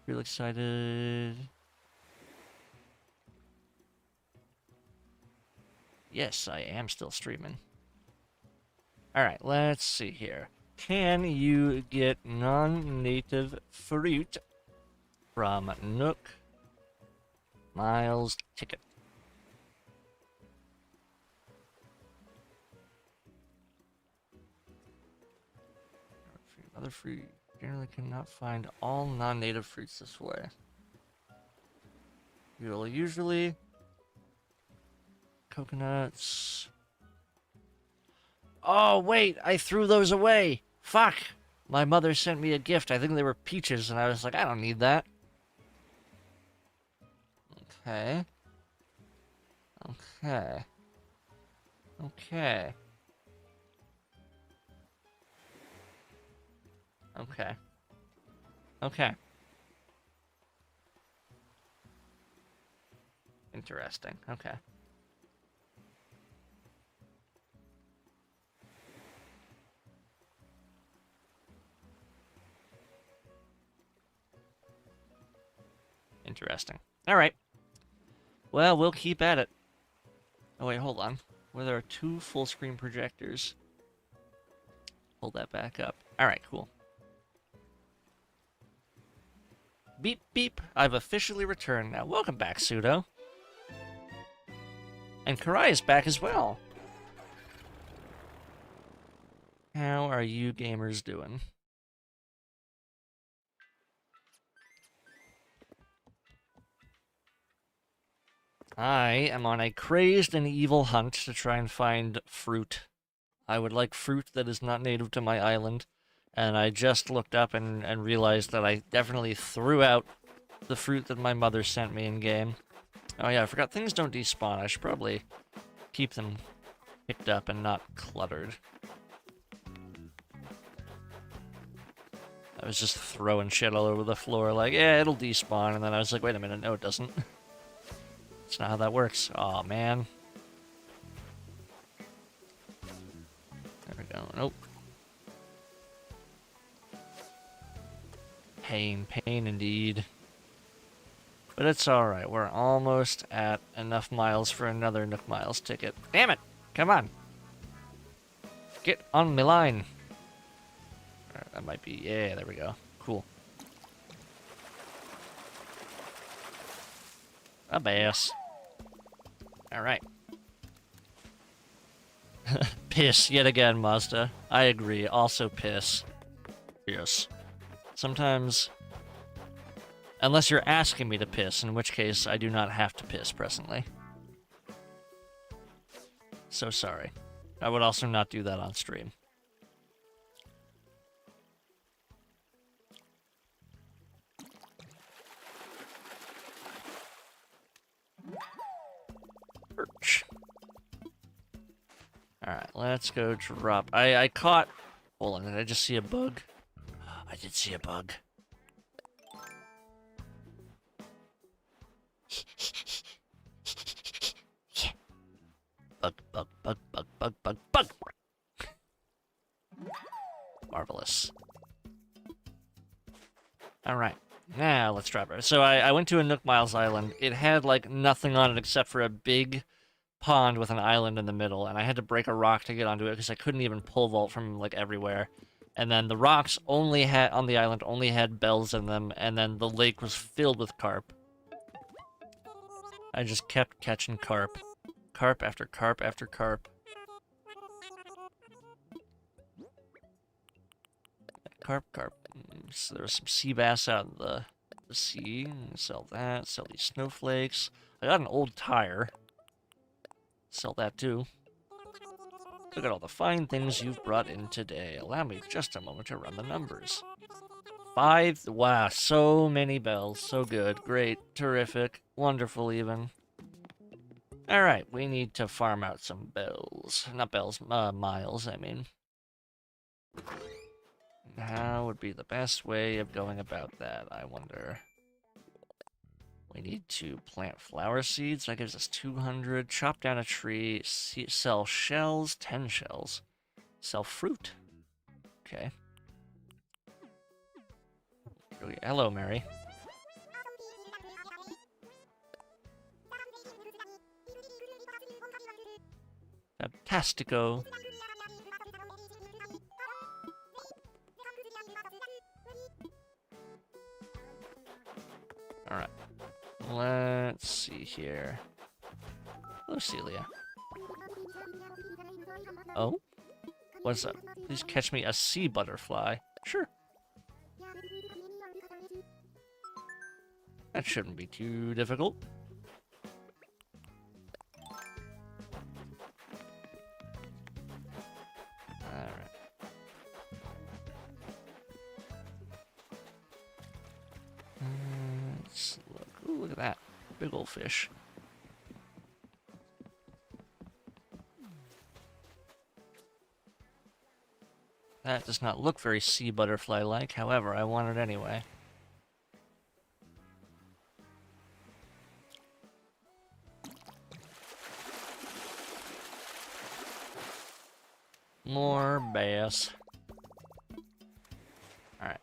Real excited. Yes, I am still streaming. Alright, let's see here. Can you get non-native fruit from Nook Miles ticket? Other fruit. Generally cannot find all non-native fruits this way. You'll usually coconuts. Oh wait, I threw those away. Fuck. My mother sent me a gift. I think they were peaches, and I was like, I don't need that. Okay. Okay. Okay. Okay. Okay. Interesting. Okay. Interesting. Alright. Well, we'll keep at it. Oh, wait, hold on. Well, there are 2 full-screen projectors. Hold that back up. Alright, cool. Beep, beep. I've officially returned now. Welcome back, Pseudo. And Karai is back as well. How are you gamers doing? I am on a crazed and evil hunt to try and find fruit. I would like fruit that is not native to my island. And I just looked up and realized that I definitely threw out the fruit that my mother sent me in-game. Oh yeah, I forgot things don't despawn. I should probably keep them picked up and not cluttered. I was just throwing shit all over the floor like, yeah, it'll despawn. And then I was like, wait a minute, no it doesn't. That's not how that works. Aw, man. There we go. Nope. Pain, pain indeed. But it's alright, we're almost at enough miles for another Nook Miles ticket. Damn it! Come on! Get on my line! That might be... yeah, there we go. Cool. A bass. Alright. Piss, yet again, Mazda. I agree, also piss. Yes. Sometimes... unless you're asking me to piss, in which case I do not have to piss presently. So sorry. I would also not do that on stream. Perch. Alright, let's go drop. I caught... hold on, did I just see a bug? I did see a bug. Bug, bug, bug, bug, bug, bug, bug! Marvelous. Alright, now let's drop it. So I went to a Nook Miles Island. It had, like, nothing on it except for a big pond with an island in the middle, and I had to break a rock to get onto it because I couldn't even pole vault from, like, everywhere. And then the rocks only had on the island only had bells in them, and then the lake was filled with carp. I just kept catching carp. Carp after carp after carp. Carp, carp. So there was some sea bass out in the sea. Sell that. Sell these snowflakes. I got an old tire. Sell that too. Look at all the fine things you've brought in today. Allow me just a moment to run the numbers. 5. Wow, so many bells. So good. Great. Terrific. Wonderful, even. Alright, we need to farm out some bells. Not bells, miles, I mean. How would be the best way of going about that, I wonder? We need to plant flower seeds. That gives us 200. Chop down a tree. Sell shells. 10 shells. Sell fruit. Okay. Hello, Mary. Fantastico. Alright. Let's see here. Hello, Celia. Oh? What's up? Please catch me a sea butterfly. Sure. That shouldn't be too difficult. Alright. Let's look. Ooh, look at that. Big old fish. That does not look very sea butterfly-like, however, I want it anyway. More bass. Alright.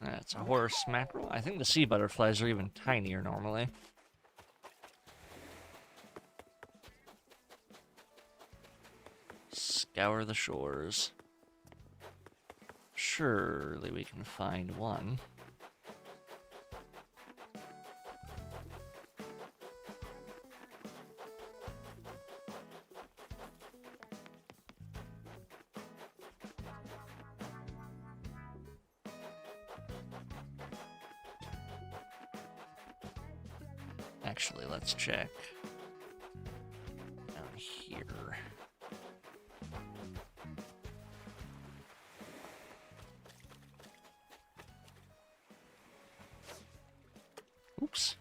That's a horse mackerel. I think the sea butterflies are even tinier normally. Scour the shores. Surely we can find one. Actually, let's check. Down here. Oops.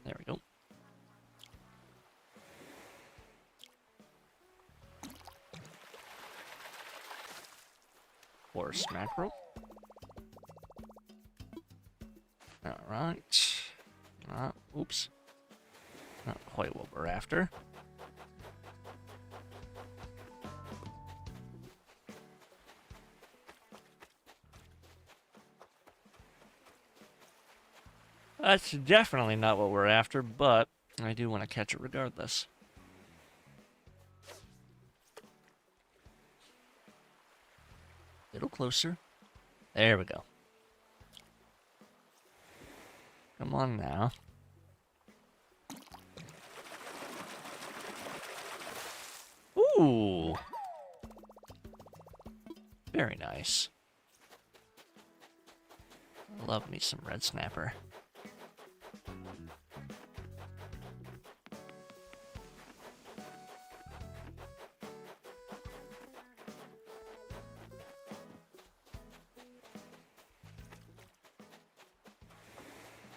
There we go. Horse mackerel. Alright. Oops. Not quite what we're after. That's definitely not what we're after, but I do want to catch it regardless. A little closer. There we go. Come on now. Ooh. Very nice. Love me some red snapper.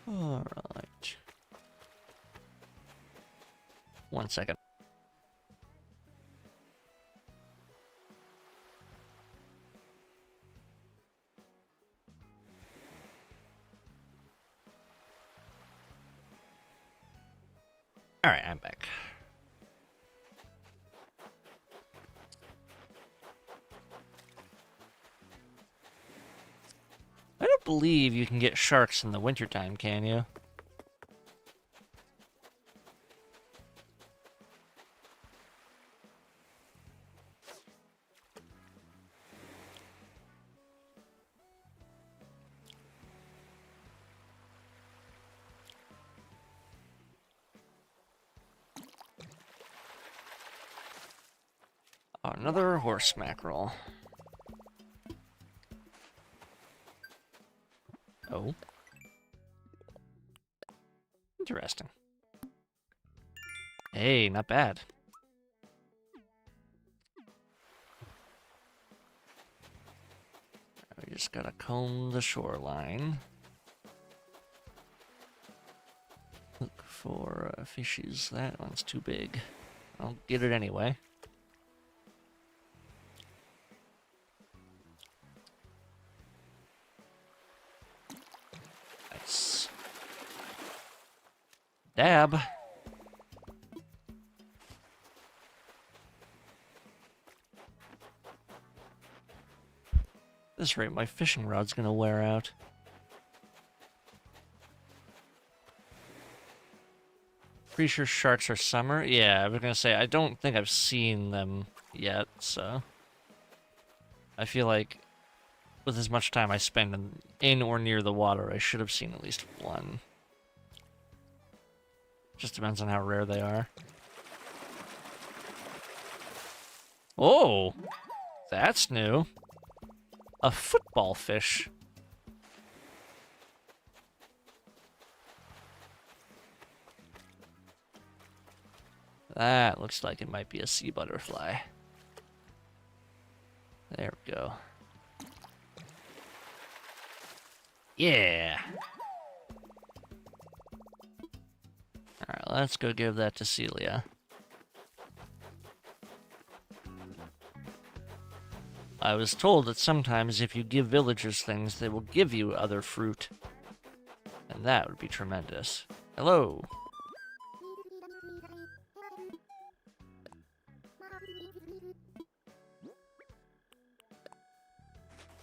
All right. 1 second. Alright, I'm back. I don't believe you can get sharks in the wintertime, can you? Oh, another horse mackerel. Oh. Interesting. Hey, not bad. We just gotta comb the shoreline. Look for fishies. That one's too big. I'll get it anyway. Nice. Dab. At this rate, my fishing rod's gonna wear out. Pretty sure sharks are summer? Yeah, I was gonna say, I don't think I've seen them yet, so... I feel like, with as much time I spend in or near the water, I should have seen at least one. Just depends on how rare they are. Oh! That's new. A football fish. That looks like it might be a sea butterfly. There we go. Yeah! Alright, let's go give that to Celia. I was told that sometimes if you give villagers things, they will give you other fruit. And that would be tremendous. Hello!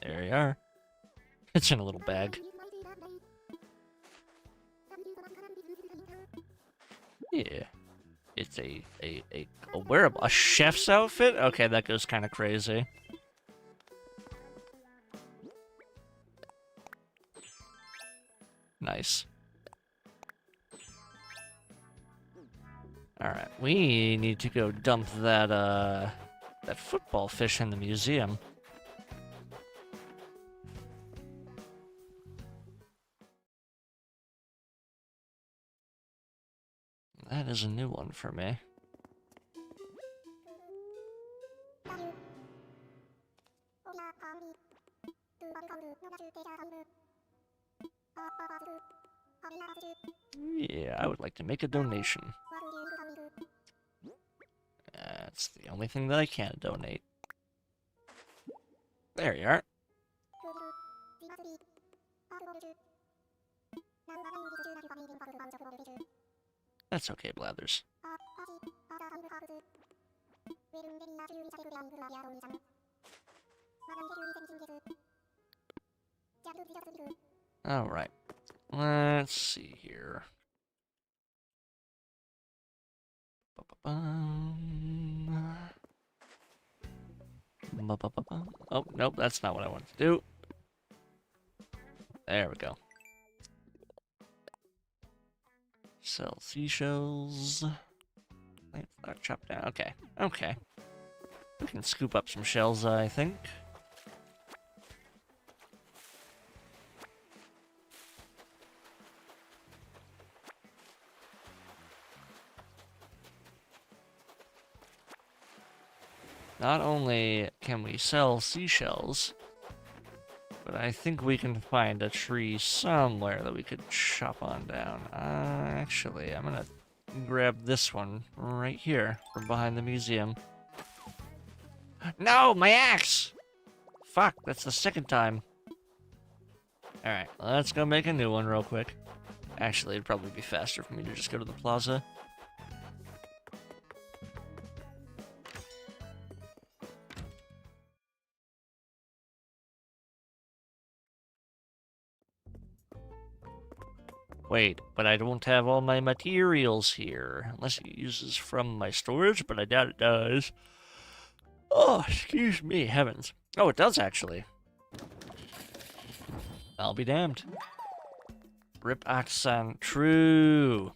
There you are. It's in a little bag. Yeah. It's a wearable, a chef's outfit? Okay, that goes kind of crazy. Nice. Alright, we need to go dump that, that football fish in the museum. That is a new one for me. Yeah, I would like to make a donation. That's the only thing that I can't donate. There you are. That's okay, Blathers. Alright. Let's see here. Oh, nope, that's not what I wanted to do. There we go. Sell seashells. Plant flower, chop down. Okay, okay. We can scoop up some shells, I think. Not only can we sell seashells, but I think we can find a tree somewhere that we could chop on down. Actually, I'm gonna grab this one right here from behind the museum. No, my axe! Fuck, that's the second time. Alright, let's go make a new one real quick. Actually, it'd probably be faster for me to just go to the plaza. Wait, but I don't have all my materials here. Unless it uses from my storage, but I doubt it does. Oh, excuse me, heavens. Oh, it does actually. I'll be damned. Rip accent, true.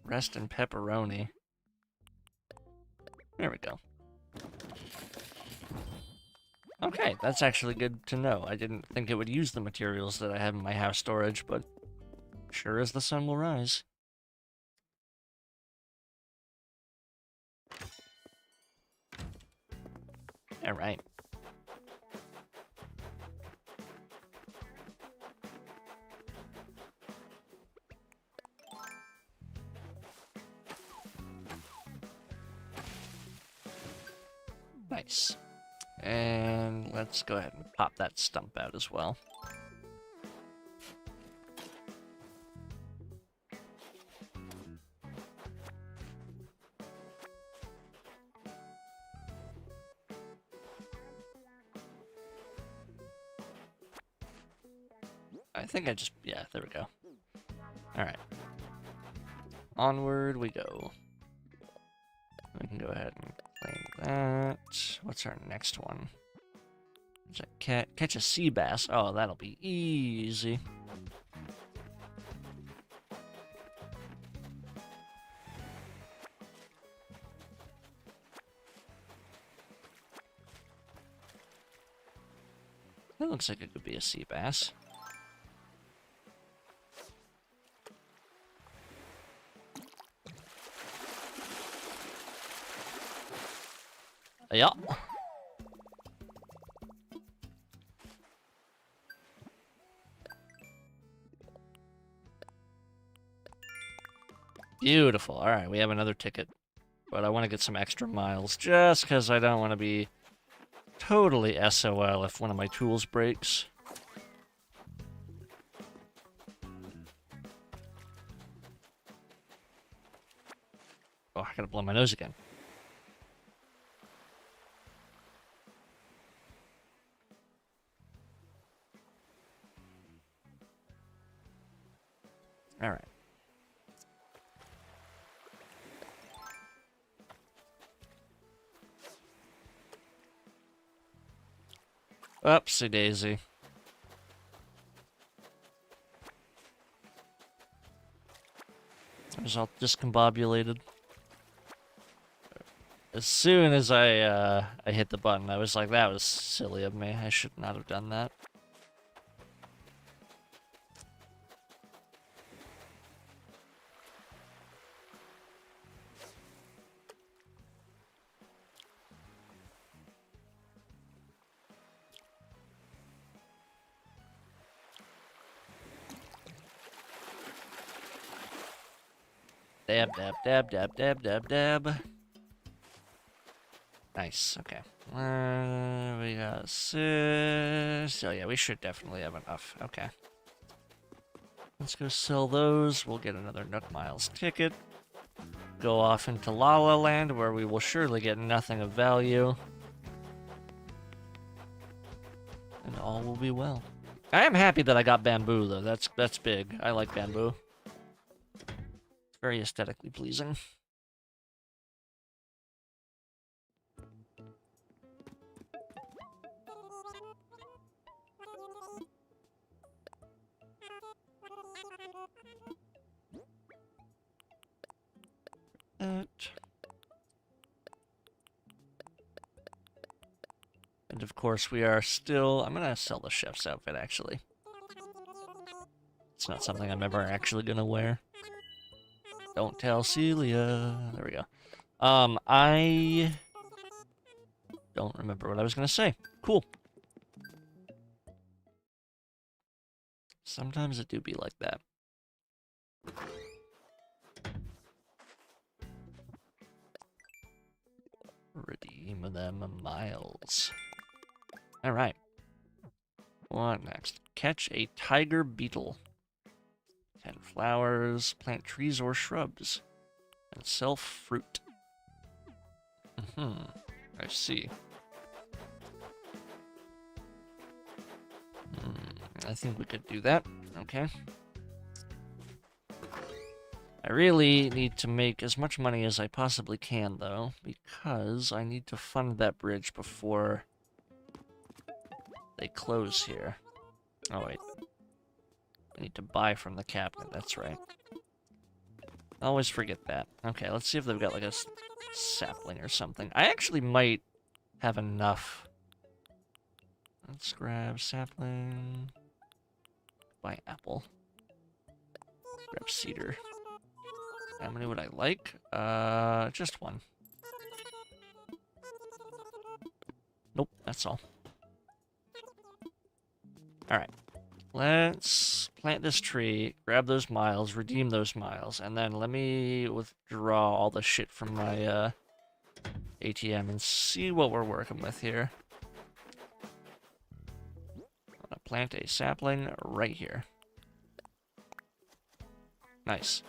Rest in pepperoni. There we go. Okay, that's actually good to know. I didn't think it would use the materials that I have in my house storage, but sure as the sun will rise. Alright. Nice. And let's go ahead and pop that stump out as well. I think I just, yeah, there we go. Alright. Onward we go. We can go ahead and claim that. What's our next one? Catch a sea bass. Oh, that'll be easy. That looks like it could be a sea bass. Yeah. Beautiful. All right, we have another ticket. But I want to get some extra miles just because I don't want to be totally SOL if one of my tools breaks. Oh, I gotta blow my nose again. All right. Oopsie daisy. I was all discombobulated. As soon as I hit the button, I was like, that was silly of me. I should not have done that. Dab, dab, dab, dab, dab, dab, dab. Nice, okay. We got 6. So yeah, we should definitely have enough. Okay. Let's go sell those. We'll get another Nook Miles ticket. Go off into La La Land, where we will surely get nothing of value. And all will be well. I am happy that I got bamboo, though. That's big. I like bamboo. It's very aesthetically pleasing. And of course, we are still... I'm gonna sell the chef's outfit, actually. It's not something I'm ever actually gonna wear. Don't tell Celia. There we go. I don't remember what I was gonna say. Cool. Sometimes it do be like that. Redeem them miles. Alright. What next? Catch a tiger beetle. 10 flowers, plant trees or shrubs, and sell fruit. I see. I think we could do that. Okay. I really need to make as much money as I possibly can, though, because I need to fund that bridge before they close here. Oh, wait. I need to buy from the cabinet, that's right. I always forget that. Okay, let's see if they've got, like, a sapling or something. I actually might have enough. Let's grab sapling. Buy apple. Grab cedar. How many would I like? Just one. Nope, that's all. Alright. Let's plant this tree, grab those miles, redeem those miles, and then let me withdraw all the shit from my ATM and see what we're working with here. I'm gonna plant a sapling right here. Nice.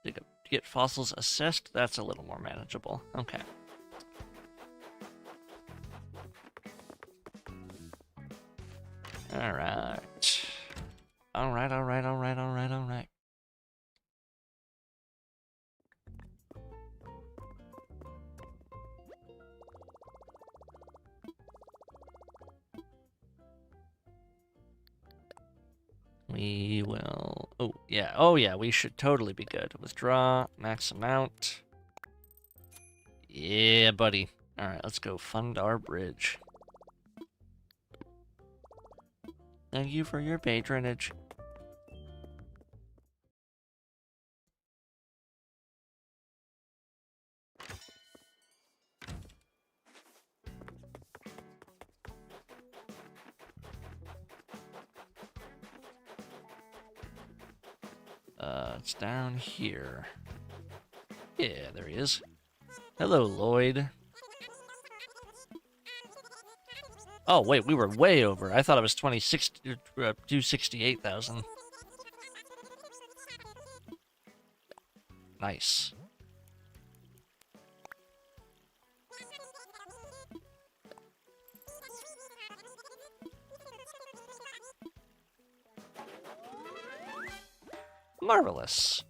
To get fossils assessed, that's a little more manageable. Okay. Alright. Alright. We will... Oh yeah, we should totally be good. Withdraw, max amount. Yeah, buddy. Alright, let's go fund our bridge. Thank you for your patronage. It's down here. Yeah, there he is. Hello, Lloyd. Oh, wait, we were way over. I thought it was 268,000. Nice. Marvelous.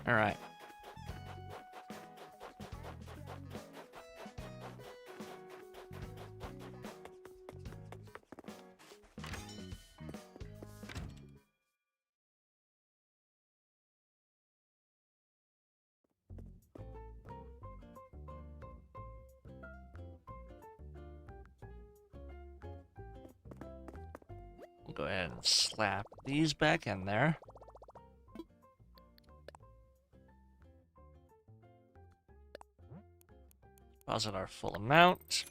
All right. We'll go ahead and slap these back in there. Deposit our full amount.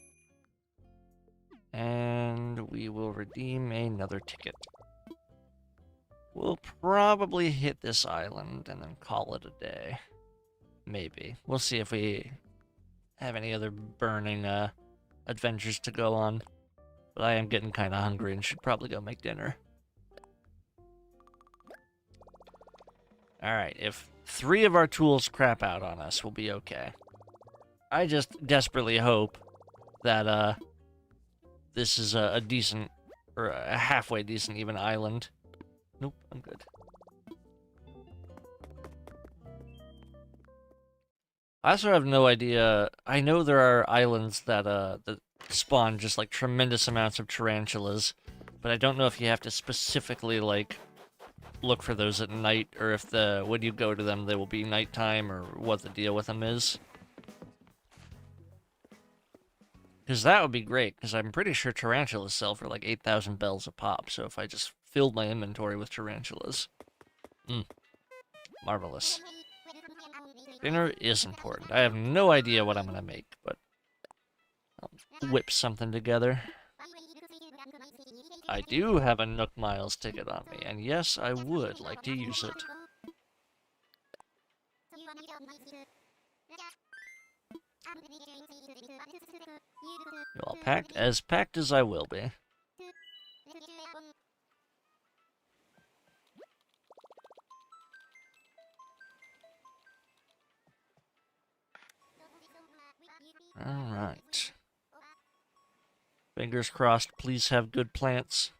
And we will redeem another ticket. We'll probably hit this island and then call it a day. Maybe. We'll see if we have any other burning adventures to go on. But I am getting kind of hungry and should probably go make dinner. Alright, if 3 of our tools crap out on us, we'll be okay. I just desperately hope that this is a decent, or a halfway decent even island. Nope, I'm good. I also have no idea. I know there are islands that spawn just like tremendous amounts of tarantulas, but I don't know if you have to specifically like look for those at night, or if when you go to them they will be nighttime, or what the deal with them is. Because that would be great, because I'm pretty sure tarantulas sell for like 8,000 bells a pop, so if I just filled my inventory with tarantulas. Marvelous. Dinner is important. I have no idea what I'm gonna make, but I'll whip something together. I do have a Nook Miles ticket on me, and yes, I would like to use it. You all packed? As packed as I will be. Alright. Fingers crossed, please have good plants.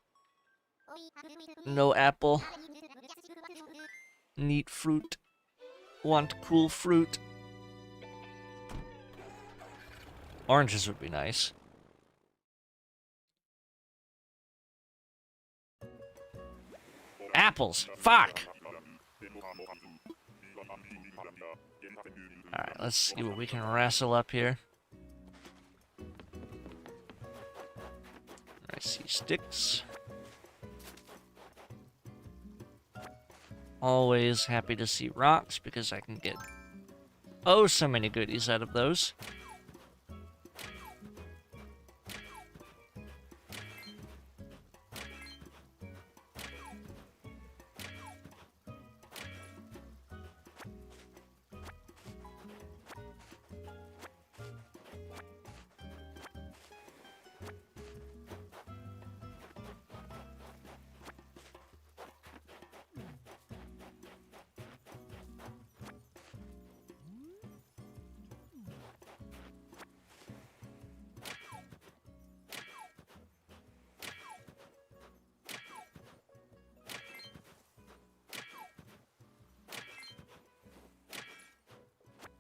No apple. Neat fruit. Want cool fruit. Oranges would be nice. Apples! Fuck! Alright, let's see what we can wrestle up here. I see sticks. Always happy to see rocks because I can get oh so many goodies out of those.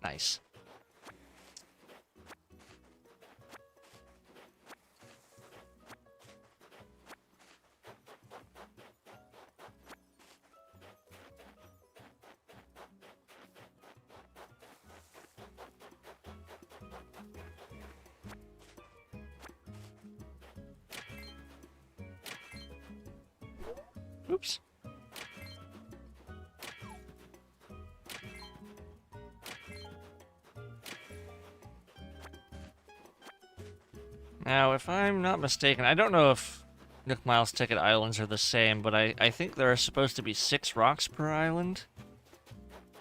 Nice. Oops. Now, if I'm not mistaken, I don't know if Nook Miles Ticket Islands are the same, but I think there are supposed to be 6 rocks per island.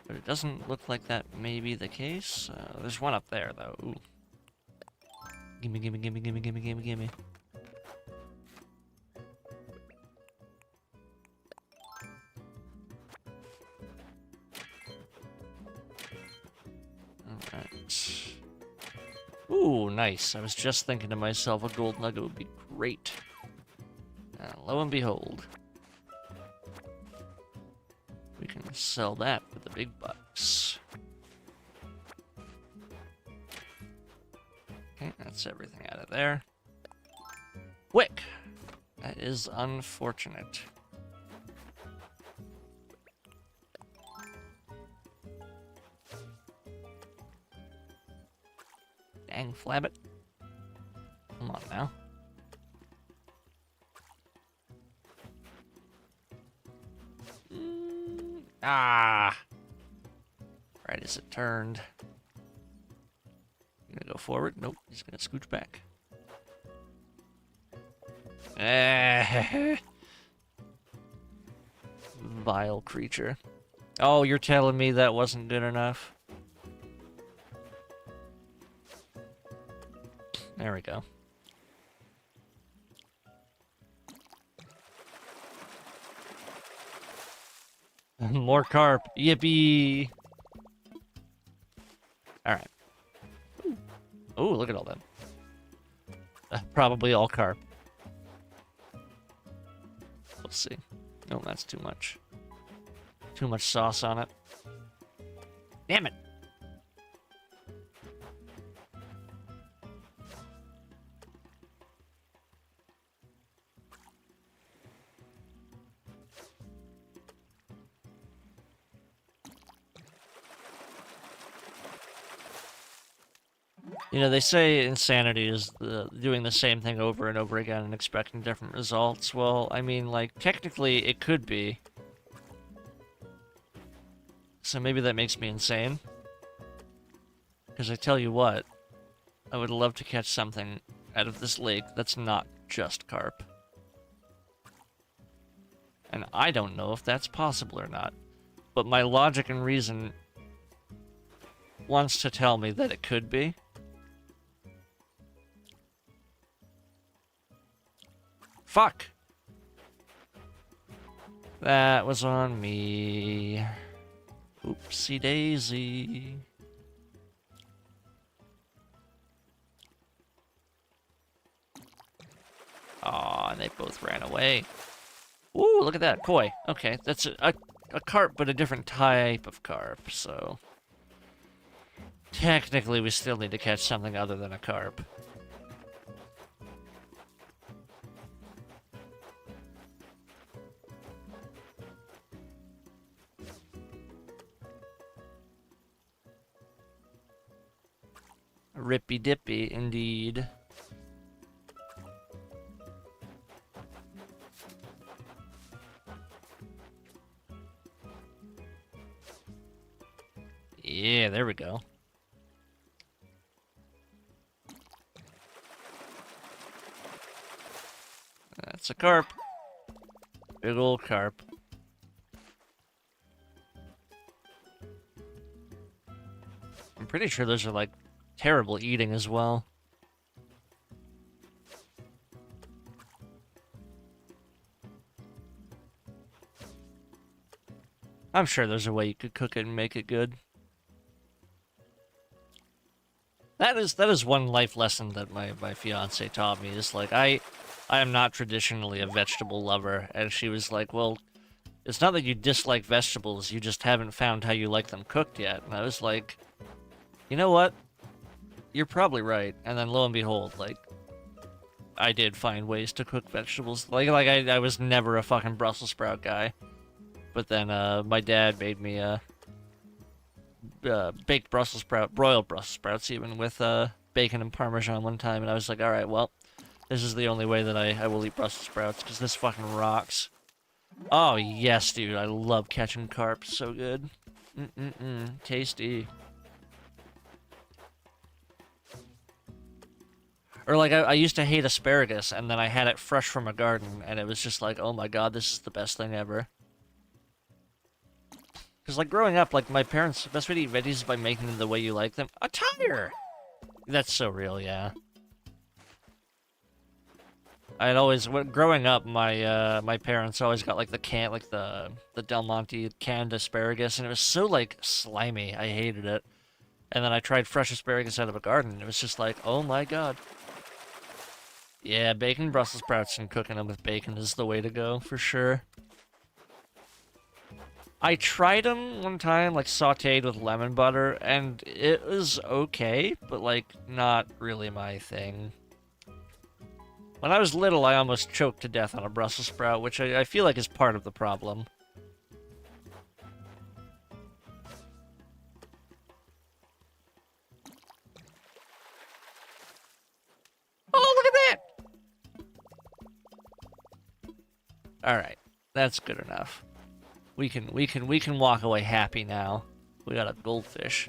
But it doesn't look like that may be the case. There's one up there, though. Ooh. Gimme, gimme, gimme, gimme, gimme, gimme, gimme. Alright. Ooh, nice. I was just thinking to myself a gold nugget would be great. Lo and behold. We can sell that for the big bucks. Okay, that's everything out of there. Wick! That is unfortunate. Dang, Flabbit. Come on now. Ah! Right as it turned. Gonna go forward? Nope, he's gonna scooch back. Vile creature. Oh, you're telling me that wasn't good enough? There we go. More carp. Yippee! Alright. Oh, look at all them. Probably all carp. We'll see. No, that's too much. Too much sauce on it. Damn it! You know, they say insanity is doing the same thing over and over again and expecting different results. Well, I mean, like, technically it could be. So maybe that makes me insane. Because I tell you what, I would love to catch something out of this lake that's not just carp. And I don't know if that's possible or not. But my logic and reason wants to tell me that it could be. Fuck! That was on me. Oopsie daisy. Aw, and they both ran away. Ooh, look at that. Koi. Okay, that's a carp, but a different type of carp, so... Technically, we still need to catch something other than a carp. Rippy dippy, indeed. Yeah, there we go. That's a carp. Big old carp. I'm pretty sure those are, like, terrible eating as well. I'm sure there's a way you could cook it and make it good. That is one life lesson that my fiance taught me, is like, I am not traditionally a vegetable lover, and she was like, well, it's not that you dislike vegetables, you just haven't found how you like them cooked yet. And I was like, you know what? You're probably right. And then lo and behold, like, I did find ways to cook vegetables. Like I was never a fucking Brussels sprout guy. But then, my dad made me, baked Brussels sprout, broiled Brussels sprouts even, with, bacon and Parmesan one time, and I was like, alright, well, this is the only way that I will eat Brussels sprouts, because this fucking rocks. Oh, yes, dude, I love catching carp, so good. Tasty. Or, like, I used to hate asparagus, and then I had it fresh from a garden, and it was just like, oh my god, this is the best thing ever. Because, like, growing up, like, my parents, the best way to eat veggies is by making them the way you like them. A tire! That's so real, yeah. I'd always, growing up, my parents always got, like, the Del Monte canned asparagus, and it was so, like, slimy. I hated it. And then I tried fresh asparagus out of a garden, and it was just like, oh my god. Yeah, bacon Brussels sprouts and cooking them with bacon is the way to go, for sure. I tried them one time, like, sauteed with lemon butter, and it was okay, but, like, not really my thing. When I was little, I almost choked to death on a Brussels sprout, which I feel like is part of the problem. Oh, look at that! Alright, that's good enough. We can walk away happy now. We got a goldfish.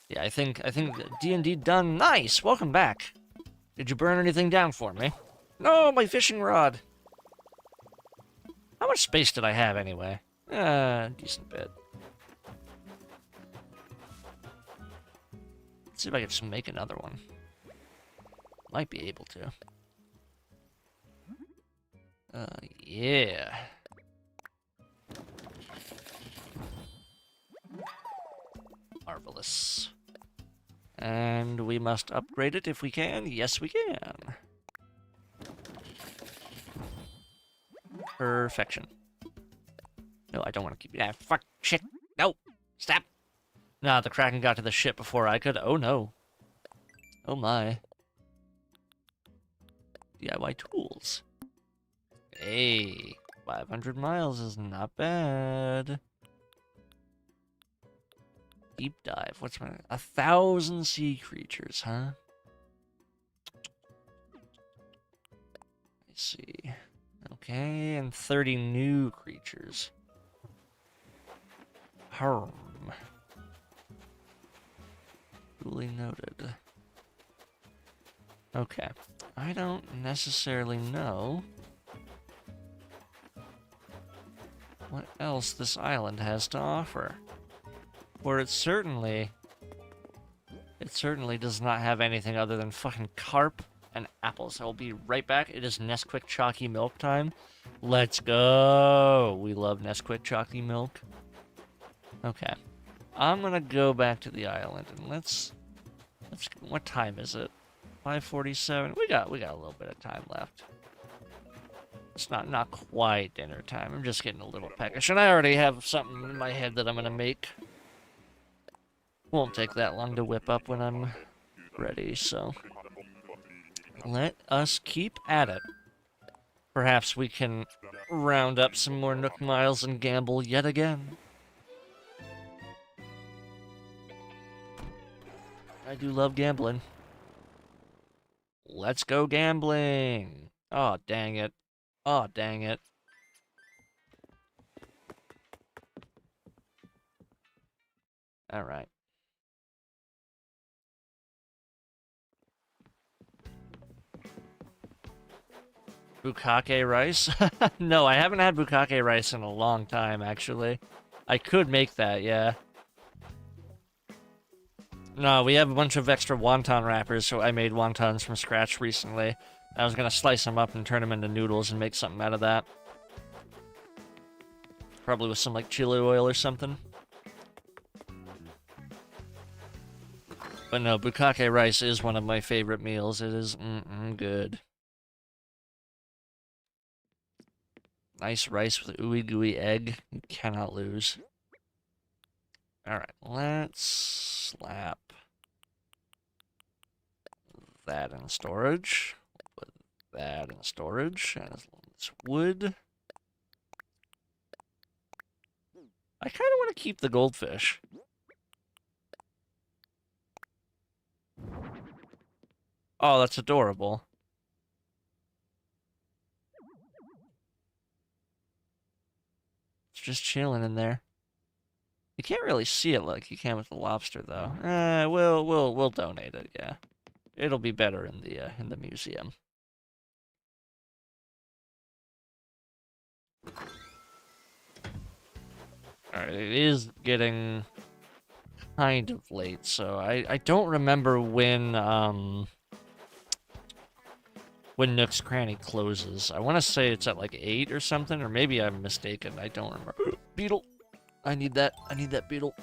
Yeah, I think D&D done. Nice. Welcome back. Did you burn anything down for me? No, my fishing rod. How much space did I have anyway? Decent bit. Let's see if I can just make another one. Might be able to. Yeah. Marvelous. And we must upgrade it if we can. Yes, we can. Perfection. No, I don't want to keep... Yeah, fuck, shit. No, stop. Nah, the Kraken got to the ship before I could. Oh, no. Oh, my. DIY tools. Hey, 500 miles is not bad. Deep dive. What's my... 1,000 sea creatures, huh? Let's see. Okay, and 30 new creatures. Harm. Duly noted. Okay. I don't necessarily know what else this island has to offer. Or it certainly does not have anything other than fucking carp and apples. I'll be right back. It is Nesquik Chalky Milk time. Let's go! We love Nesquik Chalky Milk. Okay. I'm gonna go back to the island and let's What time is it? 5:47. We got a little bit of time left. It's not quite dinner time. I'm just getting a little peckish, and I already have something in my head that I'm gonna make. Won't take that long to whip up when I'm ready, so let us keep at it. Perhaps we can round up some more Nook Miles and gamble yet again. I do love gambling. Let's go gambling! Oh, dang it. Oh, dang it. Alright. Bukkake rice? No, I haven't had bukkake rice in a long time, actually. I could make that, yeah. No, we have a bunch of extra wonton wrappers, so I made wontons from scratch recently. I was gonna slice them up and turn them into noodles and make something out of that. Probably with some, like, chili oil or something. But no, bukkake rice is one of my favorite meals. It is good. Nice rice with ooey gooey egg. You cannot lose. Alright, let's slap that in storage. Put that in storage. And it's wood. I kind of want to keep the goldfish. Oh, that's adorable. It's just chilling in there. You can't really see it like you can with the lobster, though. We'll donate it. Yeah, it'll be better in the museum. All right, it is getting kind of late, so I don't remember when Nook's Cranny closes. I want to say it's at like 8 or something, or maybe I'm mistaken. I don't remember. Beetle. I need that beetle.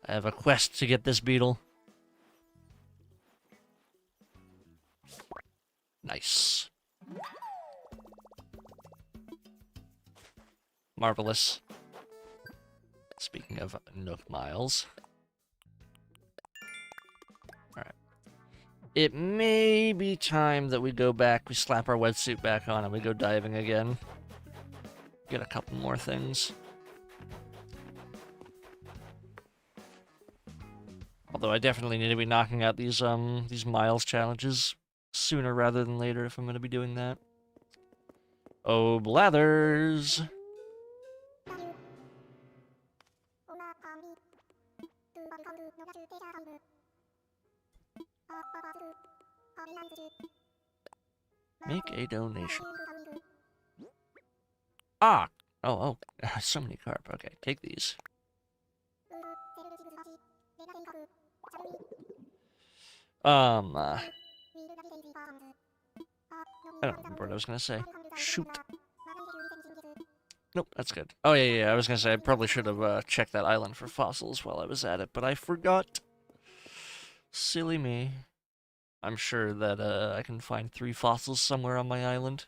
I have a quest to get this beetle. Nice. Marvelous. Speaking of Nook Miles. Alright. It may be time that we go back, we slap our wetsuit back on, and we go diving again. Get a couple more things. Although I definitely need to be knocking out these Miles challenges sooner rather than later if I'm going to be doing that. Oh, Blathers! Make a donation. Ah! Oh, so many carp. Okay, take these. I don't remember what I was gonna say. Shoot. Nope, that's good. Oh, yeah, I was gonna say, I probably should have checked that island for fossils while I was at it, but I forgot. Silly me. I'm sure that, I can find 3 fossils somewhere on my island.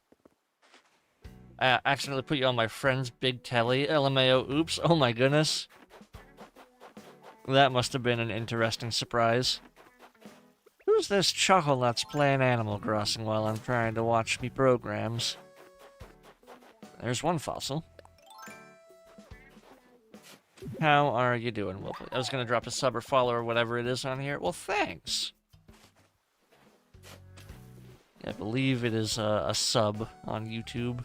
I accidentally put you on my friend's big telly. LMAO, oops. Oh my goodness. That must have been an interesting surprise. Who's this chocolat's playing Animal Crossing while I'm trying to watch me programs? There's one fossil. How are you doing, Wilpley? I was gonna drop a sub or follow or whatever it is on here. Well, thanks. I believe it is a sub on YouTube.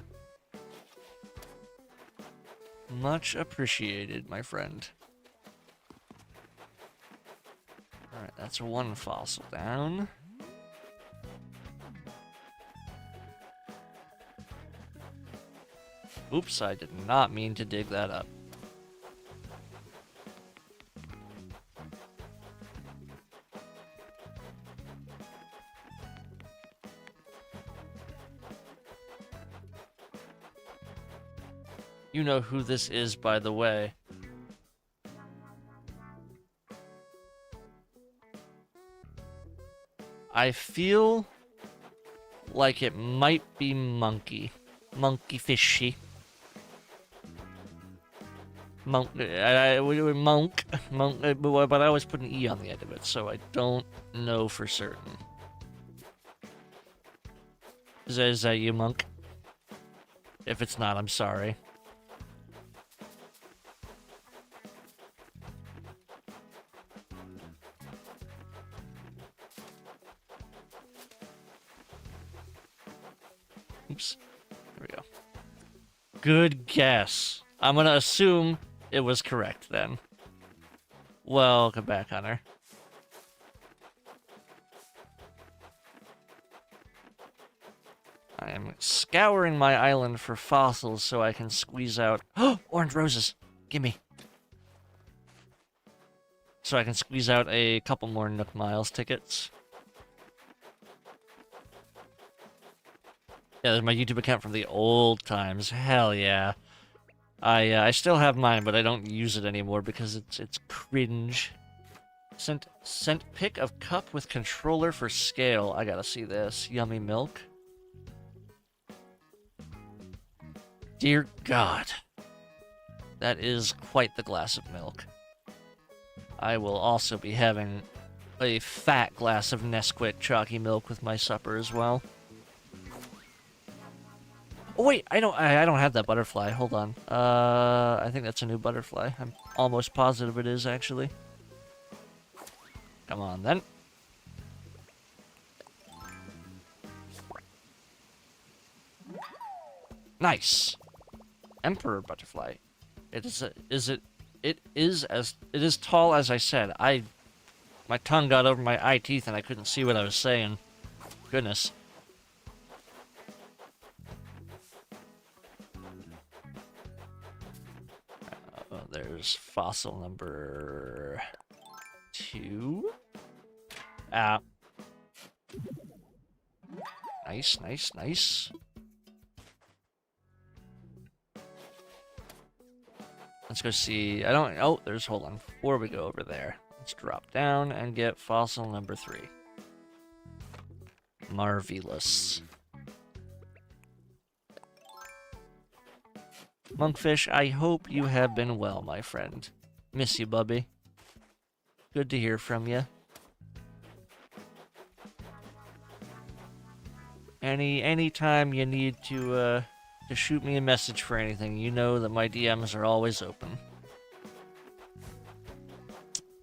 Much appreciated, my friend. Alright, that's one fossil down. Oops, I did not mean to dig that up. You know who this is, by the way. I feel like it might be monkey. Monkey fishy. Monk, monk, but I always put an E on the end of it, so I don't know for certain. Is that you, monk? If it's not, I'm sorry. Oops. There we go. Good guess. I'm gonna assume it was correct then. Welcome back, Hunter. I am scouring my island for fossils so I can squeeze out... orange roses! Gimme. So I can squeeze out a couple more Nook Miles tickets. Yeah, there's my YouTube account from the old times. Hell yeah. I still have mine, but I don't use it anymore because it's cringe. Sent pic of cup with controller for scale. I gotta see this. Yummy milk. Dear God. That is quite the glass of milk. I will also be having a fat glass of Nesquik chalky milk with my supper as well. Oh wait, I don't have that butterfly. Hold on. I think that's a new butterfly. I'm almost positive it is actually. Come on then. Nice. Emperor butterfly. It is tall as I said. My tongue got over my eye teeth and I couldn't see what I was saying. Goodness. There's fossil number 2. Nice, nice, nice. Let's go see. Oh, hold on. Before we go over there, let's drop down and get fossil number 3. Marvelous. Monkfish, I hope you have been well, my friend. Miss you, bubby. Good to hear from you. Anytime you need to shoot me a message for anything, you know that my DMs are always open.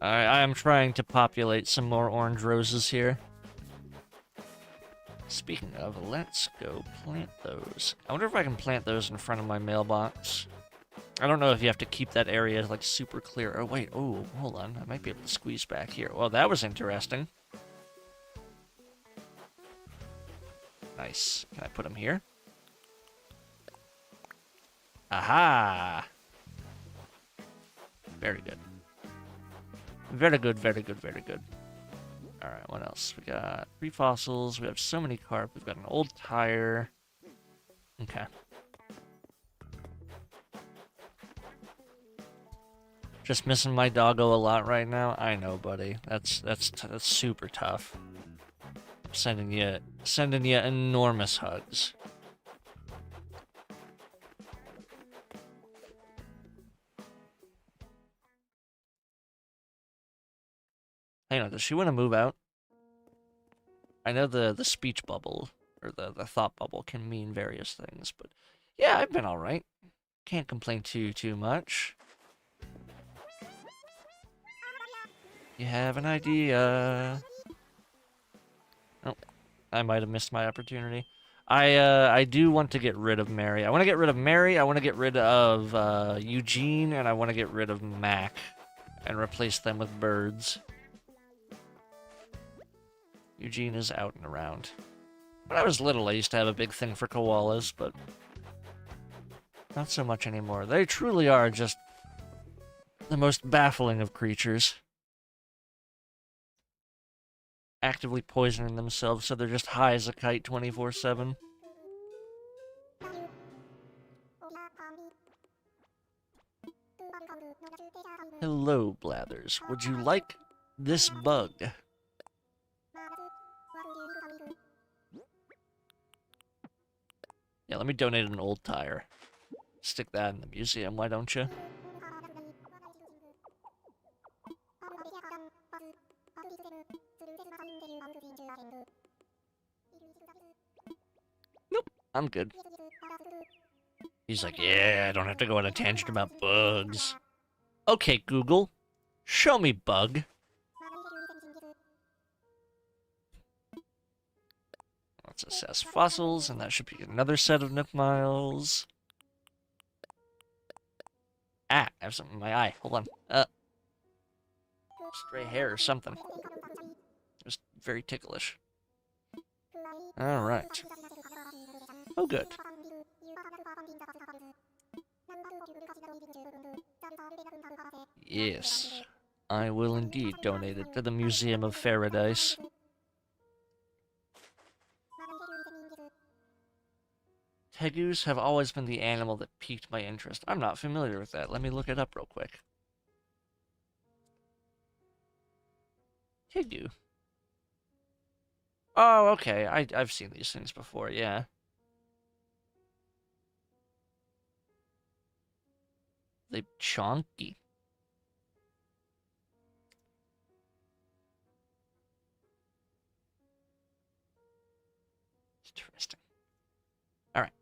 I am trying to populate some more orange roses here. Speaking of, let's go plant those. I wonder if I can plant those in front of my mailbox. I don't know if you have to keep that area, like, super clear. Oh, wait. Oh, hold on. I might be able to squeeze back here. Well, that was interesting. Nice. Can I put them here? Aha! Very good. Very good, very good, very good. Alright, what else? We got 3 fossils. We have so many carp. We've got an old tire. Okay. Just missing my doggo a lot right now. I know, buddy. That's super tough. I'm sending you enormous hugs. Hang on, does she want to move out? I know the speech bubble, or the thought bubble can mean various things, but yeah, I've been alright. Can't complain too much. You have an idea. Oh, I might have missed my opportunity. I do want to get rid of Mary. I want to get rid of Mary, I want to get rid of Eugene, and I want to get rid of Mac, and replace them with birds. Eugene is out and around. When I was little, I used to have a big thing for koalas, but not so much anymore. They truly are just the most baffling of creatures. Actively poisoning themselves so they're just high as a kite 24/7. Hello, Blathers. Would you like this bug? Yeah, let me donate an old tire. Stick that in the museum, why don't you? Nope, I'm good. He's like, yeah, I don't have to go on a tangent about bugs. Okay, Google, show me bug. Let's assess fossils, and that should be another set of Nook Miles. Ah, I have something in my eye. Hold on. Stray hair or something. Just very ticklish. Alright. Oh, good. Yes. I will indeed donate it to the Museum of Paradise. Tegus have always been the animal that piqued my interest. I'm not familiar with that. Let me look it up real quick. Tegu. Oh, okay. I've seen these things before, yeah. They chonky. Interesting. Alright.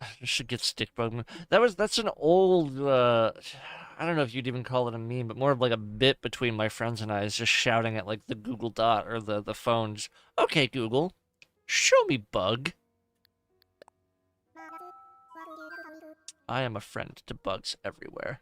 I should get stick bug. That's an old I don't know if you'd even call it a meme, but more of like a bit between my friends and I is just shouting at like the Google Dot or the phones. Okay, Google, show me bug. I am a friend to bugs everywhere.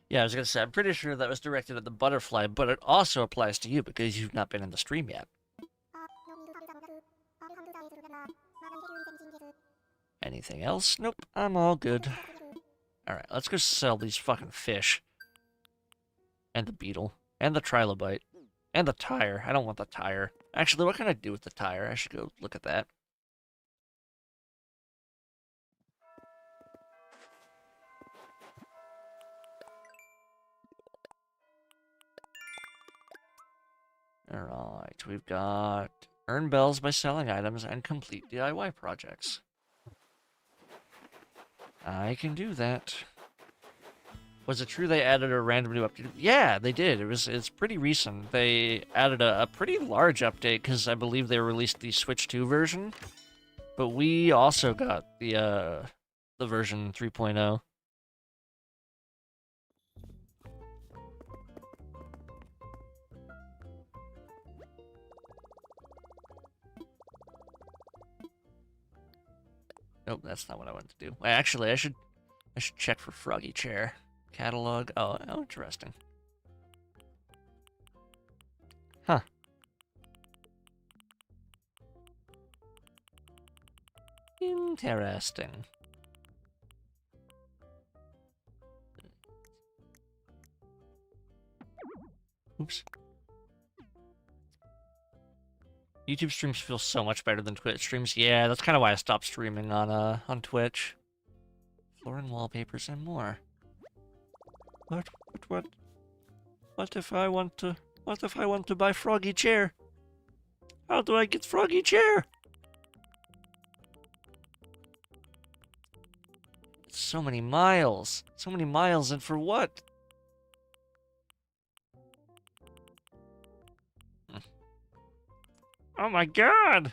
Yeah, I was gonna say, I'm pretty sure that was directed at the butterfly, but it also applies to you because you've not been in the stream yet. Anything else? Nope, I'm all good. Alright, let's go sell these fucking fish. And the beetle. And the trilobite. And the tire. I don't want the tire. Actually, what can I do with the tire? I should go look at that. Alright, we've got earn bells by selling items and complete DIY projects. I can do that. Was it true they added a random new update? Yeah, they did. It's pretty recent. They added a pretty large update because I believe they released the Switch 2 version. But we also got the version 3.0. Nope, that's not what I wanted to do. Actually, I should check for Froggy Chair. Catalog. Oh, interesting. Huh. Interesting. Oops. YouTube streams feel so much better than Twitch streams. Yeah, that's kind of why I stopped streaming on Twitch. Flooring wallpapers and more. What if I want to buy Froggy Chair? How do I get Froggy Chair? So many miles. So many miles, and for what? Oh my god!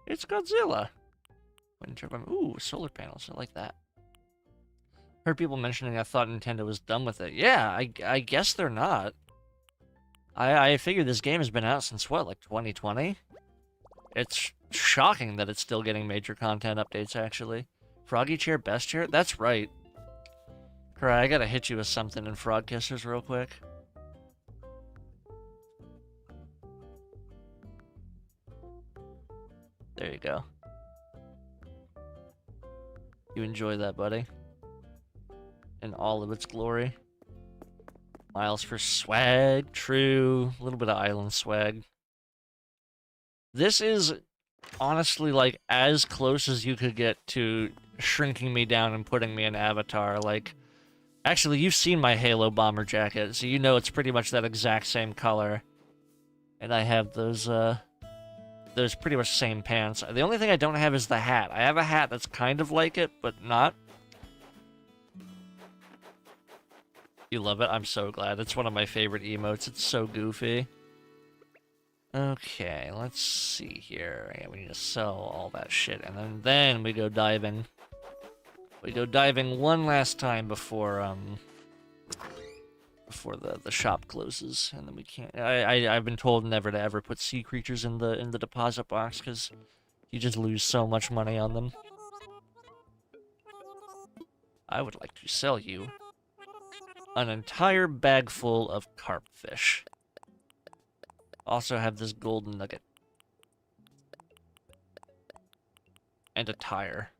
It's Godzilla! Wind turbine. Ooh, solar panels. I like that. Heard people mentioning I thought Nintendo was done with it. Yeah, I guess they're not. I figured this game has been out since, what, like 2020? It's shocking that it's still getting major content updates, actually. Froggy Chair, best chair? That's right. Cry, I gotta hit you with something in Frog Kissers real quick. There you go. You enjoy that, buddy. In all of its glory. Miles for swag, true. A little bit of island swag. This is honestly like as close as you could get to shrinking me down and putting me in Avatar. Like, actually, you've seen my Halo bomber jacket, so you know it's pretty much that exact same color. And I have those pretty much same pants. The only thing I don't have is the hat. I have a hat that's kind of like it, but not. You love it? I'm so glad. It's one of my favorite emotes. It's so goofy. Okay, let's see here. Yeah, we need to sell all that shit, and then we go diving. We go diving one last time before the shop closes, and then we can't. I've been told never to ever put sea creatures in the deposit box because you just lose so much money on them. I would like to sell you an entire bag full of carp fish. Also have this golden nugget. And a tire.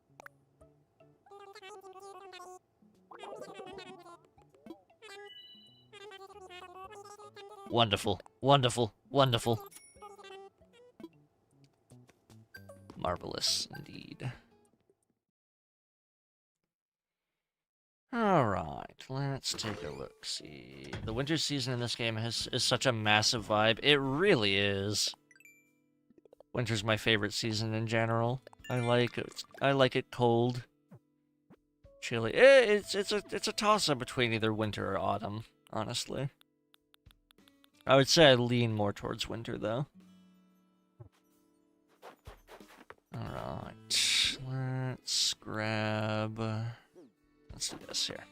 Wonderful, wonderful, wonderful. Marvelous, indeed. Alright, let's take a look. See, the winter season in this game is such a massive vibe. It really is. Winter's my favorite season in general. I like it cold, chilly. It's a toss-up between either winter or autumn, honestly. I would say I lean more towards winter, though. Alright, let's grab... let's do this here.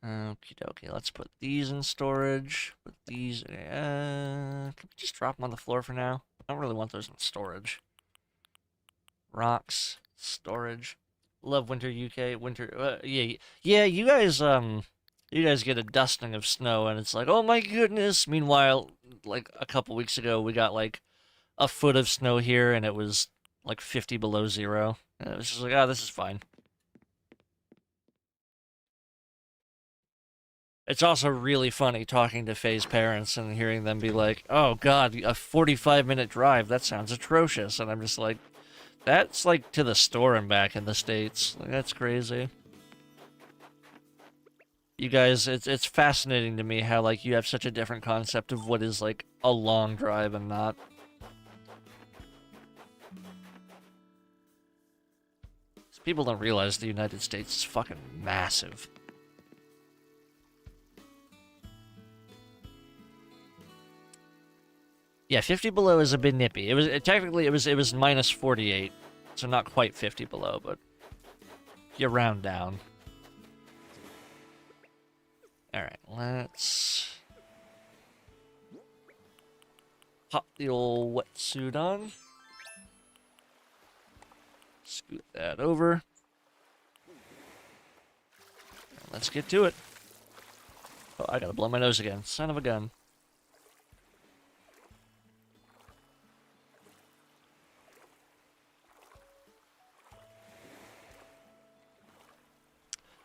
Okie dokie, let's put these in storage. Put these, can we just drop them on the floor for now? I don't really want those in storage. Rocks, storage. Love winter UK, winter, yeah, you guys get a dusting of snow and it's like, oh my goodness. Meanwhile, like a couple weeks ago, we got like a foot of snow here and it was like 50 below zero. And it was just like, oh, this is fine. It's also really funny talking to Faye's parents and hearing them be like, oh god, a 45-minute drive, that sounds atrocious. And I'm just like, that's like to the store and back in the States. Like, that's crazy. You guys, it's fascinating to me how, like, you have such a different concept of what is, like, a long drive and not. People don't realize the United States is fucking massive. Yeah, 50 below is a bit nippy. Technically it was minus 48, so not quite 50 below, but you round down. All right, let's pop the old wetsuit on. Scoot that over. Let's get to it. Oh, I gotta blow my nose again. Son of a gun.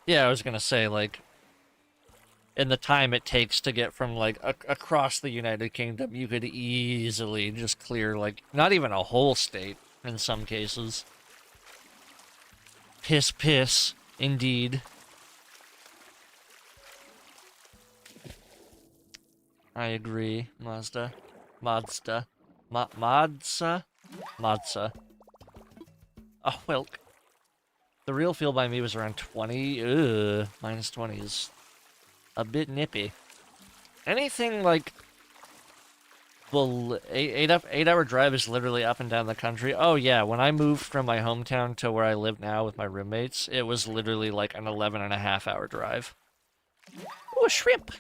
Yeah, I was gonna say, like, in the time it takes to get from, like, across the United Kingdom, you could easily just clear, like, not even a whole state in some cases. Piss, piss, indeed. I agree, Mazda. Mazda. Madsa? Madsa. Oh, well. The real feel by me was around 20. Ugh, minus 20 is a bit nippy. Anything like 8-hour drive is literally up and down the country. Oh yeah, when I moved from my hometown to where I live now with my roommates, it was literally like an 11.5-hour drive. Ooh, a shrimp!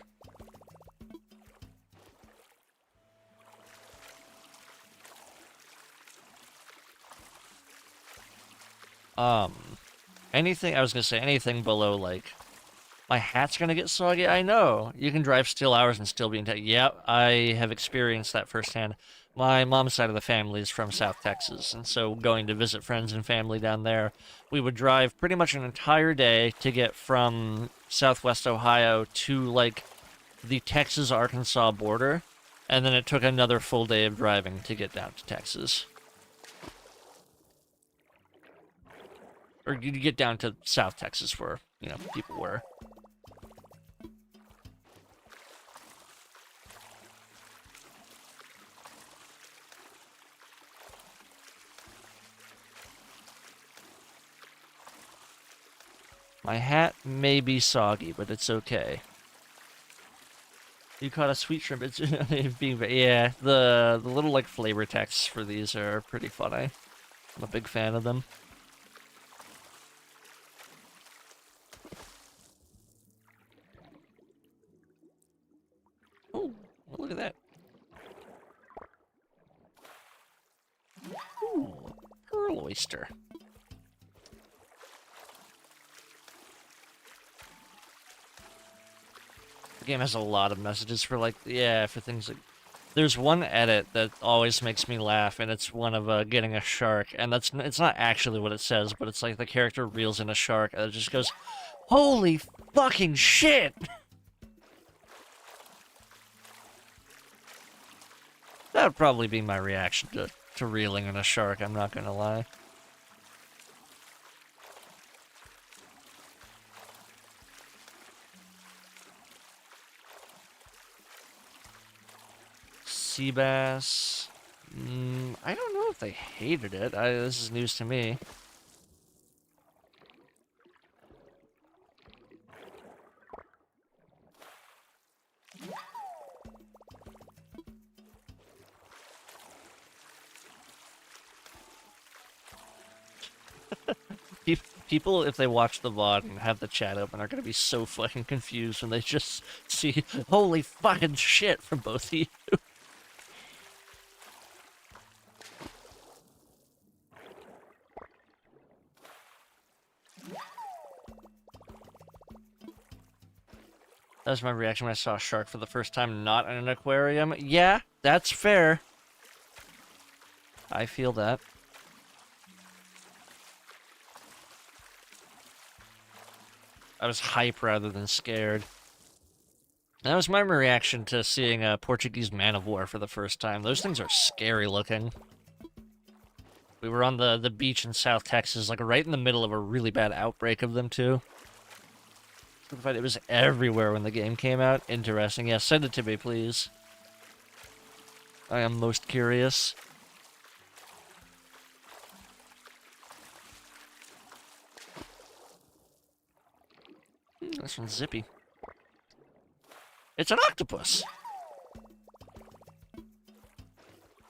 I was gonna say anything below like My hat's gonna get soggy. I know. You can drive still hours and still be in Texas. Yep, I have experienced that firsthand. My mom's side of the family is from South Texas, and so going to visit friends and family down there, we would drive pretty much an entire day to get from Southwest Ohio to, like, the Texas-Arkansas border, and then it took another full day of driving to get down to Texas. Or you get down to South Texas where, you know, people were. My hat may be soggy, but it's okay. You caught a sweet shrimp. It's being, yeah. The little like flavor texts for these are pretty funny. I'm a big fan of them. Oh, well, look at that. Ooh, pearl oyster. The game has a lot of messages for like, yeah, for things like. There's one edit that always makes me laugh, and it's one of getting a shark, and it's not actually what it says, but it's like the character reels in a shark, and it just goes, "Holy fucking shit!" That would probably be my reaction to reeling in a shark, I'm not gonna lie. Sea bass. I don't know if they hated it. This is news to me. People, if they watch the VOD and have the chat open, are gonna be so fucking confused when they just see "holy fucking shit" from both of you. That was my reaction when I saw a shark for the first time, not in an aquarium. Yeah, that's fair. I feel that. I was hype rather than scared. That was my reaction to seeing a Portuguese man-of-war for the first time. Those things are scary looking. We were on the beach in South Texas, like right in the middle of a really bad outbreak of them, too. It was everywhere when the game came out. Interesting. Yeah, send it to me, please. I am most curious. This one's zippy. It's an octopus!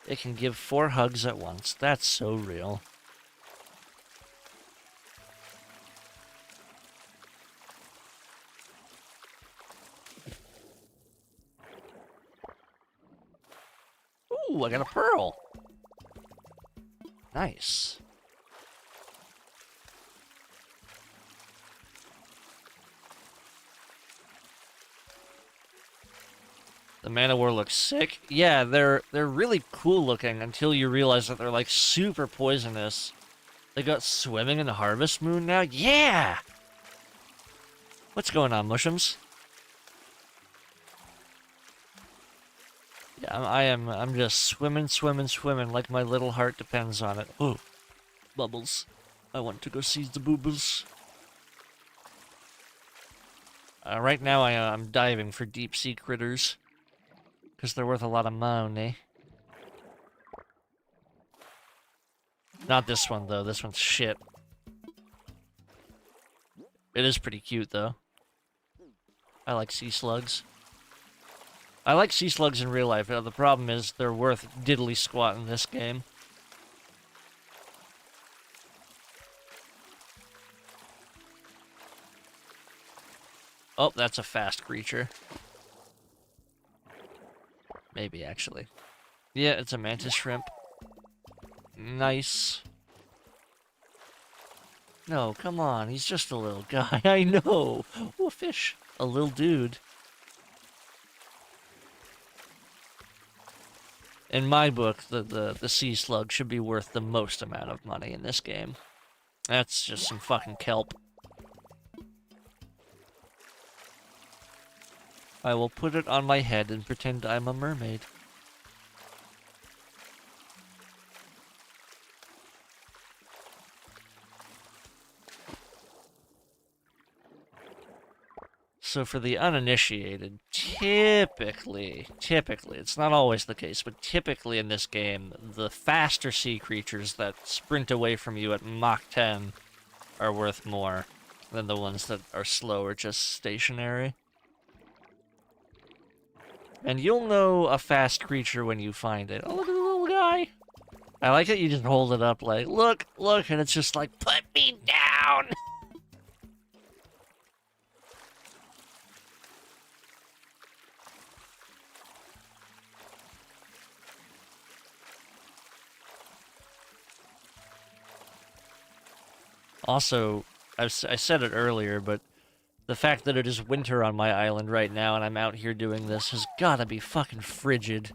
It can give 4 hugs at once. That's so real. Ooh, I got a pearl. Nice. The Man-O-War looks sick. Yeah, they're really cool looking until you realize that they're like super poisonous. They got swimming in the Harvest Moon now? Yeah! What's going on, Mushums? Yeah, I'm just swimming like my little heart depends on it. Oh, bubbles. I want to go seize the boobles. Right now I'm diving for deep sea critters. Because they're worth a lot of money. Not this one, though. This one's shit. It is pretty cute, though. I like sea slugs. I like sea slugs in real life. The problem is they're worth diddly squat in this game. Oh, that's a fast creature. Maybe, actually. Yeah, it's a mantis shrimp. Nice. No, come on. He's just a little guy. I know. Oh, a fish. A little dude. In my book, the sea slug should be worth the most amount of money in this game. That's just some fucking kelp. I will put it on my head and pretend I'm a mermaid. So for the uninitiated, typically, it's not always the case, but typically in this game, the faster sea creatures that sprint away from you at Mach 10 are worth more than the ones that are slow or just stationary. And you'll know a fast creature when you find it. Oh, look at the little guy. I like it, you just hold it up like, look, and it's just like, put me down! Also, I said it earlier, but the fact that it is winter on my island right now and I'm out here doing this has gotta be fucking frigid.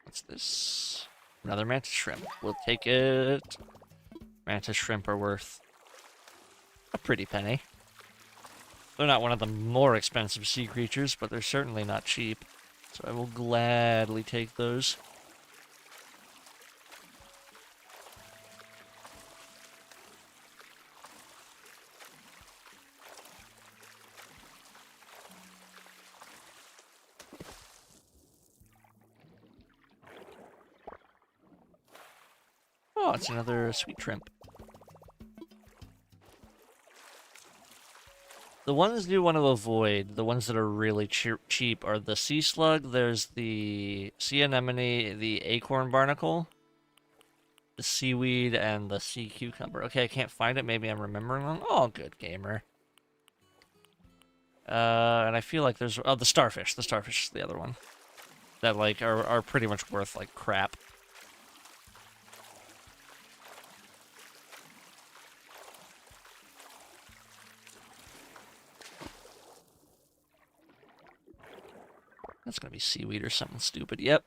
What's this? Another mantis shrimp. We'll take it. Mantis shrimp are worth a pretty penny. They're not one of the more expensive sea creatures, but they're certainly not cheap. So I will gladly take those. Oh, it's another sweet shrimp. The ones you want to avoid, the ones that are really cheap, are the sea slug, there's the sea anemone, the acorn barnacle, the seaweed, and the sea cucumber. Okay, I can't find it. Maybe I'm remembering them. Oh, good gamer. And I feel like there's... Oh, the starfish. The starfish is the other one. That, like, are pretty much worth, like, crap. That's gonna be seaweed or something stupid. Yep.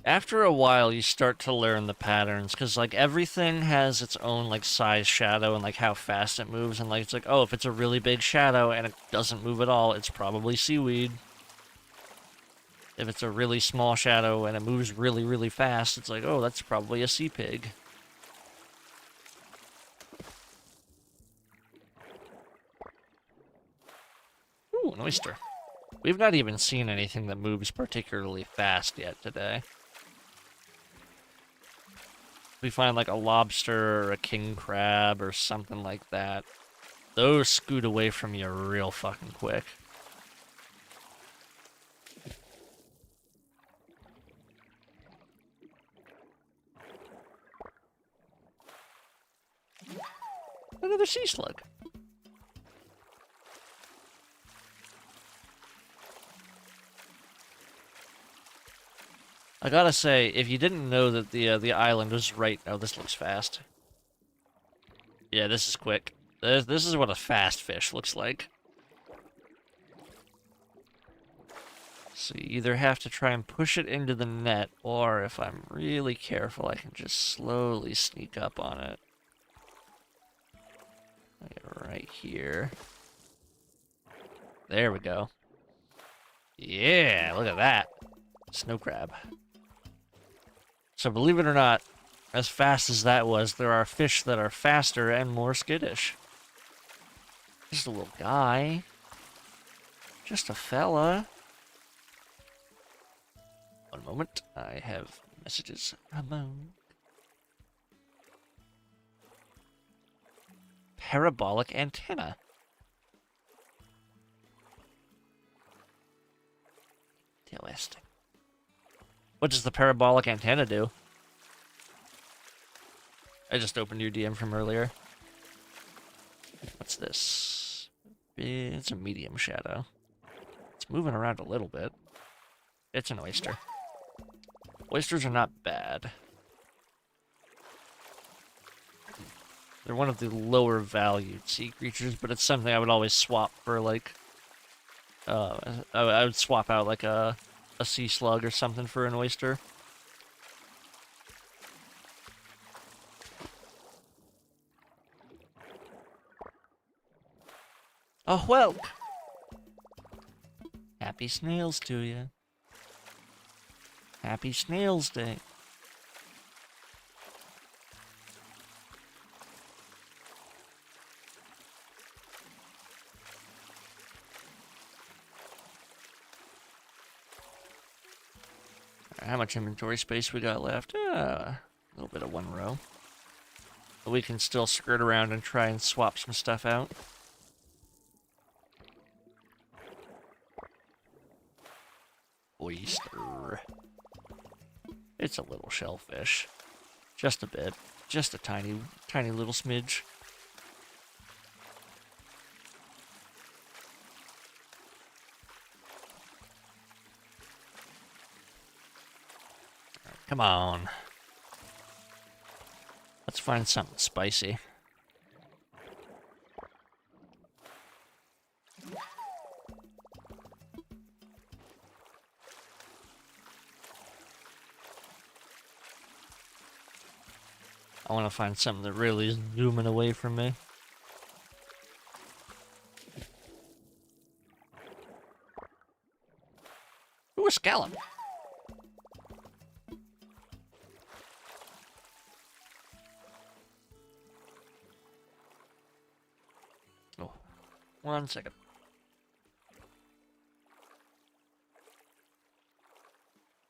After a while, you start to learn the patterns, because, like, everything has its own, like, size shadow and, like, how fast it moves, and, like, it's like, oh, if it's a really big shadow and it doesn't move at all, it's probably seaweed. If it's a really small shadow and it moves really, really fast, it's like, oh, that's probably a sea pig. Ooh, an oyster. We've not even seen anything that moves particularly fast yet today. We find like a lobster or a king crab or something like that. Those scoot away from you real fucking quick. Another sea slug. I gotta say, if you didn't know that the island was right... Oh, this looks fast. Yeah, this is quick. This is what a fast fish looks like. So you either have to try and push it into the net, or if I'm really careful, I can just slowly sneak up on it. Like right here. There we go. Yeah, look at that. Snow crab. So believe it or not, as fast as that was, there are fish that are faster and more skittish. Just a little guy. Just a fella. One moment, I have messages. Ramon. Parabolic antenna. Interesting. What does the parabolic antenna do? I just opened your DM from earlier. What's this? It's a medium shadow. It's moving around a little bit. It's an oyster. Oysters are not bad. They're one of the lower valued sea creatures, but it's something I would always swap for, like... I would swap out, like, a sea slug or something for an oyster. A whelk! Happy Snails to you. Happy Snails Day. How much inventory space we got left? A little bit of one row. But we can still skirt around and try and swap some stuff out. Oyster. It's a little shellfish. Just a bit. Just a tiny, tiny little smidge. All right, come on. Let's find something spicy. I want to find something that really is zooming away from me. Ooh, a scallop. Oh, 1 second.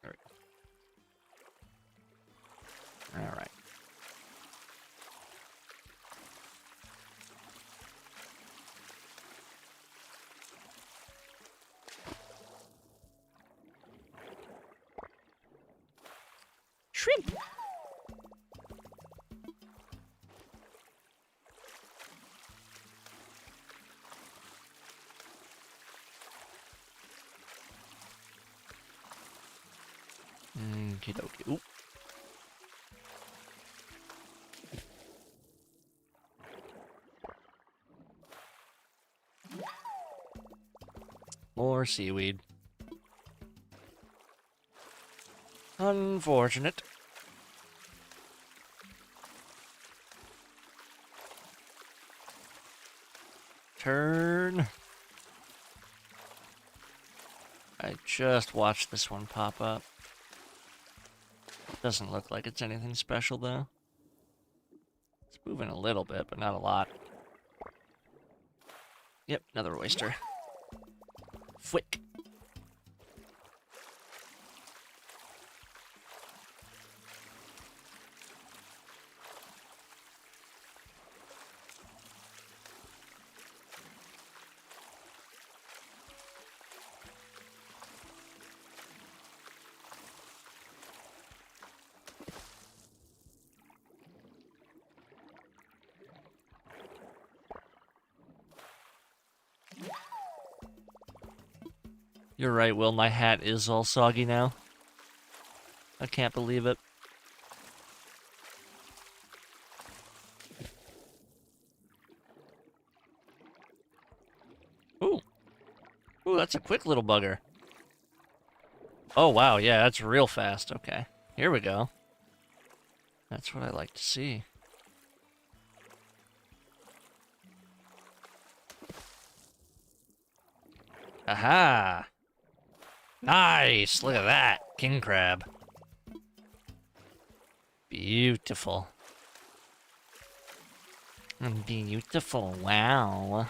There we go. All right. Shrimp. Okie dokie. Ooh. More seaweed. Unfortunate. Turn. I just watched this one pop up. Doesn't look like it's anything special, though. It's moving a little bit, but not a lot. Yep, another oyster. Fwick. You're right, Will. My hat is all soggy now. I can't believe it. Ooh. Ooh, that's a quick little bugger. Oh, wow. Yeah, that's real fast. Okay. Here we go. That's what I like to see. Aha! Nice! Look at that. King crab. Beautiful. Beautiful. Wow.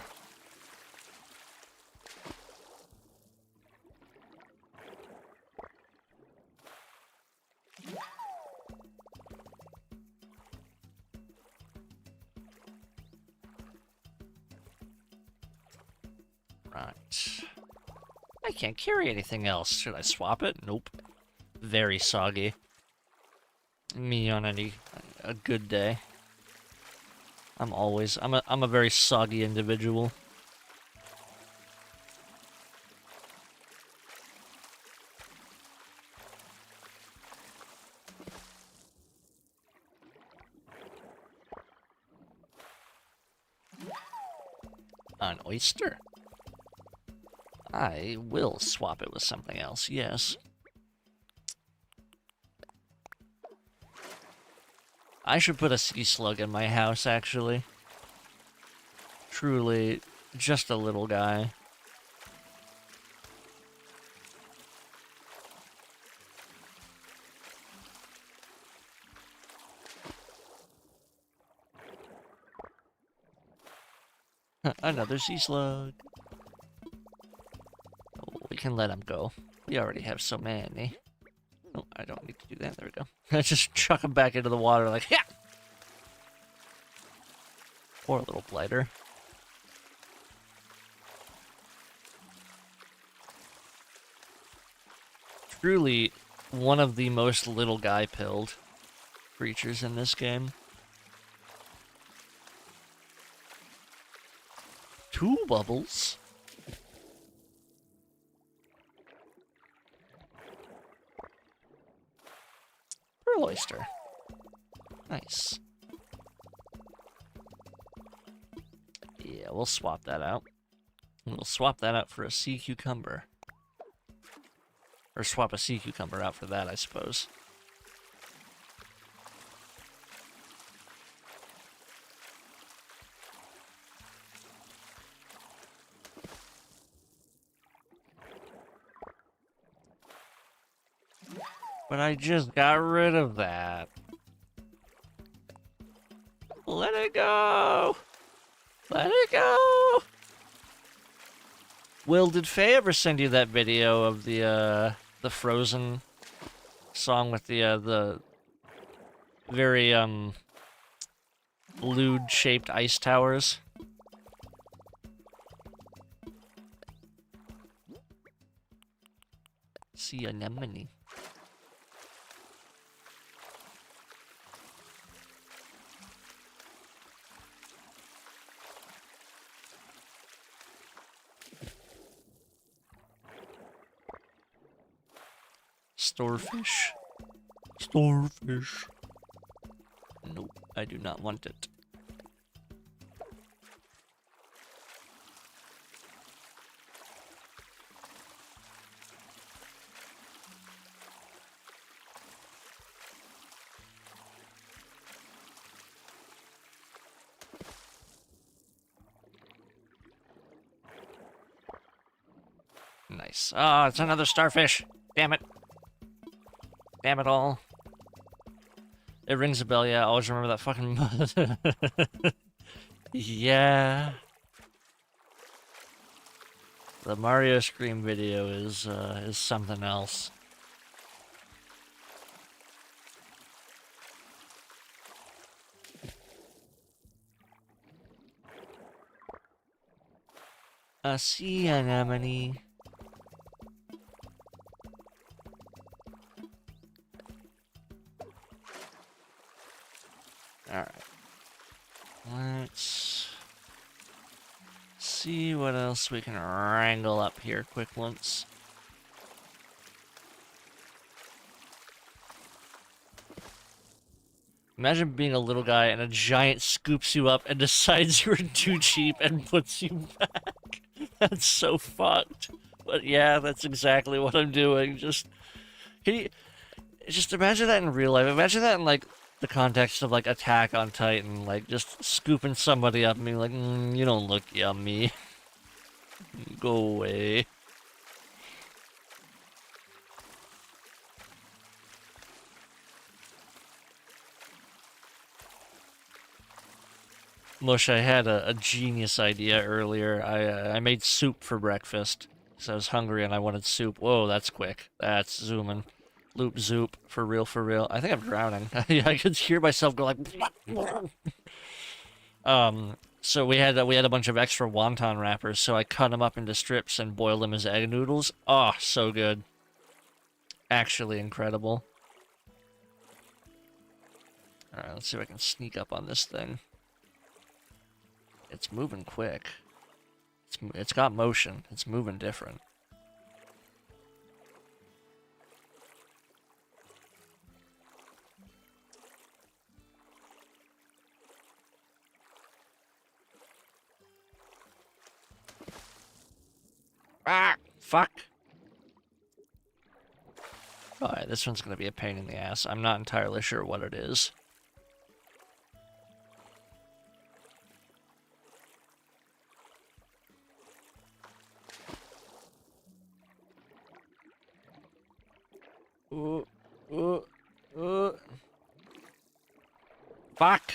Right. I can't carry anything else. Should I swap it? Nope. Very soggy. Me on a good day. I'm a very soggy individual. An oyster? I will swap it with something else, yes. I should put a sea slug in my house, actually. Truly, just a little guy. Another sea slug. Oh, we can let him go. We already have so many. Oh, I don't need to do that. There we go. I just chuck him back into the water like, yeah! Poor little blighter. Truly one of the most little guy-pilled creatures in this game. 2 bubbles? Pearl oyster. Nice. Yeah, we'll swap that out. We'll swap that out for a sea cucumber. Or swap a sea cucumber out for that, I suppose. But I just got rid of that. Let it go! Let it go! Will, did Faye ever send you that video of the Frozen song with the very, lewd-shaped ice towers? Sea anemone. Storefish. Storefish. Nope, I do not want it. Nice. Ah, it's another starfish. Damn it. Damn it all. It rings a bell, yeah. I always remember that fucking... Yeah. The Mario Scream video is something else. A sea anemone. Alright. Let's see what else we can wrangle up here quick once. Imagine being a little guy and a giant scoops you up and decides you're too cheap and puts you back. That's so fucked. But yeah, that's exactly what I'm doing. Just, can you just imagine that in real life? Imagine that in like the context of like Attack on Titan, like just scooping somebody up and being like, you don't look yummy. Go away. Mush, I had a genius idea earlier. I made soup for breakfast because I was hungry and I wanted soup. Whoa, that's quick. That's zooming. Loop zoop. For real, for real. I think I'm drowning. I could hear myself go like... So we had a bunch of extra wonton wrappers, so I cut them up into strips and boiled them as egg noodles. Oh, so good. Actually incredible. Alright, let's see if I can sneak up on this thing. It's moving quick. It's got motion. It's moving different. Ah! Fuck! Alright, this one's gonna be a pain in the ass. I'm not entirely sure what it is. Ooh, ooh, ooh. Fuck!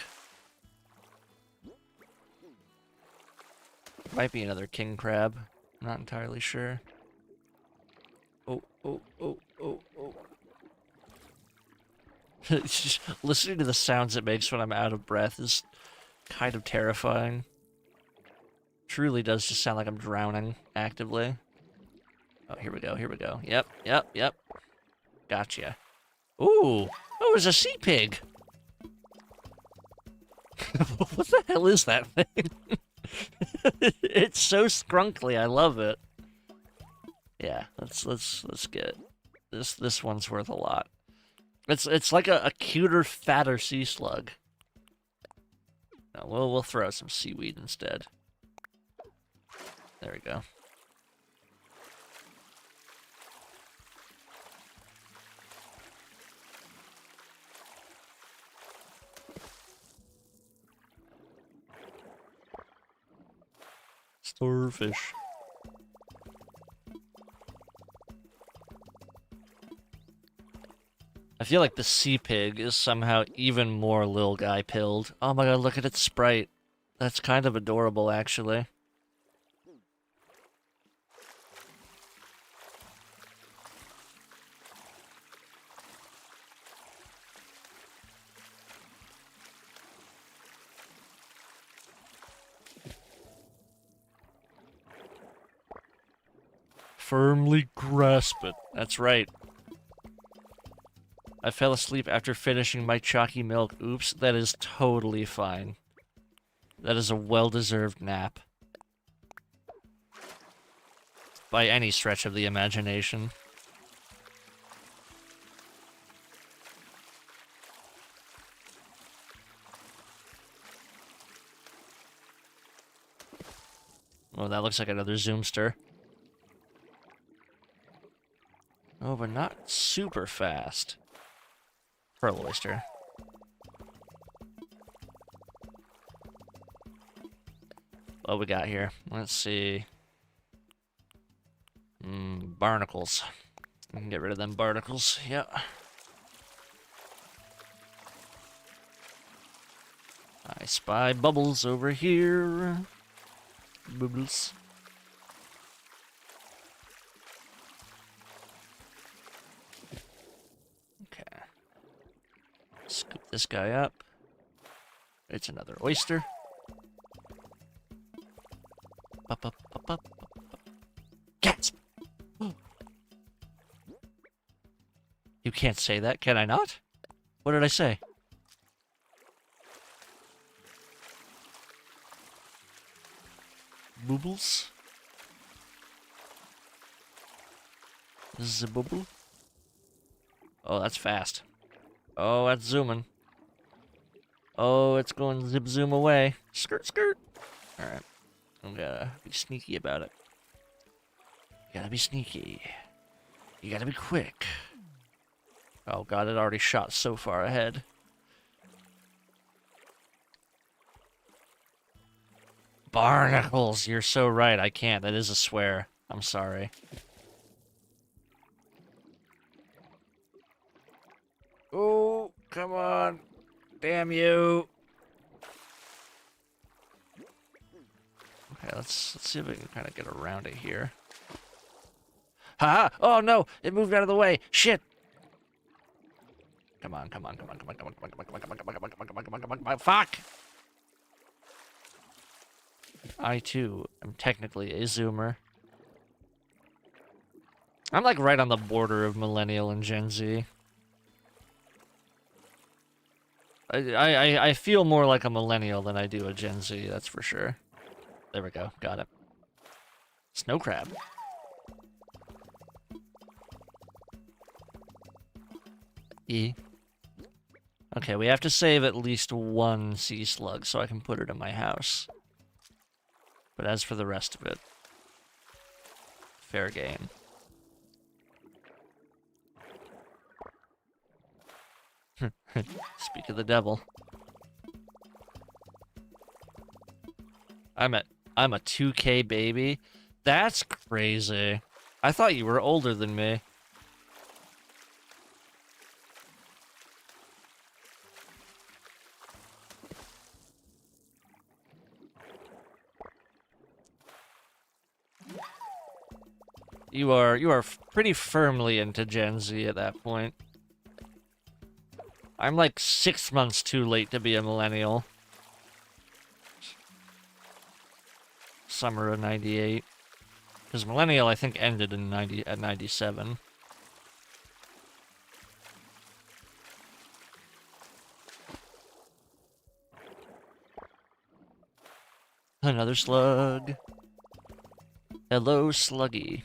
Might be another king crab. I'm not entirely sure. Oh, oh, oh, oh, oh. Just listening to the sounds it makes when I'm out of breath is kind of terrifying. Truly does just sound like I'm drowning actively. Oh, here we go, here we go. Yep, yep, yep. Gotcha. Ooh! Oh, it's a sea pig! What the hell is that thing? It's so scrunkly, I love it. Yeah, let's get it. This one's worth a lot. It's like a cuter, fatter sea slug. No, we'll throw out some seaweed instead. There we go. Starfish. I feel like the sea pig is somehow even more lil guy pilled. Oh my god, look at its sprite. That's kind of adorable, actually. Firmly grasp it. That's right. I fell asleep after finishing my chalky milk. Oops, that is totally fine. That is a well-deserved nap. By any stretch of the imagination. Oh, that looks like another Zoomster. Oh, but not super fast. Pearl oyster. What we got here? Let's see. Barnacles. I can get rid of them barnacles. Yep. I spy bubbles over here. Bubbles. Okay. Scoop this guy up. It's another oyster. Up, up, up, up, up. Cats! You can't say that, can I not? What did I say? Bubbles? This is a bubble? Oh, that's fast. Oh, that's zooming. Oh, it's going zip zoom away. Skirt, skirt. Alright. I'm gonna be sneaky about it. You gotta be sneaky. You gotta be quick. Oh god, it already shot so far ahead. Barnacles! You're so right, I can't. That is a swear. I'm sorry. Oh, come on. Damn you. Okay, let's see if we can kind of get around it here. Ha! Oh no! It moved out of the way! Shit! Come on, come on, come on, come on, come on, come on, come on, come on, come on, come on, come on, come on, come on, come on, come on, fuck! I, too, am technically a Zoomer. I'm, like, right on the border of Millennial and Gen Z. I feel more like a Millennial than I do a Gen Z, that's for sure. There we go, got it. Snow crab. E. Okay, we have to save at least one sea slug so I can put it in my house. But as for the rest of it, fair game. Speak of the devil. I'm a 2K baby? That's crazy. I thought you were older than me. You are pretty firmly into Gen Z at that point. I'm like 6 months too late to be a millennial. Summer of '98. Because millennial, I think, ended in 97. Another slug. Hello, Sluggy.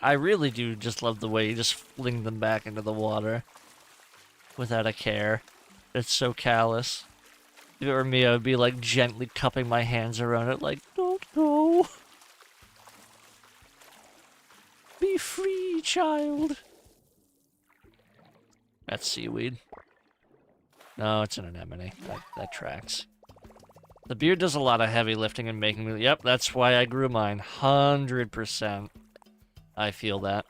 I really do just love the way you just fling them back into the water without a care. It's so callous. If it were me, I would be like gently cupping my hands around it like, don't go. Be free, child. That's seaweed. No, it's an anemone. That tracks. The beard does a lot of heavy lifting and making me... Yep, that's why I grew mine. 100%. I feel that.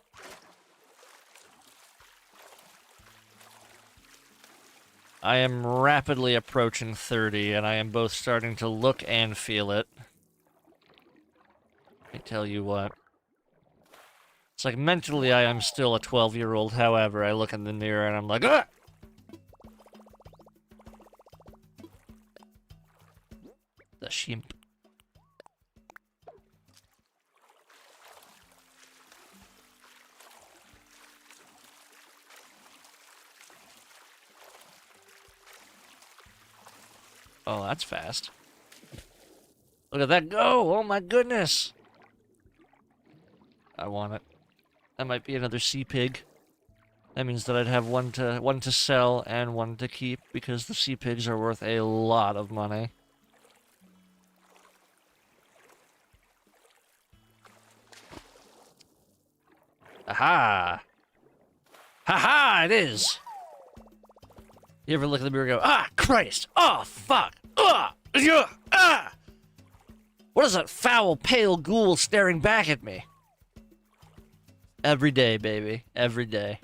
I am rapidly approaching 30, and I am both starting to look and feel it. I tell you what. It's like mentally I am still a 12-year-old, however, I look in the mirror and I'm like, ah! The shimp. Oh, that's fast. Look at that go! Oh my goodness! I want it. That might be another sea pig. That means that I'd have one to sell and one to keep, because the sea pigs are worth a lot of money. Aha! Ha-ha! It is! You ever look at the mirror and go, ah, Christ! Oh, fuck! Ah! Ah! What is that foul, pale ghoul staring back at me? Every day, baby. Every day.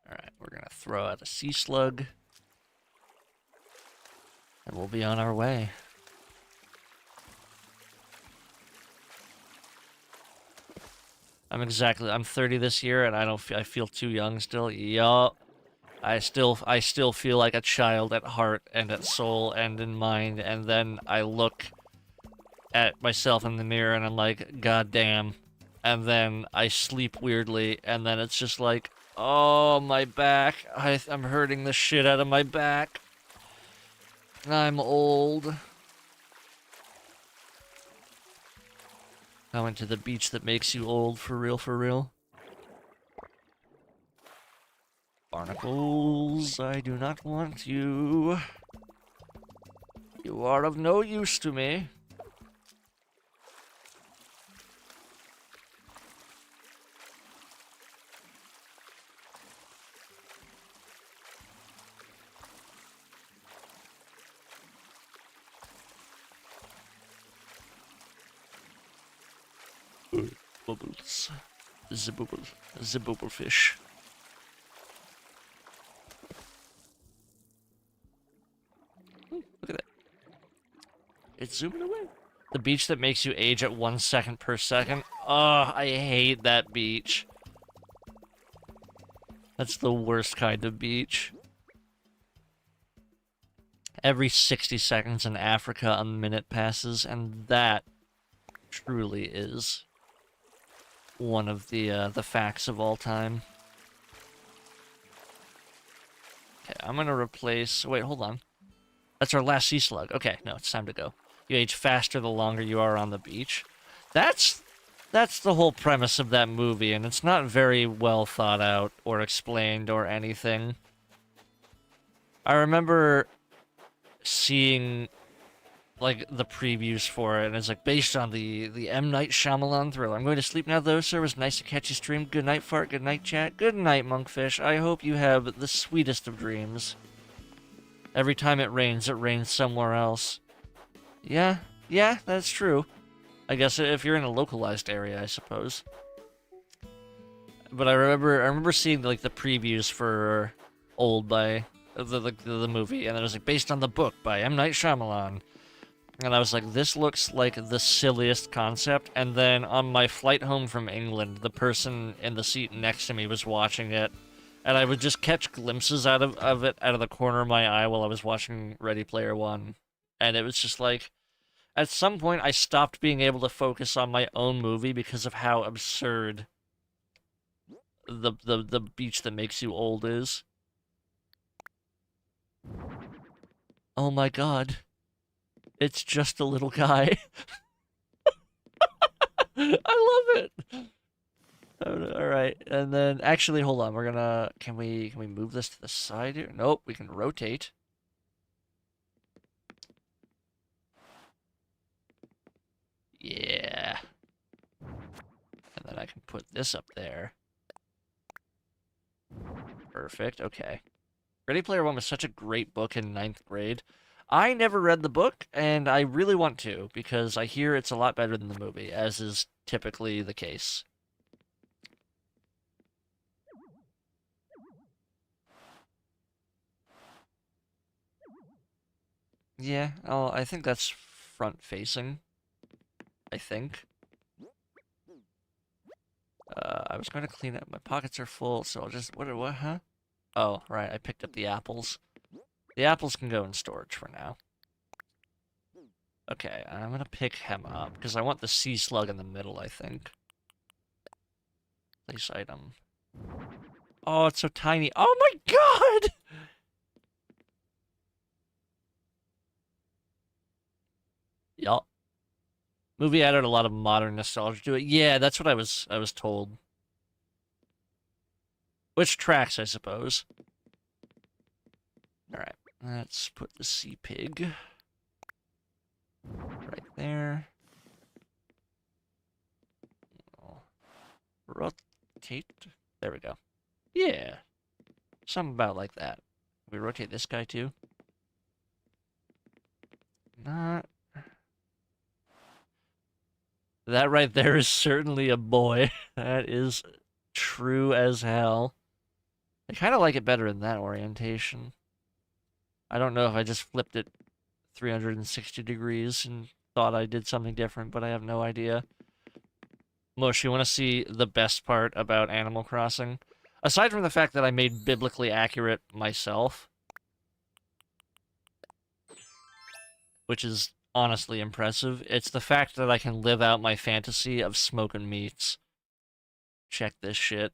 Alright, we're gonna throw out a sea slug. And we'll be on our way. I'm 30 this year, and I feel too young still. Yup. I still feel like a child at heart and at soul and in mind, and then I look at myself in the mirror and I'm like, God damn. And then I sleep weirdly, and then it's just like, oh, my back. I'm hurting the shit out of my back. I'm old. I went to the beach that makes you old, for real, for real. Barnacles, I do not want you. You are of no use to me. Bubbles. The bubble fish. Look at that. It's zooming away. The beach that makes you age at 1 second per second. Oh, I hate that beach. That's the worst kind of beach. Every 60 seconds in Africa, a minute passes, and that truly is one of the facts of all time. Okay, I'm gonna replace... Wait, hold on. That's our last sea slug. Okay, no, it's time to go. You age faster the longer you are on the beach. That's the whole premise of that movie, and it's not very well thought out or explained or anything. I remember seeing like the previews for it, and it's like based on the M. Night Shyamalan thriller. I'm going to sleep now, though, sir. It was nice to catch you stream. Good night, fart. Good night, chat. Good night, monkfish. I hope you have the sweetest of dreams. Every time it rains somewhere else. Yeah, that's true. I guess if you're in a localized area, I suppose. But I remember seeing like the previews for Old by the movie, and it was like based on the book by M. Night Shyamalan. And I was like, this looks like the silliest concept. And then on my flight home from England, the person in the seat next to me was watching it. And I would just catch glimpses of it out of the corner of my eye while I was watching Ready Player One. And it was just like, at some point, I stopped being able to focus on my own movie because of how absurd the beach that makes you old is. Oh my god. It's just a little guy. I love it. All right, and then actually, hold on. We're gonna can we move this to the side here? Nope, we can rotate. Yeah. And then I can put this up there. Perfect. Okay. Ready Player One was such a great book in ninth grade. I never read the book, and I really want to, because I hear it's a lot better than the movie, as is typically the case. Yeah, I think that's front-facing. I think. I was going to clean up. My pockets are full, so I'll just... What, huh? Oh, right, I picked up the apples. The apples can go in storage for now. Okay, I'm gonna pick him up, because I want the sea slug in the middle, I think. Place item. Oh, it's so tiny. Oh my god! Yup. Movie added a lot of modern nostalgia to it. Yeah, that's what I was told. Which tracks, I suppose. Alright, let's put the sea pig right there. Rotate. There we go. Yeah. Something about like that. We rotate this guy too. Not. That right there is certainly a boy. That is true as hell. I kind of like it better in that orientation. I don't know if I just flipped it 360 degrees and thought I did something different, but I have no idea. Mush, you want to see the best part about Animal Crossing? Aside from the fact that I made biblically accurate myself, which is honestly impressive, it's the fact that I can live out my fantasy of smoking meats. Check this shit.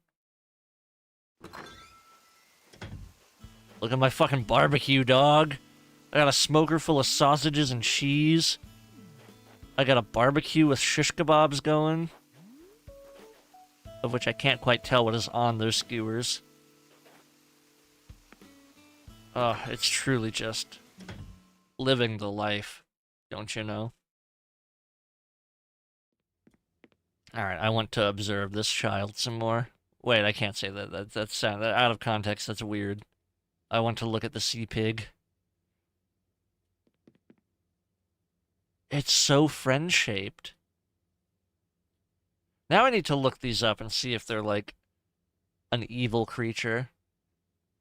Look at my fucking barbecue, dog. I got a smoker full of sausages and cheese. I got a barbecue with shish kebabs going, of which I can't quite tell what is on those skewers. Oh, it's truly just living the life, don't you know? Alright, I want to observe this child some more. Wait, I can't say that. That's out of context. That's weird. I want to look at the sea pig. It's so friend-shaped. Now I need to look these up and see if they're, like, an evil creature.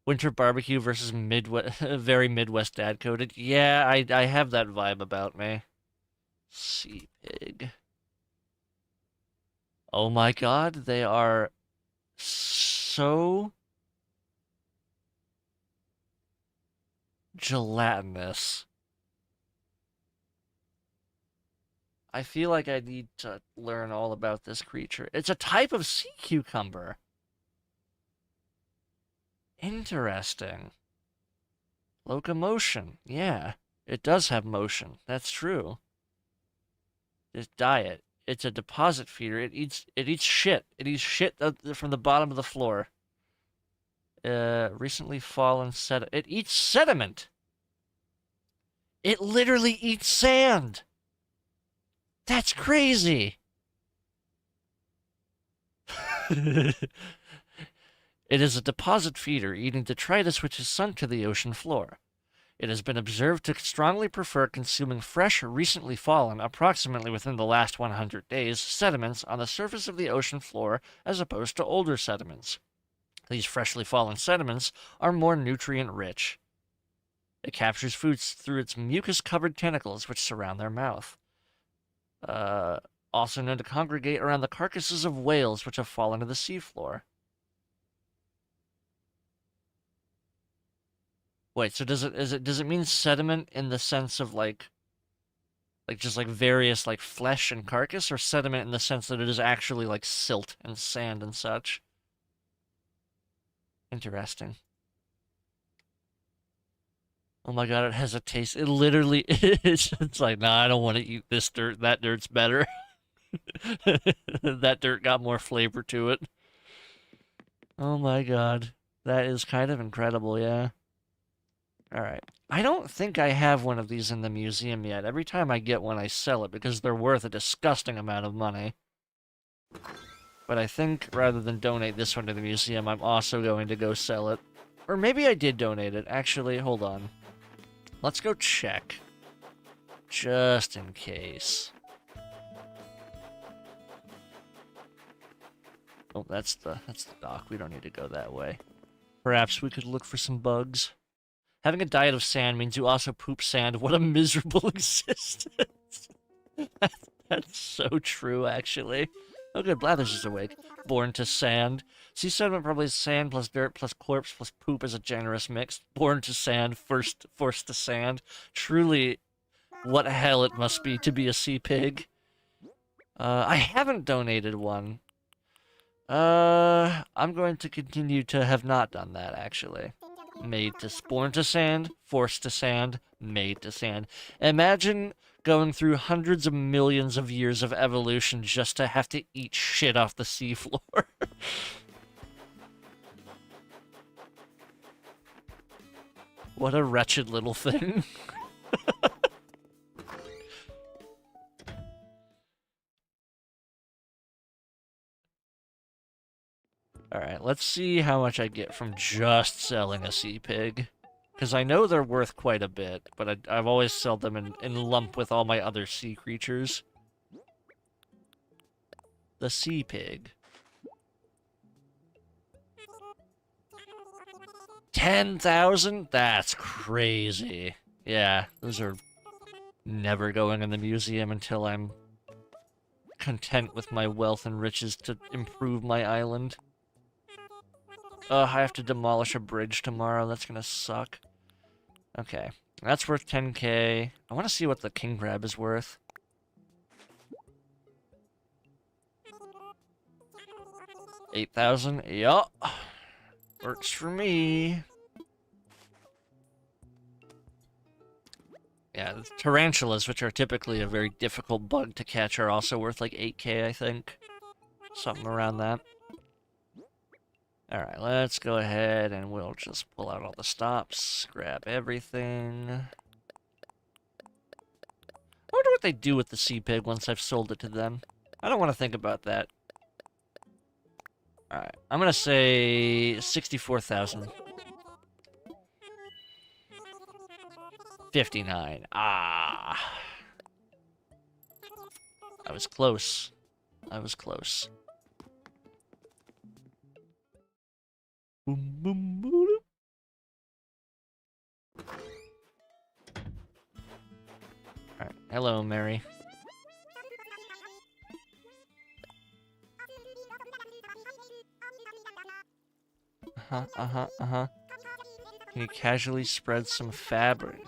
Winter barbecue versus Midwest, very Midwest dad-coded. Yeah, I have that vibe about me. Sea pig. Oh my god, they are so Gelatinous. I feel like I need to learn all about this creature. It's a type of sea cucumber. Interesting. Locomotion. Yeah, it does have motion. That's true. Its diet. It's a deposit feeder. It eats shit. It eats shit from the bottom of the floor. Recently fallen sediment. It eats sediment. It literally eats sand. That's crazy. It is a deposit feeder eating detritus which is sunk to the ocean floor. It has been observed to strongly prefer consuming fresh, recently fallen, approximately within the last 100 days, sediments on the surface of the ocean floor as opposed to older sediments. These freshly fallen sediments are more nutrient-rich. It captures foods through its mucus-covered tentacles which surround their mouth. Also known to congregate around the carcasses of whales which have fallen to the seafloor. Wait, so does it mean sediment in the sense of like just like various like flesh and carcass, or sediment in the sense that it is actually like silt and sand and such? Interesting. Oh my god, it has a taste. It literally is. It's like, nah, I don't want to eat this dirt. That dirt's better. That dirt got more flavor to it. Oh my god. That is kind of incredible, yeah. Alright. I don't think I have one of these in the museum yet. Every time I get one, I sell it because they're worth a disgusting amount of money. But I think rather than donate this one to the museum, I'm also going to go sell it. Or maybe I did donate it. Actually, hold on. Let's go check. Just in case. Oh, that's the dock. We don't need to go that way. Perhaps we could look for some bugs. Having a diet of sand means you also poop sand. What a miserable existence. That's so true, actually. Oh, good. Blathers is awake. Born to sand. Sea sediment probably is sand plus dirt plus corpse plus poop is a generous mix. Born to sand, forced to sand. Truly, what hell it must be a sea pig. I haven't donated one. I'm going to continue to have not done that, actually. Made to born to sand, forced to sand, made to sand. Imagine going through hundreds of millions of years of evolution just to have to eat shit off the seafloor. What a wretched little thing. Alright, let's see how much I get from just selling a sea pig. Because I know they're worth quite a bit, but I've always sold them in lump with all my other sea creatures. The sea pig. 10,000? That's crazy. Yeah, those are never going in the museum until I'm content with my wealth and riches to improve my island. I have to demolish a bridge tomorrow. That's gonna suck. Okay. That's worth 10k. I want to see what the king crab is worth. 8,000? Yup. Works for me. Yeah, the tarantulas, which are typically a very difficult bug to catch, are also worth like 8k, I think. Something around that. Alright, let's go ahead and we'll just pull out all the stops, grab everything. I wonder what they do with the sea pig once I've sold it to them. I don't want to think about that. Alright, I'm gonna say 64,000. 59. Ah. I was close. I was close. Boom, boom, boom. Alright, hello, Mary. Can you casually spread some fabric?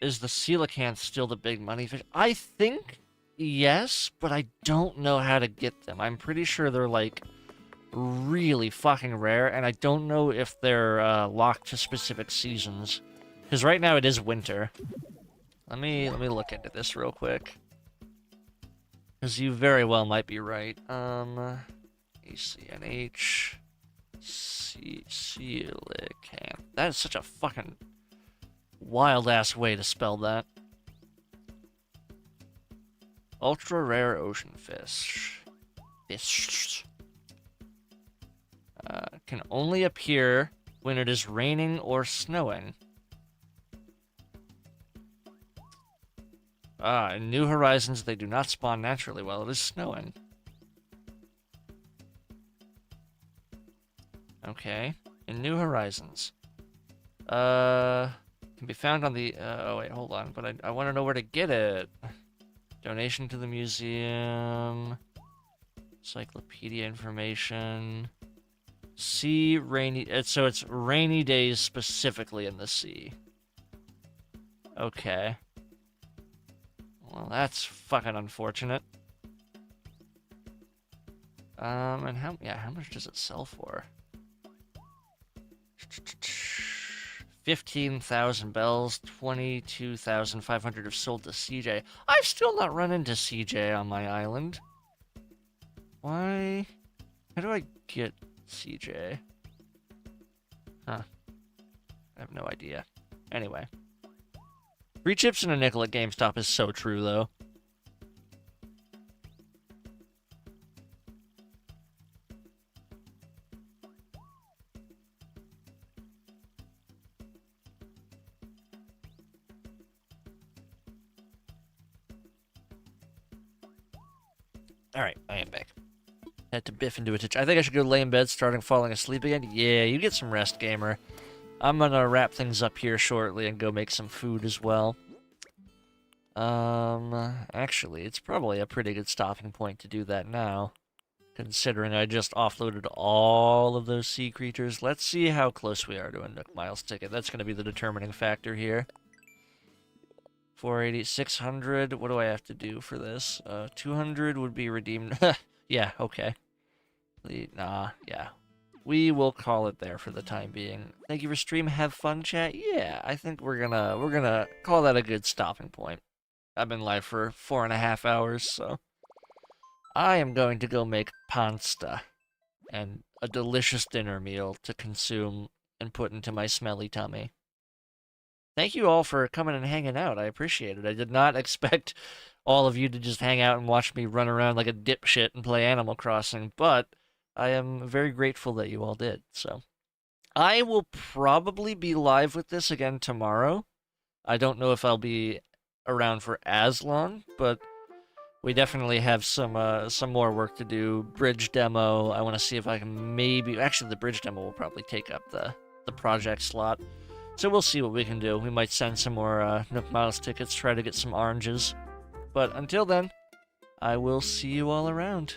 Is the coelacanth still the big money fish? I think yes, but I don't know how to get them. I'm pretty sure they're, like, really fucking rare, and I don't know if they're locked to specific seasons. Because right now it is winter. Let me look into this real quick. Because you very well might be right. ACNH... coelacanth. That is such a fucking wild-ass way to spell that. Ultra-rare ocean fish. Fish. Can only appear when it is raining or snowing. In New Horizons, they do not spawn naturally while it is snowing. Okay. In New Horizons. Can be found on the... oh, wait, hold on. But I want to know where to get it. Donation to the museum. Encyclopedia information. Sea rainy... So it's rainy days specifically in the sea. Okay. Well, that's fucking unfortunate. And how much does it sell for? 15,000 bells, 22,500 have sold to CJ. I've still not run into CJ on my island. Why? How do I get CJ? Huh. I have no idea. Anyway. 3 chips and a nickel at GameStop is so true, though. Alright, I am back. Had to biff into a titch. I think I should go lay in bed, starting falling asleep again. Yeah, you get some rest, gamer. I'm gonna wrap things up here shortly and go make some food as well. Actually, it's probably a pretty good stopping point to do that now, considering I just offloaded all of those sea creatures. Let's see how close we are to a Nook Miles ticket. That's gonna be the determining factor here. 480, 600, what do I have to do for this? 200 would be redeemed. Yeah, okay. Nah, yeah. We will call it there for the time being. Thank you for stream, have fun, chat. Yeah, I think we're gonna call that a good stopping point. I've been live for 4.5 hours, so... I am going to go make pasta and a delicious dinner meal to consume and put into my smelly tummy. Thank you all for coming and hanging out. I appreciate it. I did not expect all of you to just hang out and watch me run around like a dipshit and play Animal Crossing, but I am very grateful that you all did, so. I will probably be live with this again tomorrow. I don't know if I'll be around for as long, but we definitely have some more work to do. Bridge demo, I want to see if I can maybe... Actually, the bridge demo will probably take up the project slot. So we'll see what we can do. We might send some more Nook Miles tickets, try to get some oranges. But until then, I will see you all around.